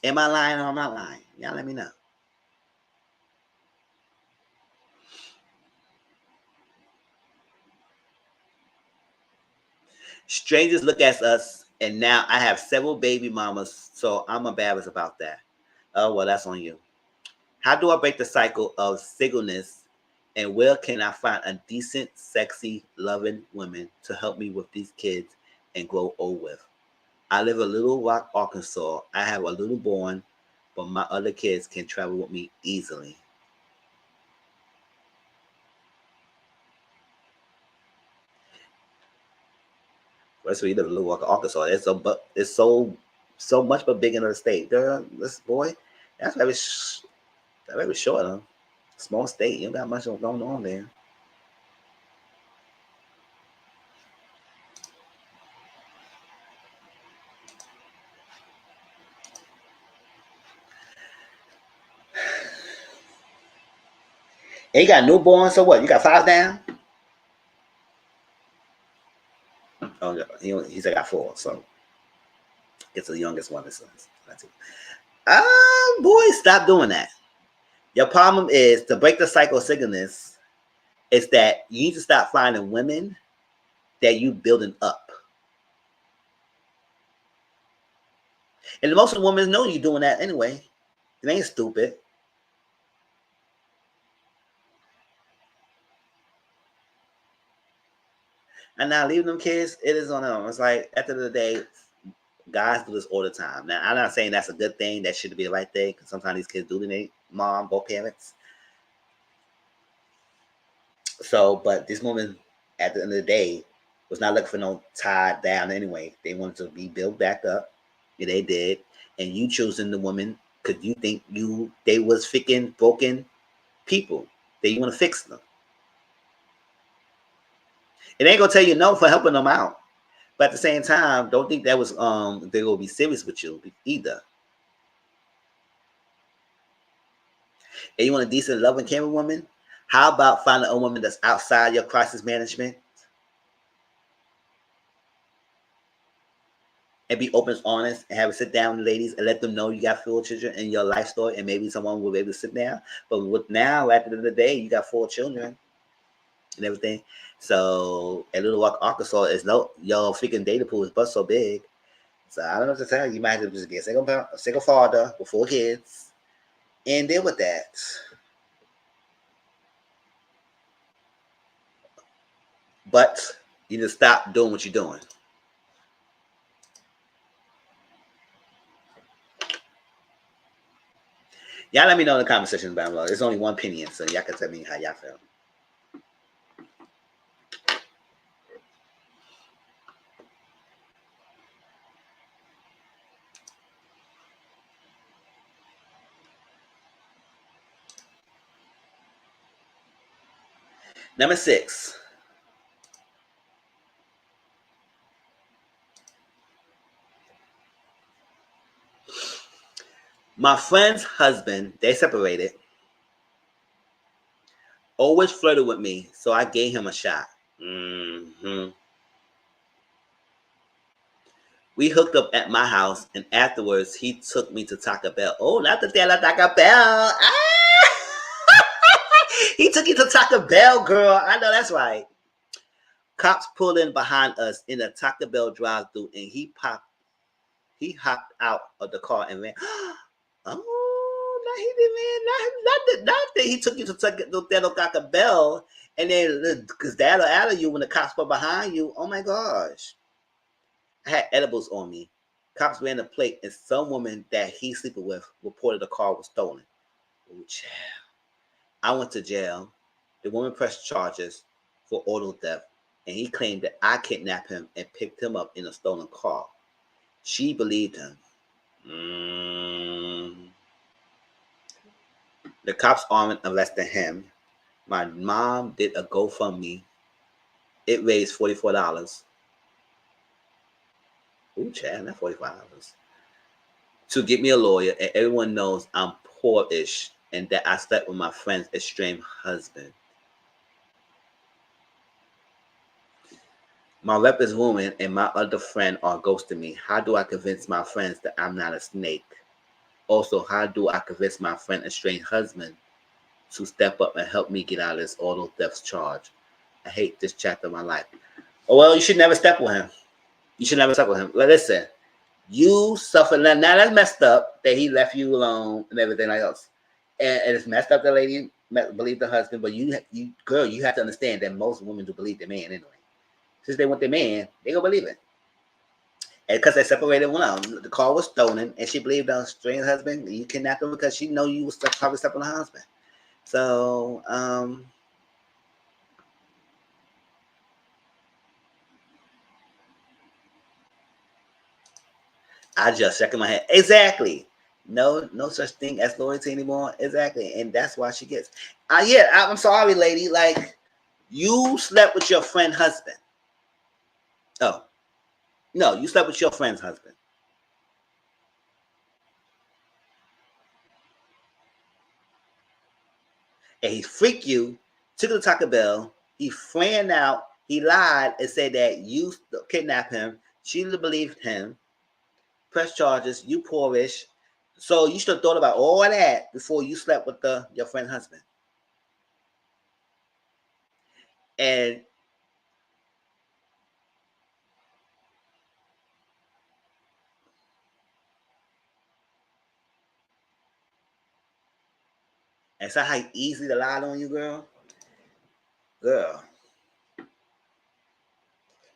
S1: Am I lying or am I not lying? Y'all let me know. Strangers look at us, and now I have several baby mamas, so I'm embarrassed about that. Oh, well, that's on you. How do I break the cycle of singleness, and where can I find a decent, sexy, loving woman to help me with these kids and grow old with? I live in Little Rock, Arkansas. I have a little born, but my other kids can travel with me easily. That's where you live in Little Walker, Arkansas. It's so much but big in the state. Girl, this boy, that's very short, huh? Small state. You don't got much going on there. And you got newborn, so what? You got 5 down? Oh, no, he said got 4, so it's the youngest one. That's it. Boy, stop doing that. Your problem is to break the cycle of singleness. Is that you need to stop finding women that you building up. And most of the women know you doing that anyway. It ain't stupid. And now leaving them kids, it is on them. It's like at the end of the day, guys do this all the time. Now I'm not saying that's a good thing. That should be the right thing because sometimes these kids do need mom, both parents. So, but this woman, at the end of the day, was not looking for no tied down anyway. They wanted to be built back up. Yeah, they did. And you choosing the woman because you think they was freaking broken people that you want to fix them. It ain't gonna tell you no for helping them out. But at the same time, don't think that was they're gonna be serious with you either. And you want a decent, loving, caring woman? How about finding a woman that's outside your crisis management and be open and honest and have a sit down with ladies and let them know you got 4 children in your life story and maybe someone will be able to sit down. But with now, at the end of the day, you got 4 children and everything. So at Little Rock, Arkansas, is no your freaking data pool is but so big. So I don't know what to tell you. You might have to just be a single father with 4 kids and deal with that. But you need to stop doing what you're doing. Y'all let me know in the comment section down below. There's only one opinion, so y'all can tell me how y'all feel. Number 6. My friend's husband, they separated, always flirted with me, so I gave him a shot. Mm-hmm. We hooked up at my house, and afterwards, he took me to Taco Bell. Oh, not the Taco Bell. Ah! He took you to Taco Bell, girl. I know that's right. Cops pulled in behind us in a Taco Bell drive-thru, and he hopped out of the car and ran. Oh, no, he didn't, man. Not that he took you to Taco Bell, and then because that'll out of you when the cops were behind you. Oh my gosh. I had edibles on me. Cops ran the plate, and some woman that he's sleeping with reported the car was stolen. Oh, child. I went to jail. The woman pressed charges for auto theft, and he claimed that I kidnapped him and picked him up in a stolen car. She believed him. The cops arrested him. My mom did a GoFundMe. It raised $44. Ooh, Chad, not $45. To get me a lawyer, and everyone knows I'm poor-ish and that I slept with my friend's estranged husband. My rep is woman and my other friend are ghosting me. How do I convince my friends that I'm not a snake? Also, how do I convince my friend estranged husband to step up and help me get out of this auto theft charge? I hate this chapter of my life. Oh, well, you should never step with him. You should never step with him. Listen, you suffer. Now that's messed up that he left you alone and everything like else. And it's messed up the lady believed the husband, but you girl, you have to understand that most women do believe the man anyway. Since they want their man, they gonna believe it. And because they separated, the car was stolen, and she believed the strange husband. You kidnapped him because she know you was probably stepping on her husband. So, I just shaking my head. Exactly. No such thing as loyalty anymore. Exactly. And that's why she gets. Yeah, I'm sorry, lady. Like, you slept with your friend's husband. Oh, no, you slept with your friend's husband. And he freaked you, took the Taco Bell, he ran out, he lied and said that you kidnapped him. She believed him, press charges, you poorish. So you should have thought about all that before you slept with your friend's husband. And and so how easy to lie on you, girl. Girl,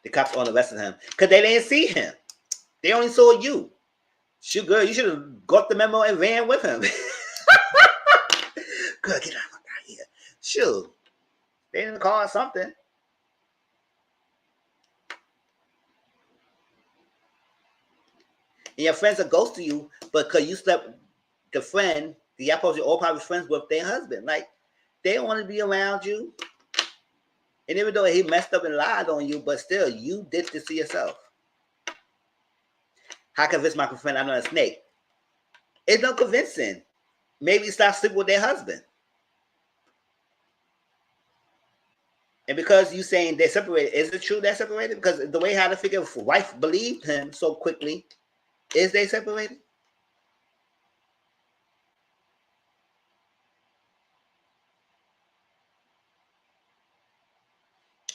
S1: the cops on arrested him because they didn't see him. They only saw you. Shoot, girl, you should have got the memo and ran with him. Girl, get out of here. Shoot, they didn't call something. And your friends are ghost to you because you slept the friend, y'all supposed to all probably friends with their husband. Like, they don't want to be around you. And even though he messed up and lied on you, but still, you did this to yourself. How convince my friend I'm not a snake? It's no convincing. Maybe stop sleeping with their husband. And because you saying they're separated, is it true they're separated? Because the way how to figure wife believed him so quickly, is they separated?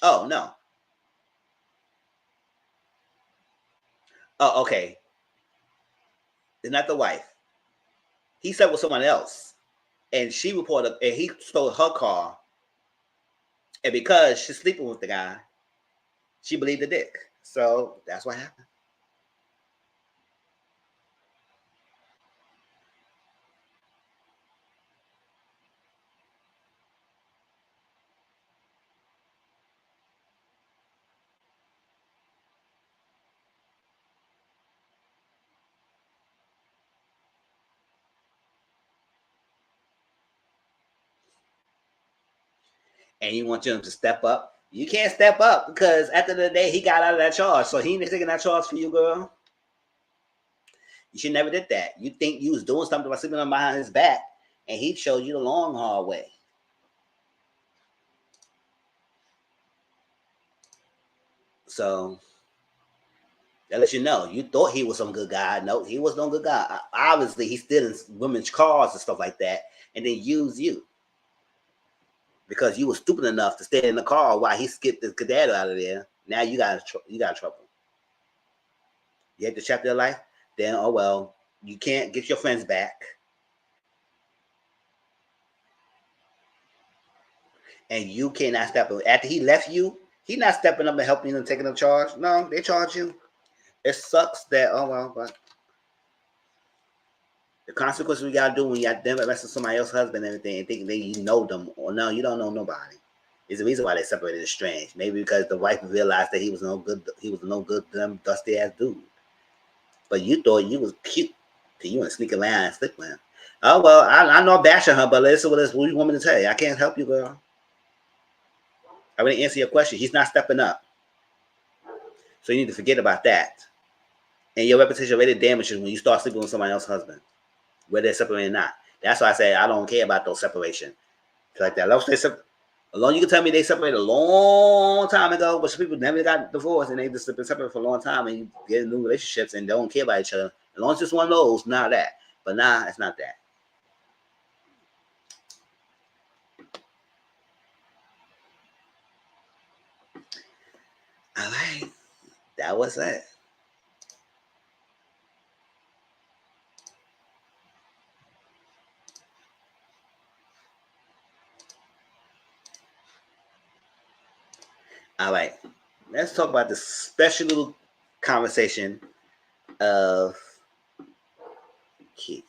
S1: Oh, no. Oh, okay. It's not the wife. He slept with someone else. And she reported, and he stole her car. And because she's sleeping with the guy, she believed the dick. So that's what happened. And you want him to step up. You can't step up because at the end of the day, he got out of that charge. So he ain't taking that charge for you, girl. You should never did that. You think you was doing something by sleeping on behind his back, and he showed you the long, hard way. So that lets you know. You thought he was some good guy. No, he was no good guy. Obviously, he's stealing women's cars and stuff like that, and then use you because you were stupid enough to stay in the car while he skipped the cadet out of there. Now you got trouble. You had to chapter your life. Then oh well, you can't get your friends back, and you cannot step up. After he left you, he not stepping up and helping you and taking up charge. No, they charge you. It sucks that oh well, but the consequences we gotta do when you got them arresting somebody else's husband and everything and thinking that you know them or no, you don't know nobody. Is the reason why they separated is strange. Maybe because the wife realized that he was no good. He was no good to them dusty ass dude. But you thought you was cute. So you want to sneak around and sleep with him. Oh well, I know I'm bashing her, but listen what you want me to tell you. I can't help you, girl. I already answer your question. He's not stepping up. So you need to forget about that. And your reputation already damages when you start sleeping with somebody else's husband, whether they're separated or not. That's why I say I don't care about those separations. Like that. Alone you can tell me they separated a long time ago, but some people never got divorced and they just been separated for a long time and you get in new relationships and don't care about each other. As long as it's one of those, not that. But nah, it's not that. All right. That was it. All right. Let's talk about the special little conversation of Keke.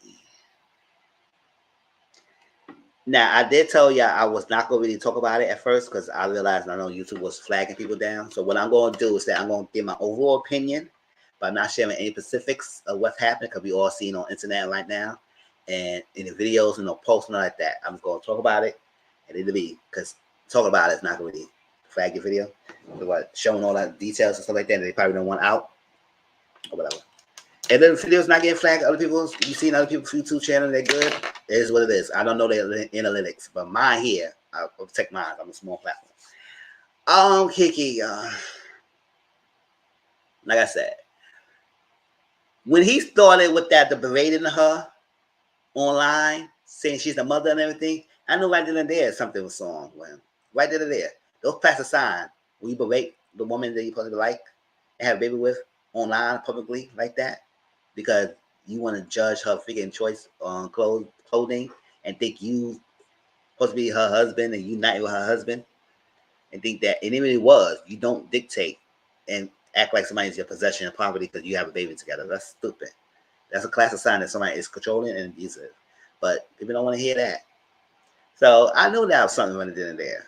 S1: Now, I did tell y'all I was not going to really talk about it at first because I realized I know YouTube was flagging people down. So what I'm going to do is that I'm going to give my overall opinion, but I'm not sharing any specifics of what's happening because we all seen on internet right now, and in the videos and no posts, nothing like that. I'm just going to talk about it, and it'll be because talking about it is not going to be flag your video, but showing all that details and stuff like that. They probably don't want out or whatever. And then the videos not getting flagged. Other people's, you seen other people's YouTube channel, they're good. It is what it is. I don't know their analytics, but mine here, I'll protect mine. I'm a small platform. Keke, like I said, when he started with that, the berating her online, saying she's the mother and everything, I knew right then and there something was wrong with him. Right then and there. Those pass a sign when you berate the woman that you supposed to like and have a baby with online publicly like that because you want to judge her freaking choice on clothing and think you supposed to be her husband and unite with her husband and think that, and even it was, you don't dictate and act like somebody's your possession and property because you have a baby together. That's stupid. That's a classic sign that somebody is controlling and abusive. But people don't want to hear that. So I knew that was something running in there.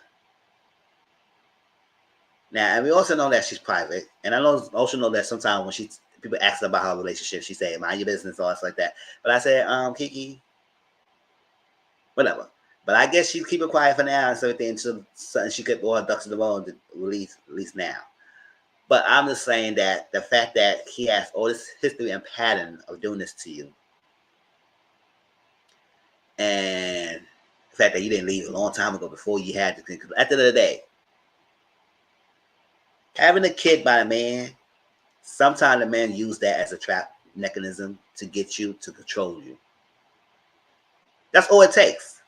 S1: Now, and we also know that she's private. And I also know that sometimes when people ask her about her relationship, she say, mind your business, or stuff like that. But I said, Keke, whatever. But I guess she's keeping quiet for now and everything until something she could all her ducks in the row to release now. But I'm just saying that the fact that he has all this history and pattern of doing this to you, and the fact that you didn't leave a long time ago before you had to, because at the end of the day, having a kid by a man, sometimes the man use that as a trap mechanism to get you to control you. That's all it takes.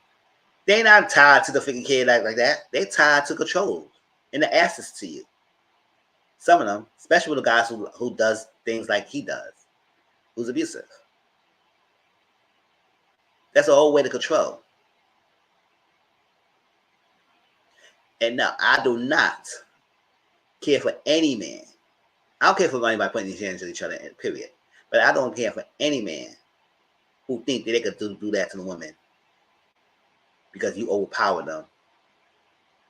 S1: They not tied to the freaking kid like that. They tied to control and the access to you. Some of them, especially with the guys who does things like he does, who's abusive. That's the whole way to control. And now, I do not care for any man. I don't care for anybody putting these hands on each other, period. But I don't care for any man who think that they could do that to the women because you overpower them.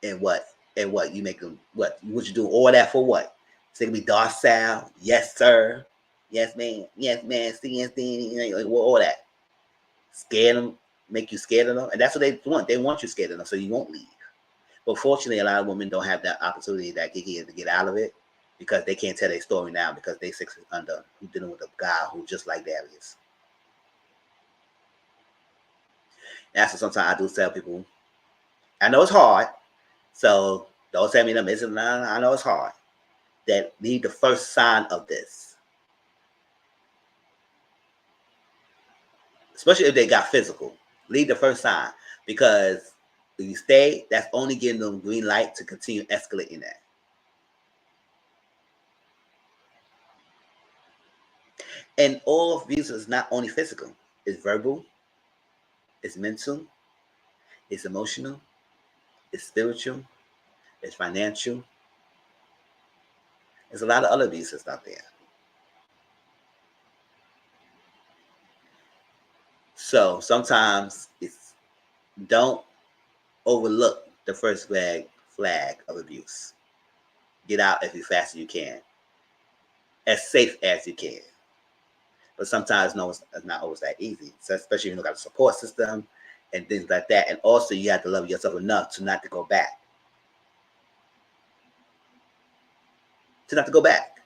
S1: And what? And what? You make them, what you do all that for what? So they can be docile, yes, sir. Yes, man. Yes, man. All that. Scare them, make you scared of them. And that's what they want. They want you scared of them so you won't leave. But fortunately, a lot of women don't have that opportunity that Keke is to get out of it because they can't tell their story now because they 6 feet under, who's dealing with a guy who just like Darius. That's what sometimes I do tell people. I know it's hard, so don't tell me them isn't. I know it's hard. That need the first sign of this, especially if they got physical. Lead the first sign because if you stay, that's only giving them green light to continue escalating that. And all abuse is not only physical; it's verbal, it's mental, it's emotional, it's spiritual, it's financial. There's a lot of other abuses out there. So sometimes it's don't overlook the first flag of abuse. Get out as fast as you can, as safe as you can. But sometimes no, it's not always that easy. So especially when you got a support system and things like that. And also you have to love yourself enough to not to go back. To not to go back.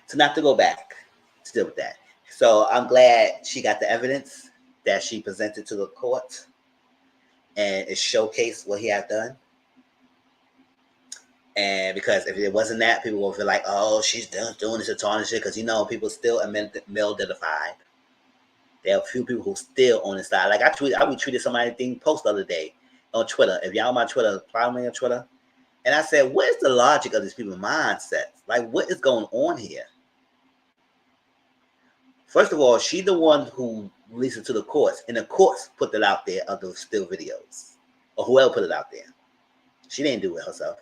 S1: To not to go back to deal with that. So I'm glad she got the evidence that she presented to the court and it showcased what he had done. And because if it wasn't that, people will feel like, oh, she's doing this to tarnish it. Because, people still male identified. There are a few people who still on the side. Like I retweeted somebody's thing post the other day on Twitter. If y'all on my Twitter, follow me on Twitter. And I said, where's the logic of these people's mindsets? Like, what is going on here? First of all, she's the one who released it to the courts. And the courts put it out there of those still videos. Or whoever put it out there. She didn't do it herself.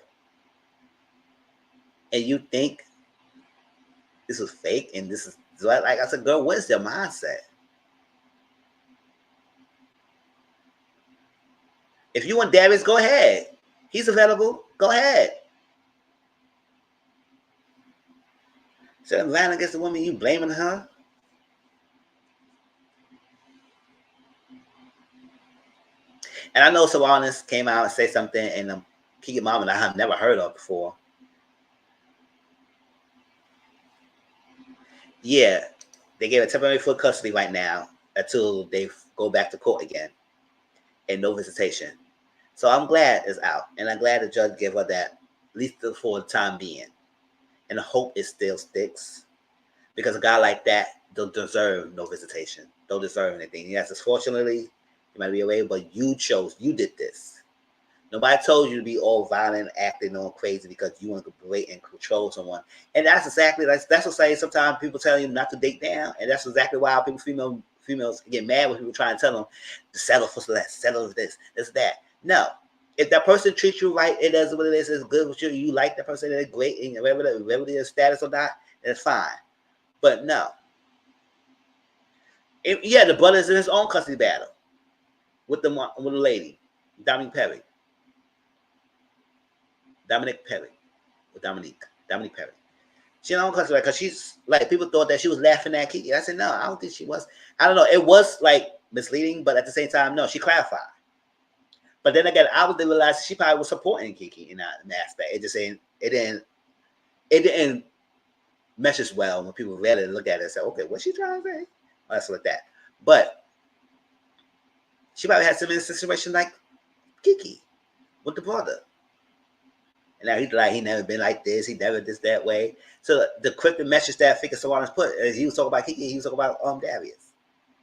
S1: And you think this was fake and this is like I said, girl, what is their mindset? If you want Darius, go ahead. He's available. Go ahead. So violence against the woman, you blaming her? And I know Savanas came out and said something, and Keke mom and I have never heard of before. Yeah, they gave a temporary full custody right now until they go back to court again, and no visitation. So I'm glad it's out, and I'm glad the judge gave her that, at least for the time being. And I hope it still sticks, because a guy like that don't deserve no visitation, don't deserve anything. Yes, unfortunately, you might be away, but you did this. Nobody told you to be all violent, acting all crazy because you want to berate and control someone. And that's exactly that's what saying. Sometimes people tell you not to date down, and that's exactly why females get mad when people try and tell them to settle for less, settle for this, that. No, if that person treats you right, it is what it is. It's good with you. You like that person, it's great, and whether their status or not, it's fine. But no, yeah, the brother's in his own custody battle with the lady, Dominique Perry. Dominic Perry. Or Dominique Perry. She don't cuss because she's like, people thought that she was laughing at Keke. I said no, I don't think she was. I don't know. It was like misleading, but at the same time, no, she clarified. But then again, I was realized she probably was supporting Keke in that aspect. It just ain't. It didn't mesh as well when people read it and look at it and say, okay, what's she trying to say? Or that's like that. But she probably had some in a situation like Keke with the brother. And now he's like, he never been like this. He never this that way. So the quick message that Fika Savanas put, he was talking about Keke, he was talking about Darius.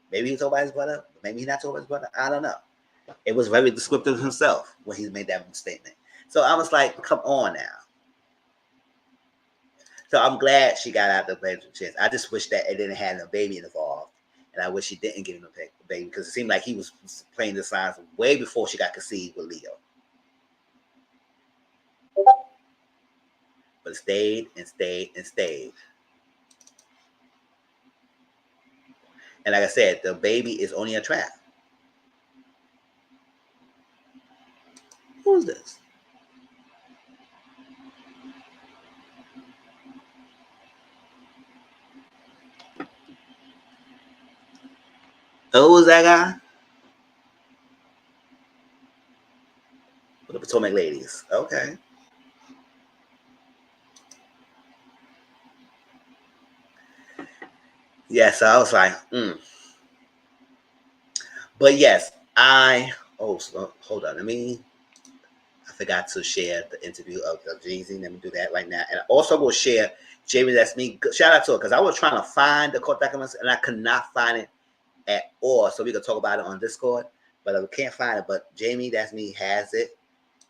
S1: Maybe he was talking about his brother. Maybe he's not talking about his brother. I don't know. It was very descriptive himself when he made that statement. So I was like, come on now. So I'm glad she got out the baby chance. I just wish that it didn't have no baby involved. And I wish she didn't give him a baby because it seemed like he was playing the signs way before she got conceived with Leo. But stayed and stayed and stayed. And like I said, the baby is only a trap. Who is this? Who is that guy? The Potomac ladies. Okay. Yeah, so I was like, But yes, so hold on. I forgot to share the interview of Jeezy. Let me do that right now. And also we'll share Jamie, that's me. Shout out to her because I was trying to find the court documents and I could not find it at all. So we could talk about it on Discord, but I can't find it. But Jamie, that's me, has it.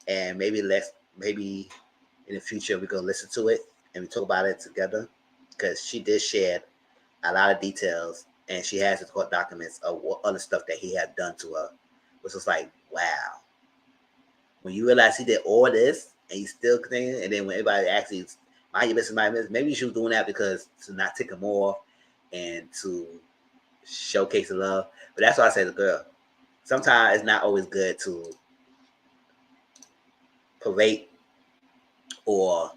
S1: And maybe in the future we go listen to it and we talk about it together because she did share a lot of details and she has the court documents of what other stuff that he had done to her, which was like, wow. When you realize he did all this and he's still clean, and then when everybody asks you, why you missing my miss? Maybe she was doing that because to not take him off and to showcase the love. But that's why I say to the girl, sometimes it's not always good to parade or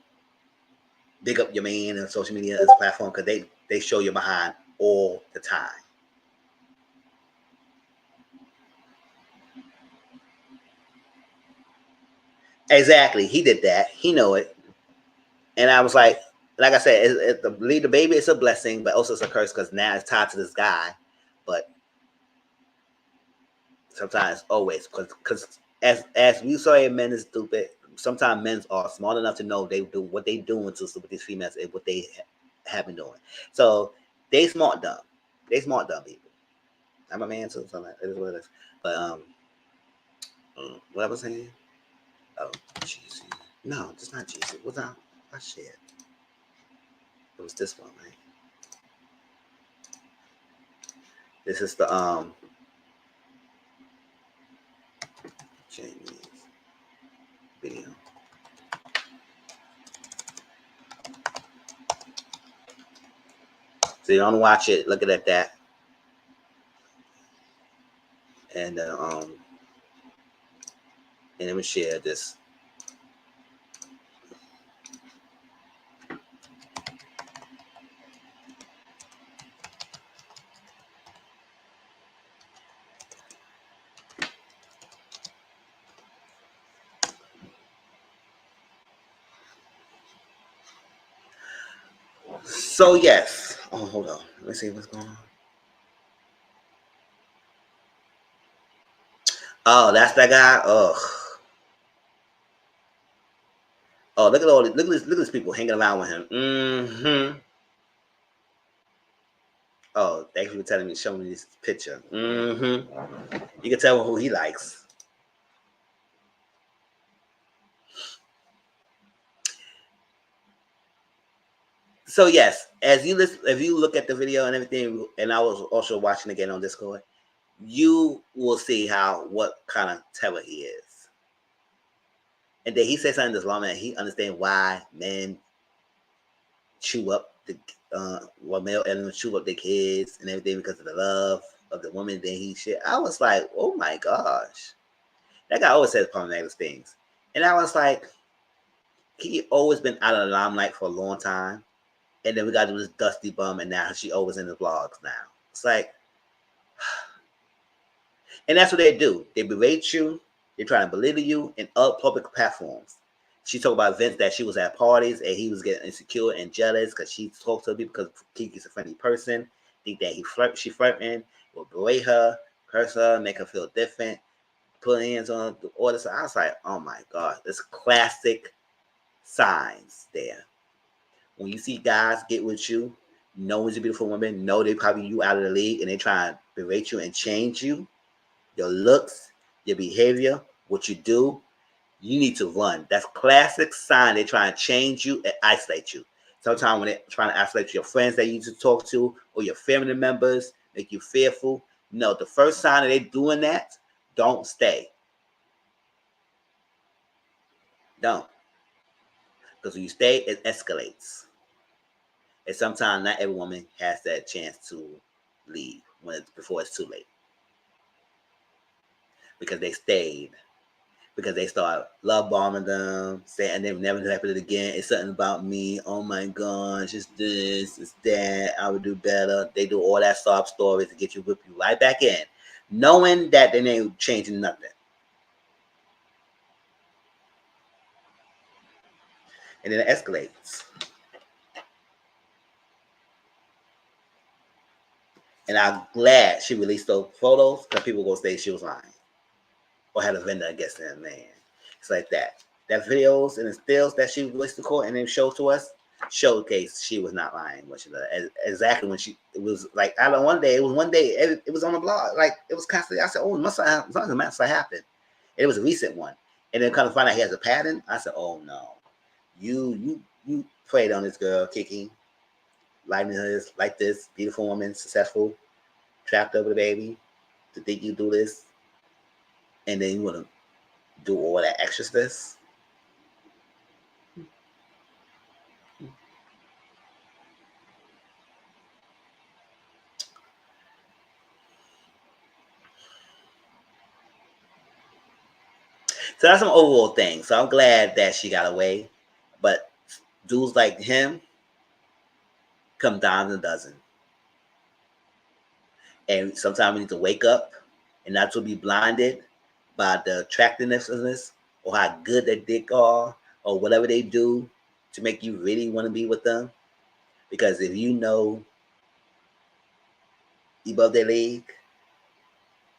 S1: big up your man on social media as a platform because they show you behind all the time. Exactly, he did that. He know it, and I was like I said, the baby is a blessing, but also it's a curse because now it's tied to this guy. But sometimes, always, because as we say, men is stupid. Sometimes men are smart enough to know they do what they doing to with these females and what they have been doing. So they smart dumb. They smart dumb people. I'm a man too, so it is what it is. But what I was saying? Oh, Jeezy. No, it's not Jeezy. What's that? I shit. It was this one, right? This is the Jamie's video. So you don't watch it, look at that. And let me share this. So yes. Oh, hold on. Let me see what's going on. Oh, that's that guy. Ugh. Oh, look at all look at these people hanging around with him. Mm-hmm. Oh, thank you for telling me, showing me this picture. Mm-hmm. You can tell who he likes. So yes, as you listen, if you look at the video and everything, and I was also watching again on Discord, you will see what kind of terror he is. And then he said something this long, man. He understands why men chew up male elements chew up their kids and everything because of the love of the woman. Then he shit. I was like, oh my gosh, that guy always says problematic things, and I was like, he always been out of the limelight for a long time, and then we got to do this dusty bum, and now she always in the vlogs now. It's like, and that's what they do. They berate you. They try to belittle you in other public platforms. She talked about events that she was at parties and he was getting insecure and jealous because she talked to people because Keke's a friendly person. Think that she flirting, will berate her, curse her, make her feel different, put hands on the order. So I was like, oh my God, there's classic signs there. When you see guys get with you, know it's a beautiful woman, know they probably you out of the league and they try to berate you and change you, your looks, your behavior, what you do, you need to run. That's classic sign they try to change you and isolate you. Sometimes when they're trying to isolate your friends that you used to talk to or your family members, make you fearful. No, the first sign that they're doing that, don't stay. Don't. Because when you stay, it escalates. And sometimes not every woman has that chance to leave before it's too late. Because they stayed because they start love bombing them, saying they've never happened again. It's something about me. Oh my gosh, it's this, it's that. I would do better. They do all that sob stories to get you whip you right back in, knowing that they ain't changing nothing. And then it escalates. And I'm glad she released those photos because people gonna say she was lying or had a vendor against them, man. It's like that. That videos and the stills that she released to court and then showed to us showcase she was not lying when she did exactly when she it was like I don't one day it was on the blog like it was constantly I said oh it must have happened. It was a recent one and then kind of find out he has a pattern. I said oh no, you played on this girl Keke, lighting her like this beautiful woman successful trapped over the baby to think you do this and then you want to do all that extra stuff. So that's some overall thing. So I'm glad that she got away. But dudes like him come dimes a dozen. And sometimes we need to wake up and not to be blinded by the attractiveness or how good their dick are or whatever they do to make you really want to be with them. Because if you know you above their league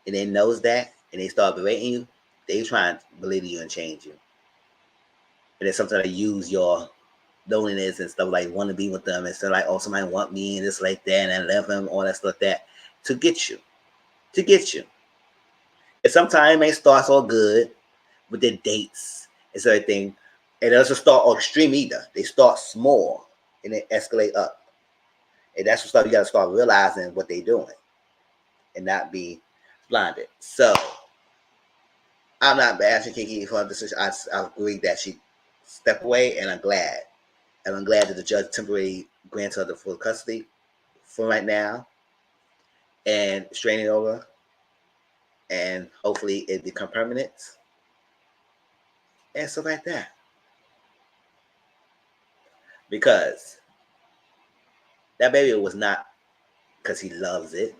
S1: and they knows that and they start berating you, they try to belittle you and change you. And then sometimes they use your loneliness and stuff like want to be with them and stuff like, oh, somebody want me and this like that and I love them, all that stuff like that to get you. To get you. And sometimes it may start all good with their dates and everything. And it doesn't start all extreme either. They start small and they escalate up. And that's what stuff you gotta start realizing what they're doing and not be blinded. So I'm not bashing Keke for the decision. I agree that she stepped away and I'm glad. And I'm glad that the judge temporarily grants her the full custody for right now and strain it over and hopefully it become permanent and stuff like that. Because that baby was not because he loves it.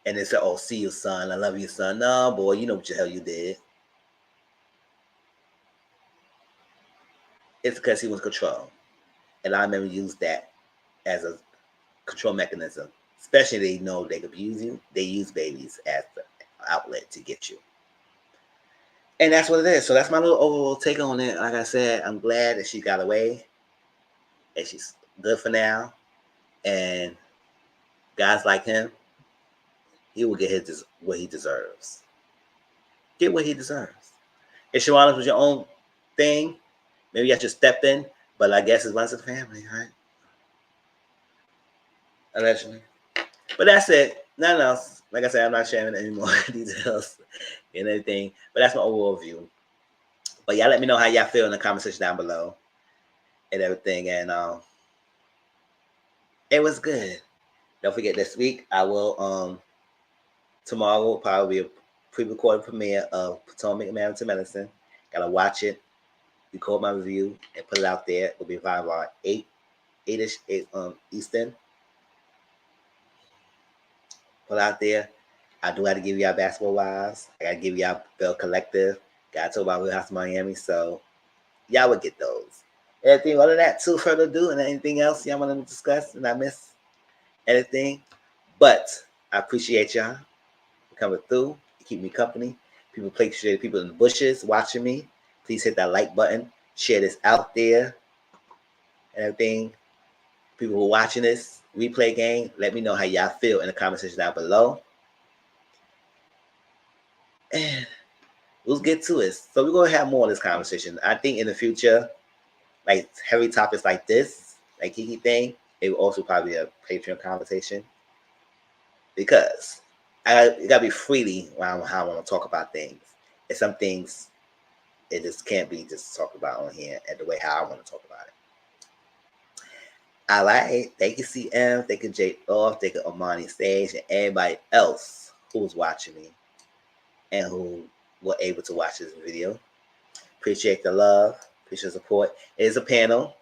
S1: And they said, oh, see you, son. I love you, son. No, boy, you know what the hell you did. It's because he was control. And I never used that as a control mechanism. Especially they know they could abuse you. They use babies as the outlet to get you. And that's what it is. So that's my little overall take on it. Like I said, I'm glad that she got away. And she's good for now. And guys like him, he will get what he deserves. Get what he deserves. If Shawana was your own thing, maybe I should step in. But I guess it runs the family, right? Allegedly. But that's it. Nothing else. Like I said, I'm not sharing any more details and everything. But that's my overall view. But y'all let me know how y'all feel in the comment section down below and everything. And it was good. Don't forget this week I will tomorrow will probably be a pre-recorded premiere of Potomac American Medicine. Gotta watch it, record my review, and put it out there. It'll be about 8-ish Eastern. Put it out there. I do have to give y'all Basketball Wives. I gotta give y'all Bell Collective. Gotta talk about Real House of Miami. So y'all would get those. Anything other than that, too further ado, and anything else y'all want to discuss and I miss anything. But I appreciate y'all for coming through. You keep me company. People in the bushes watching me. Please hit that like button. Share this out there. And everything. People who are watching this replay game, let me know how y'all feel in the comment section down below. And let's get to it. So we're going to have more of this conversation. I think in the future, like heavy topics like this, like Keke thing, it will also probably be a Patreon conversation. Because it got to be freely around how I want to talk about things. And some things, it just can't be just talked about on here and the way how I want to talk about it. All right. Thank you, CM. Thank you, J. Off. Thank you, Amani Stage, and everybody else who's watching me and who were able to watch this video. Appreciate the love. Appreciate the support. It is a panel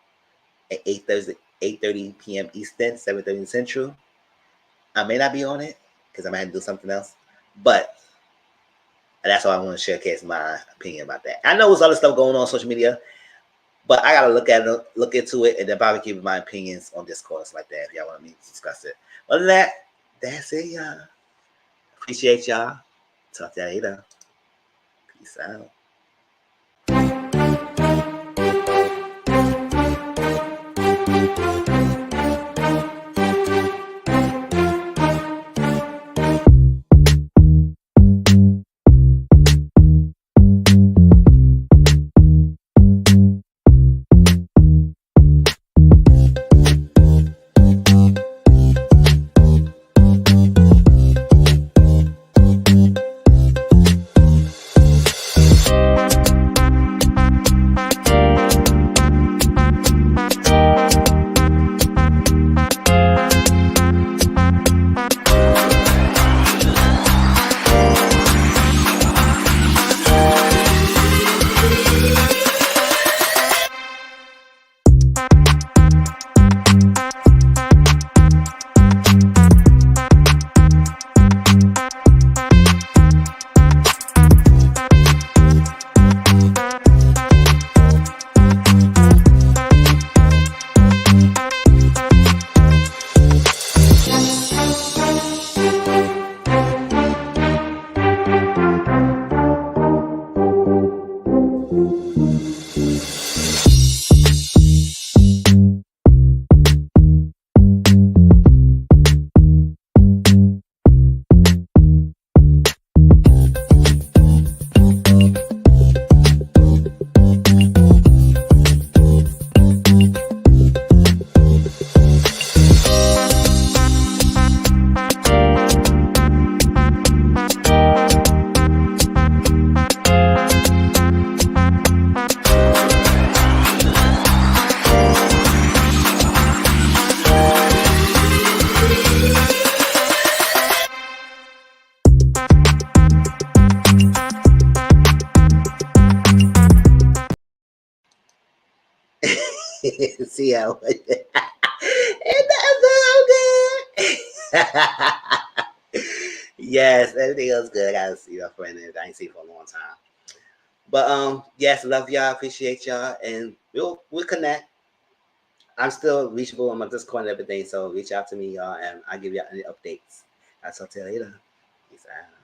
S1: at 8:30 p.m. Eastern, 7:30 Central. I may not be on it because I might have to do something else. But that's why I want to showcase my opinion about that. I know there's other stuff going on social media, but I gotta look into it, and then probably give my opinions on Discord and stuff like that if y'all want me to discuss it. Other than that, that's it, y'all. Appreciate y'all. Talk to y'all later. Peace out. See how it does so good. Yes, everything else good. I gotta see your friend. I ain't seen for a long time. But yes, love y'all, appreciate y'all, and we'll connect. I'm still reachable on my Discord and everything, so reach out to me, y'all, and I'll give y'all any updates. I'll talk to you later. Peace out.